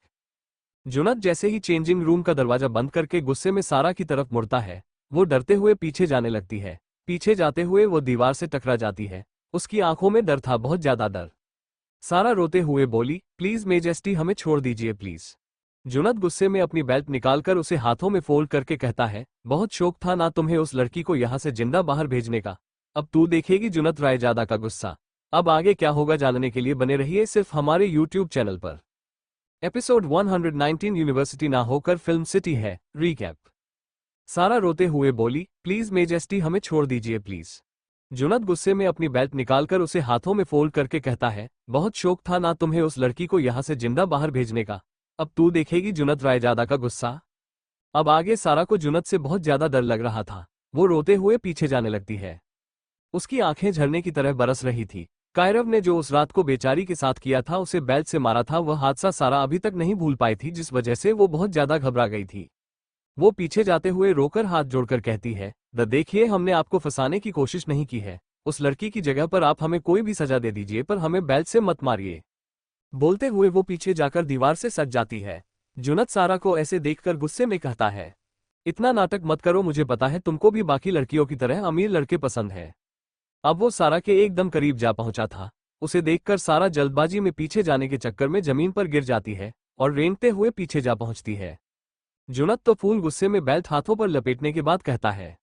जुनैद जैसे ही चेंजिंग रूम का दरवाजा बंद करके गुस्से में सारा की तरफ मुड़ता है, वो डरते हुए पीछे जाने लगती है। पीछे जाते हुए वो दीवार से टकरा जाती है। उसकी आंखों में डर था, बहुत ज्यादा डर। सारा रोते हुए बोली, प्लीज मेजेस्टी हमें छोड़ दीजिए प्लीज। जुनैद गुस्से में अपनी बेल्ट निकालकर उसे हाथों में फोल्ड करके कहता है, बहुत शौक था ना तुम्हें उस लड़की को यहाँ से जिंदा बाहर भेजने का। अब तू देखेगी जुनैद रायजादा का गुस्सा। अब आगे क्या होगा जानने के लिए बने रहिए सिर्फ हमारे यूट्यूब चैनल पर। एपिसोड 119 यूनिवर्सिटी ना होकर फिल्म सिटी है, रीकैप। सारा रोते हुए बोली, प्लीज मेजेस्टी हमें छोड़ दीजिए प्लीज। जुनैद गुस्से में अपनी बेल्ट निकालकर उसे हाथों में फोल्ड करके कहता है, बहुत शौक था ना तुम्हें उस लड़की को यहाँ से जिंदा बाहर भेजने का। अब तू देखेगी जुनैद रायजादा का गुस्सा। अब आगे सारा को जुनैद से बहुत ज्यादा डर लग रहा था। वो रोते हुए पीछे जाने लगती है। उसकी आंखें झरने की तरह बरस रही थी। कायरव ने जो उस रात को बेचारी के साथ किया था, उसे बेल्ट से मारा था, वह हादसा सारा अभी तक नहीं भूल पाई थी, जिस वजह से वो बहुत ज्यादा घबरा गई थी। वो पीछे जाते हुए रोकर हाथ जोड़कर कहती है, देखिए हमने आपको फंसाने की कोशिश नहीं की है। उस लड़की की जगह पर आप हमें कोई भी सजा दे दीजिए, पर हमें बेल्ट से मत मारिए। बोलते हुए वो पीछे जाकर दीवार से सट जाती है। जुनैद सारा को ऐसे देखकर गुस्से में कहता है, इतना नाटक मत करो, मुझे पता है तुमको भी बाकी लड़कियों की तरह अमीर लड़के पसंद है। अब वो सारा के एकदम करीब जा पहुंचा था। उसे देखकर सारा जल्दबाजी में पीछे जाने के चक्कर में जमीन पर गिर जाती है और रेंगते हुए पीछे जा पहुंचती है। जुनैद तो फूल गुस्से में बेल्ट हाथों पर लपेटने के बाद कहता है,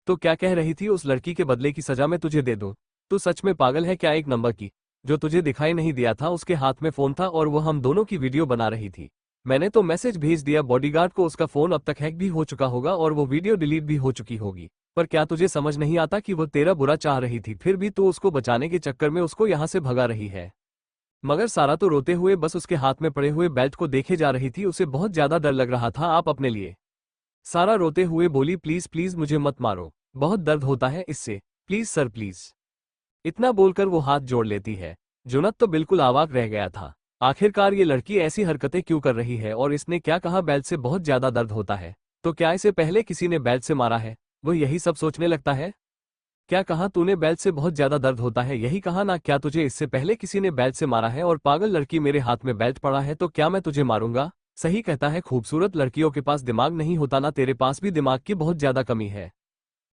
तो क्या कह रही थी, उस लड़की के बदले की सजा मैं तुझे दे दूं? तू सच में पागल है क्या? एक नंबर की। जो तुझे दिखाई नहीं दिया था उसके हाथ में फोन था और वो हम दोनों की वीडियो बना रही थी। मैंने तो मैसेज भेज दिया बॉडीगार्ड को, उसका फोन अब तक हैक भी हो चुका होगा और वो वीडियो डिलीट भी हो चुकी होगी। पर क्या तुझे समझ नहीं आता कि वो तेरा बुरा चाह रही थी, फिर भी तू उसको बचाने के चक्कर में उसको यहाँ से भगा रही है। मगर सारा तो रोते हुए बस उसके हाथ में पड़े हुए बेल्ट को देखे जा रही थी। उसे बहुत ज्यादा डर लग रहा था आप अपने लिए। सारा रोते हुए बोली, प्लीज प्लीज मुझे मत मारो, बहुत दर्द होता है इससे, प्लीज सर प्लीज। इतना बोलकर वो हाथ जोड़ लेती है। जुनत तो बिल्कुल अवाक रह गया था। आखिरकार ये लड़की ऐसी हरकतें क्यों कर रही है, और इसने क्या कहा बेल्ट से बहुत ज्यादा दर्द होता है, तो क्या इसे पहले किसी ने बेल्ट से मारा है? वो यही सब सोचने लगता है। क्या कहा तूने? बेल्ट से बहुत ज्यादा दर्द होता है, यही कहा ना? क्या तुझे इससे पहले किसी ने बेल्ट से मारा है? और पागल लड़की, मेरे हाथ में बेल्ट पड़ा है तो क्या मैं तुझे मारूंगा? सही कहता है, खूबसूरत लड़कियों के पास दिमाग नहीं होता ना, तेरे पास भी दिमाग की बहुत ज्यादा कमी है।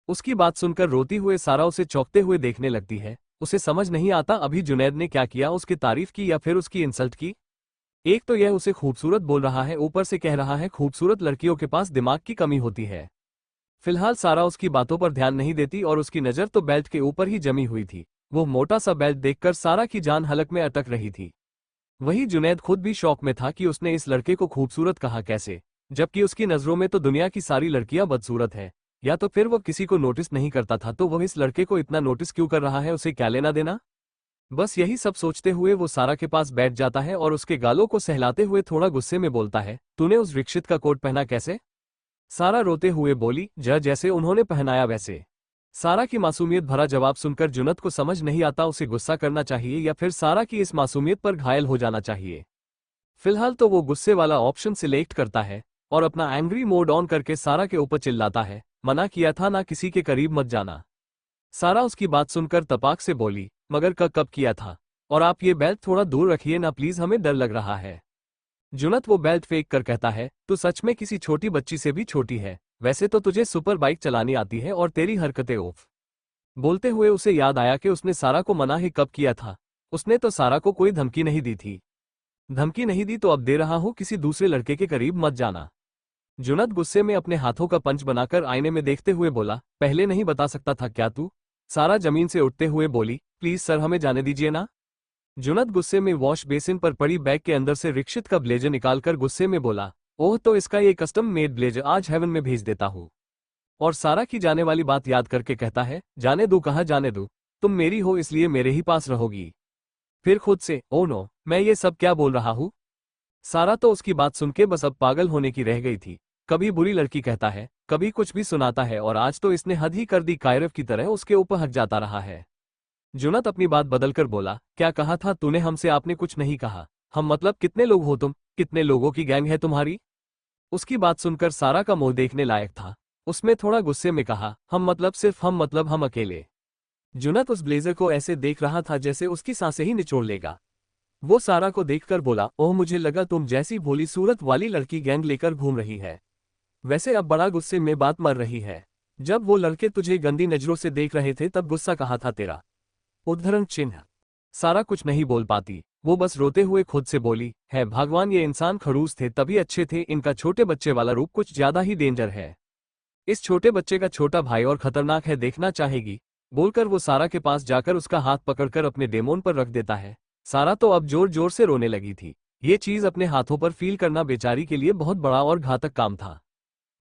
उसकी बात सुनकर रोती हुए सारा उसे चौंकते हुए देखने लगती है। उसे समझ नहीं आता अभी जुनैद ने क्या किया, उसकी तारीफ की या फिर उसकी इंसल्ट की। एक तो यह उसे खूबसूरत बोल रहा है, ऊपर से कह रहा है खूबसूरत लड़कियों के पास दिमाग की कमी होती है। फिलहाल सारा उसकी बातों पर ध्यान नहीं देती और उसकी नजर तो बेल्ट के ऊपर ही जमी हुई थी। वो मोटा सा बेल्ट देखकर सारा की जान हलक में अटक रही थी। वही जुनैद खुद भी शौक में था कि उसने इस लड़के को खूबसूरत कहा कैसे, जबकि उसकी नजरों में तो दुनिया की सारी लड़कियां बदसूरत है। या तो फिर वो किसी को नोटिस नहीं करता था, तो वह इस लड़के को इतना नोटिस क्यों कर रहा है, उसे क्या लेना देना। बस यही सब सोचते हुए वो सारा के पास बैठ जाता है और उसके गालों को सहलाते हुए थोड़ा गुस्से में बोलता है, तूने उस रिक्शित का कोट पहना कैसे? सारा रोते हुए बोली, जैसे उन्होंने पहनाया वैसे। सारा की मासूमियत भरा जवाब सुनकर जुनत को समझ नहीं आता उसे गुस्सा करना चाहिए या फिर सारा की इस मासूमियत पर घायल हो जाना चाहिए। फिलहाल तो वो गुस्से वाला ऑप्शन सिलेक्ट करता है और अपना एंग्री मोड ऑन करके सारा के ऊपर चिल्लाता है, मना किया था ना, किसी के करीब मत जाना। सारा उसकी बात सुनकर तपाक से बोली, मगर कब किया था? और आप ये बेल्ट थोड़ा दूर रखिए ना प्लीज, हमें डर लग रहा है। जुनत वो बेल्ट फेंक कर कहता है, तू सच में किसी छोटी बच्ची से भी छोटी है। वैसे तो तुझे सुपर बाइक चलानी आती है और तेरी हरकतें ओफ। बोलते हुए उसे याद आया कि उसने सारा को मना ही कब किया था। उसने तो सारा को कोई धमकी नहीं दी थी। धमकी नहीं दी तो अब दे रहा हूं, किसी दूसरे लड़के के करीब मत जाना। जुनत गुस्से में अपने हाथों का पंच बनाकर आईने में देखते हुए बोला, पहले नहीं बता सकता था क्या तू? सारा जमीन से उठते हुए बोली, प्लीज सर हमें जाने दीजिए ना। जुनत गुस्से में वॉश बेसिन पर पड़ी बैग के अंदर से रिक्शित का ब्लेजर निकालकर गुस्से में बोला, ओह तो इसका ये कस्टम मेड ब्लेजर आज हेवन में भेज देता हूँ। और सारा की जाने वाली बात याद करके कहता है, जाने दो कहाँ जाने दो, तुम मेरी हो इसलिए मेरे ही पास रहोगी। फिर खुद से, ओ नो, मैं ये सब क्या बोल रहा हूँ। सारा तो उसकी बात सुन के बस अब पागल होने की रह गई थी। कभी बुरी लड़की कहता है, कभी कुछ भी सुनाता है, और आज तो इसने हद ही कर दी, कायरव की तरह उसके ऊपर हक जाता रहा है। जुनत अपनी बात बदलकर बोला, क्या कहा था तूने हमसे? आपने कुछ नहीं कहा। हम मतलब कितने लोग हो तुम? कितने लोगों की गैंग है तुम्हारी? उसकी बात सुनकर सारा का मुंह देखने लायक था। उसमें थोड़ा गुस्से में कहा, हम मतलब सिर्फ हम मतलब हम अकेले। जुनत उस ब्लेजर को ऐसे देख रहा था जैसे उसकी सांसें ही निचोड़ लेगा। वो सारा को देखकर बोला, ओह मुझे लगा तुम जैसी भोली सूरत वाली लड़की गैंग लेकर घूम रही है। वैसे अब बड़ा गुस्से में बात मर रही है। जब वो लड़के तुझे गंदी नजरों से देख रहे थे तब गुस्सा कहाँ था तेरा? उद्धरण चिन्ह। सारा कुछ नहीं बोल पाती। वो बस रोते हुए खुद से बोली, है भगवान ये इंसान खड़ूस थे तभी अच्छे थे, इनका छोटे बच्चे वाला रूप कुछ ज्यादा ही डेंजर है। इस छोटे बच्चे का छोटा भाई और खतरनाक है, देखना चाहेगी? बोलकर वो सारा के पास जाकर उसका हाथ पकड़कर अपने डेमोन पर रख देता है। सारा तो अब जोर जोर से रोने लगी थी। ये चीज अपने हाथों पर फील करना बेचारी के लिए बहुत बड़ा और घातक काम था।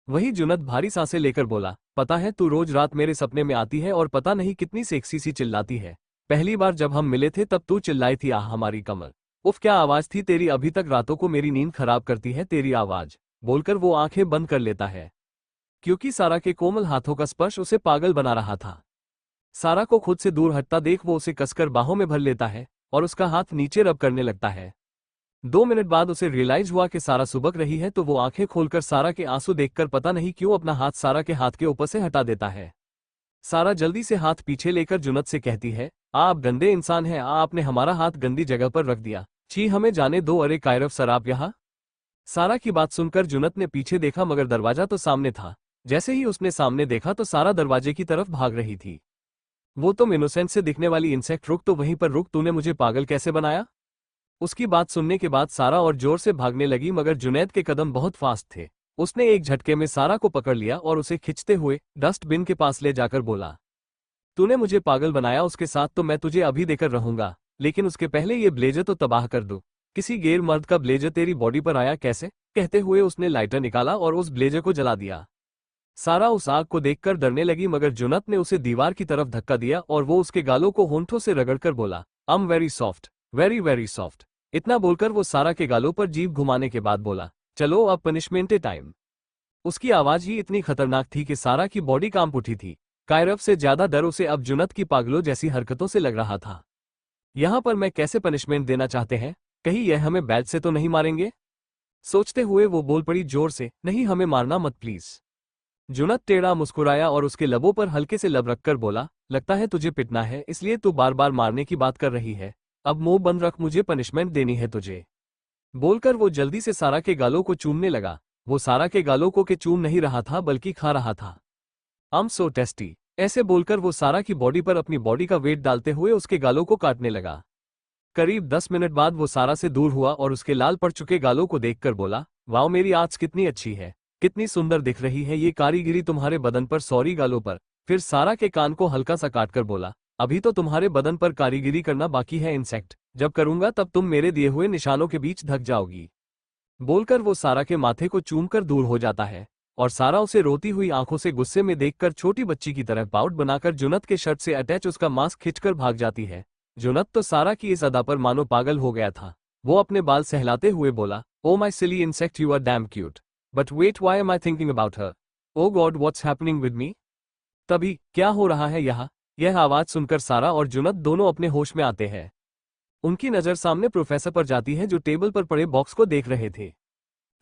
वही जुनत भारी सांसें लेकर बोला, पता है तू रोज रात मेरे सपने में आती है और पता नहीं कितनी सेक्सी सी चिल्लाती है। पहली बार जब हम मिले थे तब तू चिल्लाई थी, आह हमारी कमर। उफ क्या आवाज थी तेरी, अभी तक रातों को मेरी नींद खराब करती है तेरी आवाज। बोलकर वो आंखें बंद कर लेता है, क्योंकि सारा के कोमल हाथों का स्पर्श उसे पागल बना रहा था। सारा को खुद से दूर हटता देख वो उसे कसकर बाहों में भर लेता है और उसका हाथ नीचे रब करने लगता है। 2 मिनट बाद उसे रियलाइज हुआ कि सारा सुबक रही है, तो वो आंखें खोलकर सारा के आंसू देखकर पता नहीं क्यों अपना हाथ सारा के हाथ के ऊपर से हटा देता है। सारा जल्दी से हाथ पीछे लेकर जुनत से कहती है, आप गंदे इंसान हैं, आपने हमारा हाथ गंदी जगह पर रख दिया, छी हमें जाने दो, अरे कायरव सर आप यहाँ। सारा की बात सुनकर जुनत ने पीछे देखा मगर दरवाजा तो सामने था। जैसे ही उसने सामने देखा तो सारा दरवाजे की तरफ भाग रही थी। वो तुम इनोसेंट से दिखने वाली इंसेक्ट, रुक तो वहीं पर रुक, तूने मुझे पागल कैसे बनाया? उसकी बात सुनने के बाद सारा और जोर से भागने लगी मगर जुनैद के कदम बहुत फास्ट थे। उसने एक झटके में सारा को पकड़ लिया और उसे खिंचते हुए डस्टबिन के पास ले जाकर बोला, तूने मुझे पागल बनाया, उसके साथ तो मैं तुझे अभी देकर रहूंगा, लेकिन उसके पहले ये ब्लेजर तो तबाह कर दो। किसी गैर मर्द का ब्लेजर तेरी बॉडी पर आया कैसे? कहते हुए उसने लाइटर निकाला और उस ब्लेजर को जला दिया। सारा उस आग को देखकर डरने लगी मगर जुनत ने उसे दीवार की तरफ धक्का दिया और वो उसके गालों को होंठों से रगड़कर बोला, I'm very soft, very very soft. इतना बोलकर वो सारा के गालों पर जीभ घुमाने के बाद बोला, चलो अब पनिशमेंट टाइम। उसकी आवाज ही इतनी खतरनाक थी कि सारा की बॉडी कांप उठी थी। कायरव से ज्यादा डर उसे अब जुनत की पागलों जैसी हरकतों से लग रहा था। यहाँ पर मैं कैसे पनिशमेंट देना चाहते हैं? कहीं यह हमें बैट से तो नहीं मारेंगे? सोचते हुए वो बोल पड़ी जोर से, नहीं हमें मारना मत प्लीज। जुनत टेढ़ा मुस्कुराया और उसके लबों पर हल्के से लब रखकर बोला, लगता है तुझे पिटना है इसलिए तू बार बार मारने की बात कर रही है। अब मुंह बंद रख, मुझे पनिशमेंट देनी है तुझे। बोलकर वो जल्दी से सारा के गालों को चूमने लगा। वो सारा के गालों को के चूम नहीं रहा था बल्कि खा रहा था। I'm so tasty. ऐसे बोलकर वो सारा की बॉडी पर अपनी बॉडी का वेट डालते हुए उसके गालों को काटने लगा। करीब 10 मिनट बाद वो सारा से दूर हुआ और उसके लाल पड़ चुके गालों को देखकर बोला, वाओ मेरी आंच कितनी अच्छी है, कितनी सुंदर दिख रही है ये कारीगिरी तुम्हारे बदन पर, सॉरी गालों पर। फिर सारा के कान को हल्का सा काटकर बोला, अभी तो तुम्हारे बदन पर कारीगिरी करना बाकी है इंसेक्ट, जब करूंगा तब तुम मेरे दिए हुए निशानों के बीच धक जाओगी। बोलकर वो सारा के माथे को चूमकर दूर हो जाता है और सारा उसे रोती हुई आंखों से गुस्से में देखकर छोटी बच्ची की तरह पाउट बनाकर जुनत के शर्ट से अटैच उसका मास्क खींचकर भाग जाती है। जुनत तो सारा की इस अदा पर मानो पागल हो गया था। वो अपने बाल सहलाते हुए बोला, oh my silly insect you are damn cute, but wait why am I thinking about her, oh God what's happening with me. तभी क्या हो रहा है यहाँ? यह आवाज सुनकर सारा और जुनत दोनों अपने होश में आते हैं। उनकी नजर सामने प्रोफेसर पर जाती है जो टेबल पर पड़े बॉक्स को देख रहे थे।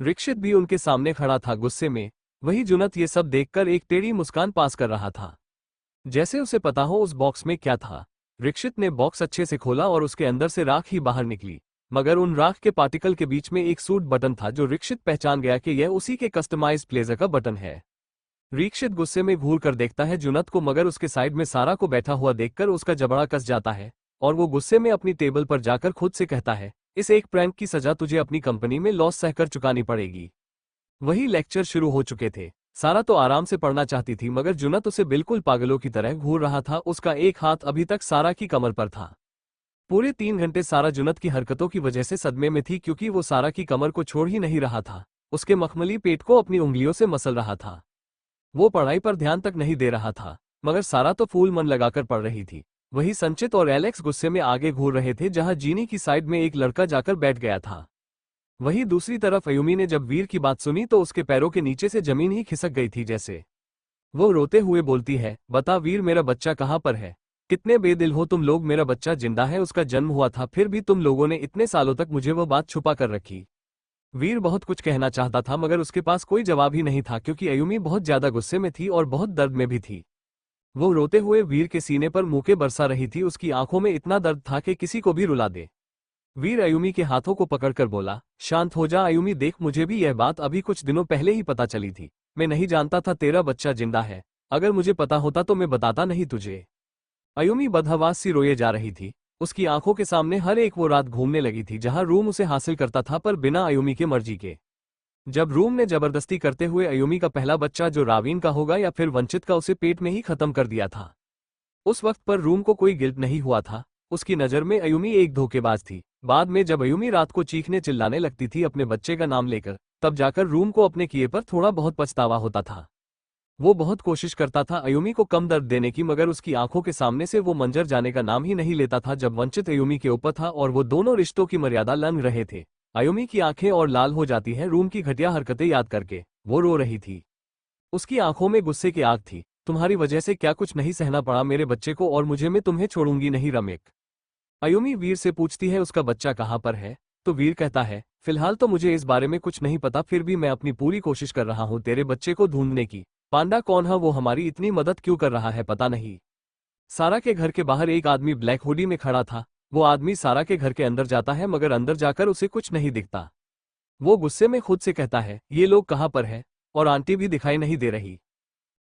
रिक्षित भी उनके सामने खड़ा था गुस्से में। वही जुनत ये सब देखकर एक टेढ़ी मुस्कान पास कर रहा था, जैसे उसे पता हो उस बॉक्स में क्या था। रिक्षित ने बॉक्स अच्छे से खोला और उसके अंदर से राख ही बाहर निकली, मगर उन राख के पार्टिकल के बीच में एक सूट बटन था जो रिक्षित पहचान गया कि यह उसी के कस्टमाइज्ड ब्लेजर का बटन है। रिक्षित गुस्से में घूर कर देखता है जुनत को, मगर उसके साइड में सारा को बैठा हुआ देखकर उसका जबड़ा कस जाता है और वो गुस्से में अपनी टेबल पर जाकर खुद से कहता है, इस एक प्रैंक की सजा तुझे अपनी कंपनी में लॉस सहकर चुकानी पड़ेगी। वही लेक्चर शुरू हो चुके थे। सारा तो आराम से पढ़ना चाहती थी मगर जुनत उसे बिल्कुल पागलों की तरह घूर रहा था। उसका एक हाथ अभी तक सारा की कमर पर था। पूरे 3 घंटे सारा जुनत की हरकतों की वजह से सदमे में थी, क्योंकि वो सारा की कमर को छोड़ ही नहीं रहा था। उसके मखमली पेट को अपनी उंगलियों से मसल रहा था। वो पढ़ाई पर ध्यान तक नहीं दे रहा था, मगर सारा तो फूल मन लगाकर पढ़ रही थी। वही संचित और एलेक्स गुस्से में आगे घूर रहे थे, जहां जीनी की साइड में एक लड़का जाकर बैठ गया था। वहीं दूसरी तरफ अयुमी ने जब वीर की बात सुनी तो उसके पैरों के नीचे से जमीन ही खिसक गई थी जैसे। वो रोते हुए बोलती है, बता वीर मेरा बच्चा कहाँ पर है? कितने बेदिल हो तुम लोग, मेरा बच्चा जिंदा है, उसका जन्म हुआ था, फिर भी तुम लोगों ने इतने सालों तक मुझे वो बात छुपा कर रखी। वीर बहुत कुछ कहना चाहता था मगर उसके पास कोई जवाब ही नहीं था, क्योंकि अयुमी बहुत ज्यादा गुस्से में थी और बहुत दर्द में भी थी। वो रोते हुए वीर के सीने पर मुंह बरसा रही थी। उसकी आंखों में इतना दर्द था कि किसी को भी रुला दे। वीर अयुमी के हाथों को पकड़कर बोला, शांत हो जा अयुमी, देख मुझे भी यह बात अभी कुछ दिनों पहले ही पता चली थी। मैं नहीं जानता था तेरा बच्चा जिंदा है। अगर मुझे पता होता तो मैं बताता नहीं तुझे। अयुमी बदहवास सी रोए जा रही थी। उसकी आंखों के सामने हर एक वो रात घूमने लगी थी जहां रूम उसे हासिल करता था, पर बिना अयुमी के मर्जी के। जब रूम ने जबरदस्ती करते हुए अयुमी का पहला बच्चा, जो रावीन का होगा या फिर वंचित का, उसे पेट में ही खत्म कर दिया था। उस वक्त पर रूम को कोई गिल्ट नहीं हुआ था। उसकी नज़र में अयुमी एक धोखेबाज थी। बाद में जब अयुमी रात को चीखने चिल्लाने लगती थी अपने बच्चे का नाम लेकर, तब जाकर रूम को अपने किए पर थोड़ा बहुत पछतावा होता था। वो बहुत कोशिश करता था अयुमी को कम दर्द देने की, मगर उसकी आंखों के सामने से वो मंजर जाने का नाम ही नहीं लेता था जब वंचित अयुमी के ऊपर था और वो दोनों रिश्तों की मर्यादा लंघ रहे थे। अयुमी की आंखें और लाल हो जाती हैं रूम की घटिया हरकतें याद करके। वो रो रही थी। उसकी आंखों में गुस्से की आग थी। तुम्हारी वजह से क्या कुछ नहीं सहना पड़ा मेरे बच्चे को, और मुझे, मैं तुम्हें छोड़ूंगी नहीं रमेक। अयुमी वीर से पूछती है उसका बच्चा कहाँ पर है, तो वीर कहता है, फिलहाल तो मुझे इस बारे में कुछ नहीं पता, फिर भी मैं अपनी पूरी कोशिश कर रहा हूँ तेरे बच्चे को ढूंढने की। पांडा कौन है वो, हमारी इतनी मदद क्यों कर रहा है पता नहीं। सारा के घर के बाहर एक आदमी ब्लैक हुडी में खड़ा था। वो आदमी सारा के घर के अंदर जाता है मगर अंदर जाकर उसे कुछ नहीं दिखता। वो गुस्से में खुद से कहता है, ये लोग कहाँ पर है, और आंटी भी दिखाई नहीं दे रही।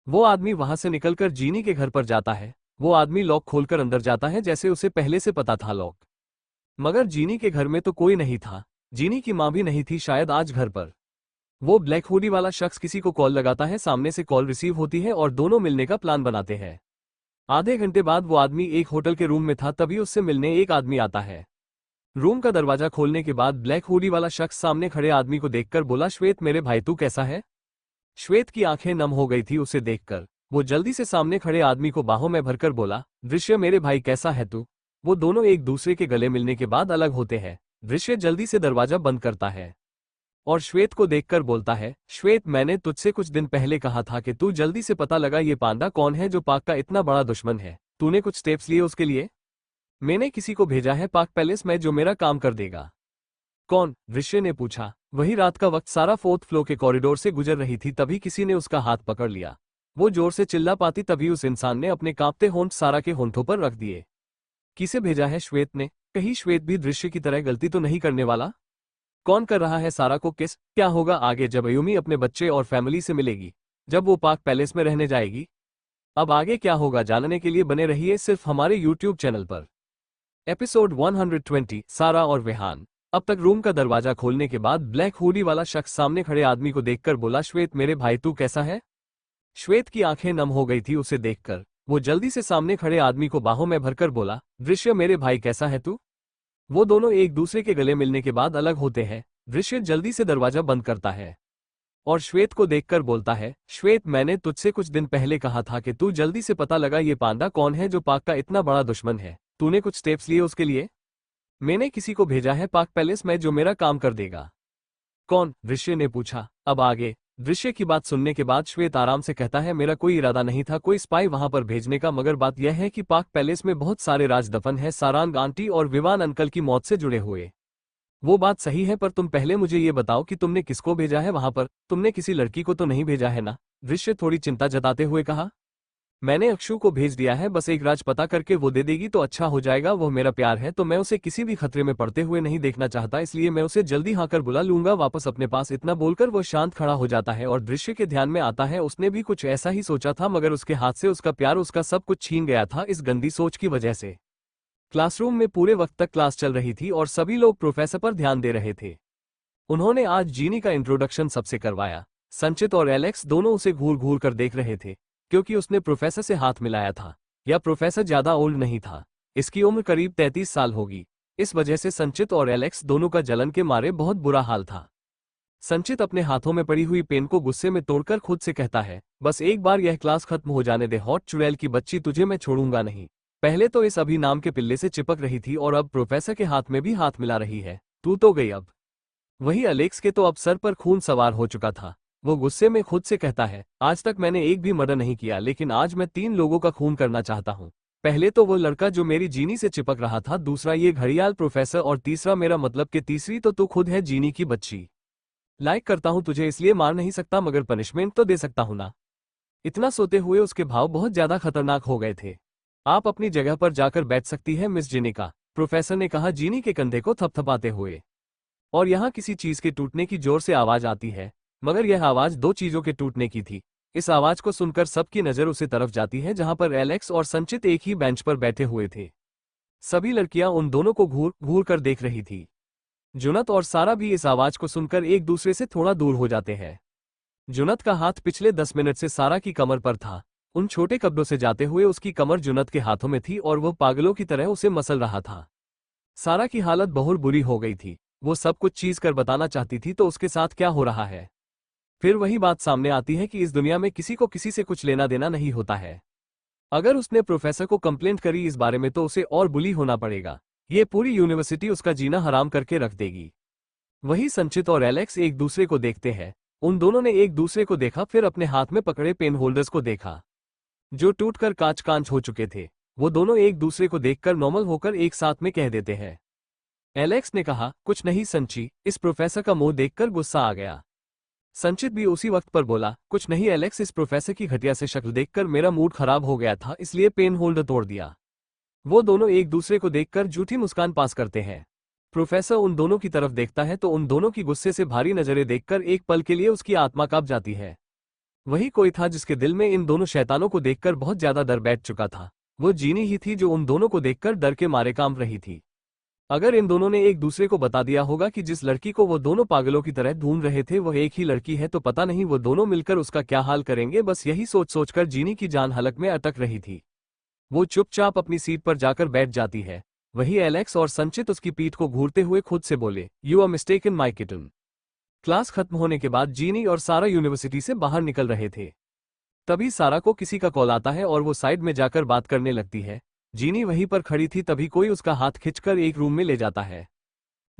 वो आदमी वहां से निकलकर जीनी के घर पर जाता है। वो आदमी लॉक खोलकर अंदर जाता है, जैसे उसे पहले से पता था लॉक। मगर जीनी के घर में तो कोई नहीं था। जीनी की माँ भी नहीं थी शायद आज घर पर। वो ब्लैक हुडी वाला शख्स किसी को कॉल लगाता है, सामने से कॉल रिसीव होती है और दोनों मिलने का प्लान बनाते हैं। आधे घंटे बाद वो आदमी एक होटल के रूम में था, तभी उससे मिलने एक आदमी आता है। रूम का दरवाजा खोलने के बाद ब्लैक हुडी वाला शख्स सामने खड़े आदमी को देखकर बोला, श्वेत मेरे भाई तू कैसा है? श्वेत की आंखें नम हो गई थी उसे देखकर। वो जल्दी से सामने खड़े आदमी को बाहों में भरकर बोला, दृश्य मेरे भाई कैसा है तू? वो दोनों एक दूसरे के गले मिलने के बाद अलग होते हैं। दृश्य जल्दी से दरवाजा बंद करता है। और श्वेत को देखकर बोलता है, श्वेत मैंने तुझसे कुछ दिन पहले कहा था कि तू जल्दी से पता लगा ये पांडा कौन है जो पाक का इतना बड़ा दुश्मन है। तूने कुछ स्टेप्स लिए उसके लिए? मैंने किसी को भेजा है पाक पैलेस में जो मेरा काम कर देगा। कौन? ऋषि ने पूछा। वही रात का वक्त सारा 4th फ्लोर के कॉरिडोर से गुजर रही थी, तभी किसी ने उसका हाथ पकड़ लिया। वो जोर से चिल्ला पाती तभी उस इंसान ने अपने कांपते होंठ सारा के होंठों पर रख दिए। किसे भेजा है? श्वेत ने। कहीं श्वेत भी दृश्य की तरह गलती तो नहीं करने वाला? कौन कर रहा है सारा को किस? क्या होगा आगे जब अयुमी अपने बच्चे और फैमिली से मिलेगी, जब वो पाक पैलेस में रहने जाएगी? अब आगे क्या होगा जानने के लिए बने रहिए सिर्फ हमारे YouTube चैनल पर। एपिसोड 120, सारा और विहान। अब तक रूम का दरवाजा खोलने के बाद ब्लैक हुडी वाला शख्स सामने खड़े आदमी को देखकर बोला, श्वेत मेरे भाई तू कैसा है? श्वेत की आंखें नम हो गई थी उसे देखकर। वो जल्दी से सामने खड़े आदमी को बाहों में भरकर बोला, दृश्य मेरे भाई कैसा है तू? वो दोनों एक दूसरे के गले मिलने के बाद अलग होते हैं। दृश्य जल्दी से दरवाजा बंद करता है और श्वेत को देखकर बोलता है, श्वेत मैंने तुझसे कुछ दिन पहले कहा था कि तू जल्दी से पता लगा ये पांडा कौन है जो पाक का इतना बड़ा दुश्मन है। तूने कुछ स्टेप्स लिए उसके लिए? मैंने किसी को भेजा है पाक पैलेस में जो मेरा काम कर देगा। कौन? ऋषि ने पूछा। अब आगे। दृश्य की बात सुनने के बाद श्वेत आराम से कहता है, मेरा कोई इरादा नहीं था कोई स्पाई वहां पर भेजने का, मगर बात यह है कि पाक पैलेस में बहुत सारे राज दफन है सारांग आंटी और विवान अंकल की मौत से जुड़े हुए। वो बात सही है, पर तुम पहले मुझे ये बताओ कि तुमने किसको भेजा है वहां पर? तुमने किसी लड़की को तो नहीं भेजा है ना? दृश्य थोड़ी चिंता जताते हुए कहा। मैंने अक्षु को भेज दिया है, बस एक राज पता करके वो दे देगी तो अच्छा हो जाएगा। वो मेरा प्यार है तो मैं उसे किसी भी खतरे में पड़ते हुए नहीं देखना चाहता, इसलिए मैं उसे जल्दी हाँ कर बुला लूंगा वापस अपने पास। इतना बोलकर वो शांत खड़ा हो जाता है और दृश्य के ध्यान में आता है उसने भी कुछ ऐसा ही सोचा था, मगर उसके हाथ से उसका प्यार उसका सब कुछ छीन गया था इस गंदी सोच की वजह से। क्लासरूम में पूरे वक्त तक क्लास चल रही थी और सभी लोग प्रोफेसर पर ध्यान दे रहे थे। उन्होंने आज जीनी का इंट्रोडक्शन सबसे करवाया। संचित और एलेक्स दोनों उसे घूर घूर कर देख रहे थे, क्योंकि उसने प्रोफेसर से हाथ मिलाया था। यह प्रोफेसर ज्यादा ओल्ड नहीं था, इसकी उम्र करीब 33 साल होगी। इस वजह से संचित और एलेक्स दोनों का जलन के मारे बहुत बुरा हाल था। संचित अपने हाथों में पड़ी हुई पेन को गुस्से में तोड़कर खुद से कहता है, बस एक बार यह क्लास खत्म हो जाने दे हॉट चुड़ैल की बच्ची, तुझे मैं छोड़ूंगा नहीं। पहले तो इस अभी नाम के पिल्ले से चिपक रही थी और अब प्रोफेसर के हाथ में भी हाथ मिला रही है। तू तो गई अब। वही एलेक्स के तो अब सर पर खून सवार हो चुका था। वो गुस्से में खुद से कहता है, आज तक मैंने एक भी मर्डर नहीं किया, लेकिन आज मैं 3 लोगों का खून करना चाहता हूँ। पहले तो वो लड़का जो मेरी जीनी से चिपक रहा था, दूसरा ये घड़ियाल प्रोफेसर और तीसरा मेरा मतलब कि तीसरी तो तू खुद है जीनी की बच्ची। लाइक करता हूँ तुझे इसलिए मार नहीं सकता, मगर पनिशमेंट तो दे सकता हूँ ना। इतना सोते हुए उसके भाव बहुत ज्यादा खतरनाक हो गए थे। आप अपनी जगह पर जाकर बैठ सकती है मिस जिनिका, प्रोफेसर ने कहा जीनी के कंधे को थपथपाते हुए। और यहाँ किसी चीज के टूटने की जोर से आवाज आती है, मगर यह आवाज 2 चीजों के टूटने की थी। इस आवाज को सुनकर सबकी नजर उसे तरफ जाती है जहां पर एलेक्स और संचित एक ही बेंच पर बैठे हुए थे। सभी लड़कियां उन दोनों को घूर घूर कर देख रही थी। जुनत और सारा भी इस आवाज को सुनकर एक दूसरे से थोड़ा दूर हो जाते हैं। जुनत का हाथ पिछले 10 मिनट से सारा की कमर पर था। उन छोटे कपड़ों से जाते हुए उसकी कमर जुनत के हाथों में थी और वो पागलों की तरह उसे मसल रहा था। सारा की हालत बहुत बुरी हो गई थी। वो सब कुछ चीज कर बताना चाहती थी तो उसके साथ क्या हो रहा है। फिर वही बात सामने आती है कि इस दुनिया में किसी को किसी से कुछ लेना देना नहीं होता है। अगर उसने प्रोफेसर को कंप्लेंट करी इस बारे में तो उसे और बुली होना पड़ेगा। ये पूरी यूनिवर्सिटी उसका जीना हराम करके रख देगी। वही संचित और एलेक्स एक दूसरे को देखते हैं। उन दोनों ने एक दूसरे को देखा, फिर अपने हाथ में पकड़े पेन होल्डर्स को देखा जो टूटकर कांच कांच हो चुके थे। वो दोनों एक दूसरे को देखकर नॉर्मल होकर एक साथ में कह देते हैं। एलेक्स ने कहा, कुछ नहीं संची। इस प्रोफेसर का मुंह देखकर गुस्सा आ गया। संचित भी उसी वक्त पर बोला, कुछ नहीं एलेक्स, इस प्रोफेसर की घटिया से शक्ल देखकर मेरा मूड खराब हो गया था, इसलिए पेन होल्डर तोड़ दिया। वो दोनों एक दूसरे को देखकर झूठी मुस्कान पास करते हैं। प्रोफेसर उन दोनों की तरफ देखता है तो उन दोनों की गुस्से से भारी नजरें देखकर एक पल के लिए उसकी आत्मा कांप जाती है। वही कोई था जिसके दिल में इन दोनों शैतानों को देखकर बहुत ज्यादा डर बैठ चुका था। वो जीनी ही थी जो उन दोनों को देखकर डर के मारे कांप रही थी। अगर इन दोनों ने एक दूसरे को बता दिया होगा कि जिस लड़की को वो दोनों पागलों की तरह ढूंढ रहे थे वह एक ही लड़की है, तो पता नहीं वो दोनों मिलकर उसका क्या हाल करेंगे। बस यही सोच सोचकर जीनी की जान हलक में अटक रही थी। वो चुपचाप अपनी सीट पर जाकर बैठ जाती है। वही एलेक्स और संचित उसकी पीठ को घूरते हुए खुद से बोले, you are mistaken my kitten. Class खत्म होने के बाद जीनी और सारा यूनिवर्सिटी से बाहर निकल रहे थे। तभी सारा को किसी का कॉल आता है और वो साइड में जाकर बात करने लगती है। जीनी वहीं पर खड़ी थी, तभी कोई उसका हाथ खींचकर एक रूम में ले जाता है।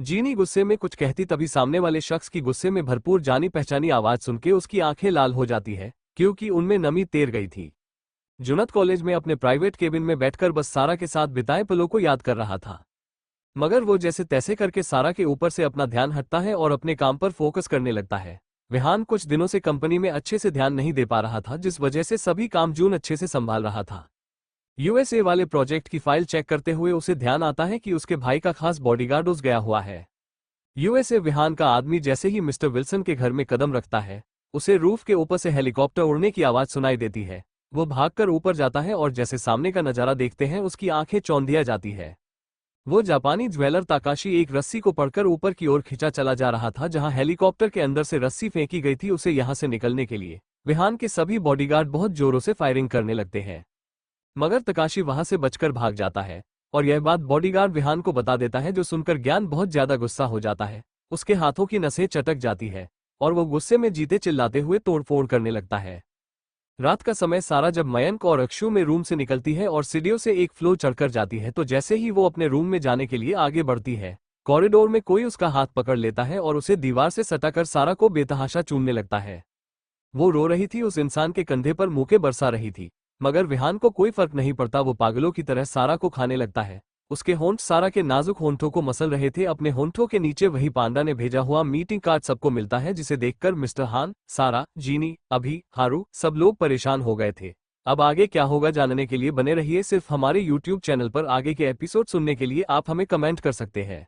जीनी गुस्से में कुछ कहती तभी सामने वाले शख्स की गुस्से में भरपूर जानी पहचानी आवाज सुनके उसकी आंखें लाल हो जाती है, क्योंकि उनमें नमी तैर गई थी। जुनत कॉलेज में अपने प्राइवेट केबिन में बैठकर बस सारा के साथ बिताए पलों को याद कर रहा था। मगर वो जैसे तैसे करके सारा के ऊपर से अपना ध्यान हटता है और अपने काम पर फोकस करने लगता है। विहान कुछ दिनों से कंपनी में अच्छे से ध्यान नहीं दे पा रहा था, जिस वजह से सभी काम जून अच्छे से संभाल रहा था। यूएसए वाले प्रोजेक्ट की फाइल चेक करते हुए उसे ध्यान आता है कि उसके भाई का खास बॉडीगार्ड उस गया हुआ है। यूएसए विहान का आदमी जैसे ही मिस्टर विल्सन के घर में कदम रखता है, उसे रूफ के ऊपर से हेलीकॉप्टर उड़ने की आवाज सुनाई देती है। वो भागकर ऊपर जाता है और जैसे सामने का नजारा देखते हैं उसकी आंखें चौंधिया जाती है। वो जापानी ज्वेलर ताकाशी एक रस्सी को पकड़कर ऊपर की ओर खिंचा चला जा रहा था, जहां हेलीकॉप्टर के अंदर से रस्सी फेंकी गई थी उसे यहां से निकलने के लिए। विहान के सभी बॉडीगार्ड बहुत जोरों से फायरिंग करने लगते हैं, मगर तकाशी वहां से बचकर भाग जाता है और यह बात बॉडीगार्ड विहान को बता देता है, जो सुनकर ज्ञान बहुत ज्यादा गुस्सा हो जाता है। उसके हाथों की नसें चटक जाती है और वो गुस्से में जीते चिल्लाते हुए तोड़फोड़ करने लगता है। रात का समय सारा जब मयंक और अक्षु में रूम से निकलती है और सीढ़ियों से एक फ्लोर चढ़कर जाती है, तो जैसे ही वो अपने रूम में जाने के लिए आगे बढ़ती है, कॉरिडोर में कोई उसका हाथ पकड़ लेता है और उसे दीवार से सटाकर सारा को बेतहाशा चूमने लगता है। वो रो रही थी, उस इंसान के कंधे पर मुके बरसा रही थी, मगर विहान को कोई फर्क नहीं पड़ता। वो पागलों की तरह सारा को खाने लगता है। उसके होंठ सारा के नाजुक होंठों को मसल रहे थे। अपने होंठों के नीचे वही पांडा ने भेजा हुआ मीटिंग कार्ड सबको मिलता है, जिसे देखकर मिस्टर हान, सारा, जीनी, अभी, हारू सब लोग परेशान हो गए थे। अब आगे क्या होगा जानने के लिए बने रहिए सिर्फ हमारे YouTube चैनल पर। आगे के एपिसोड सुनने के लिए आप हमें कमेंट कर सकते हैं।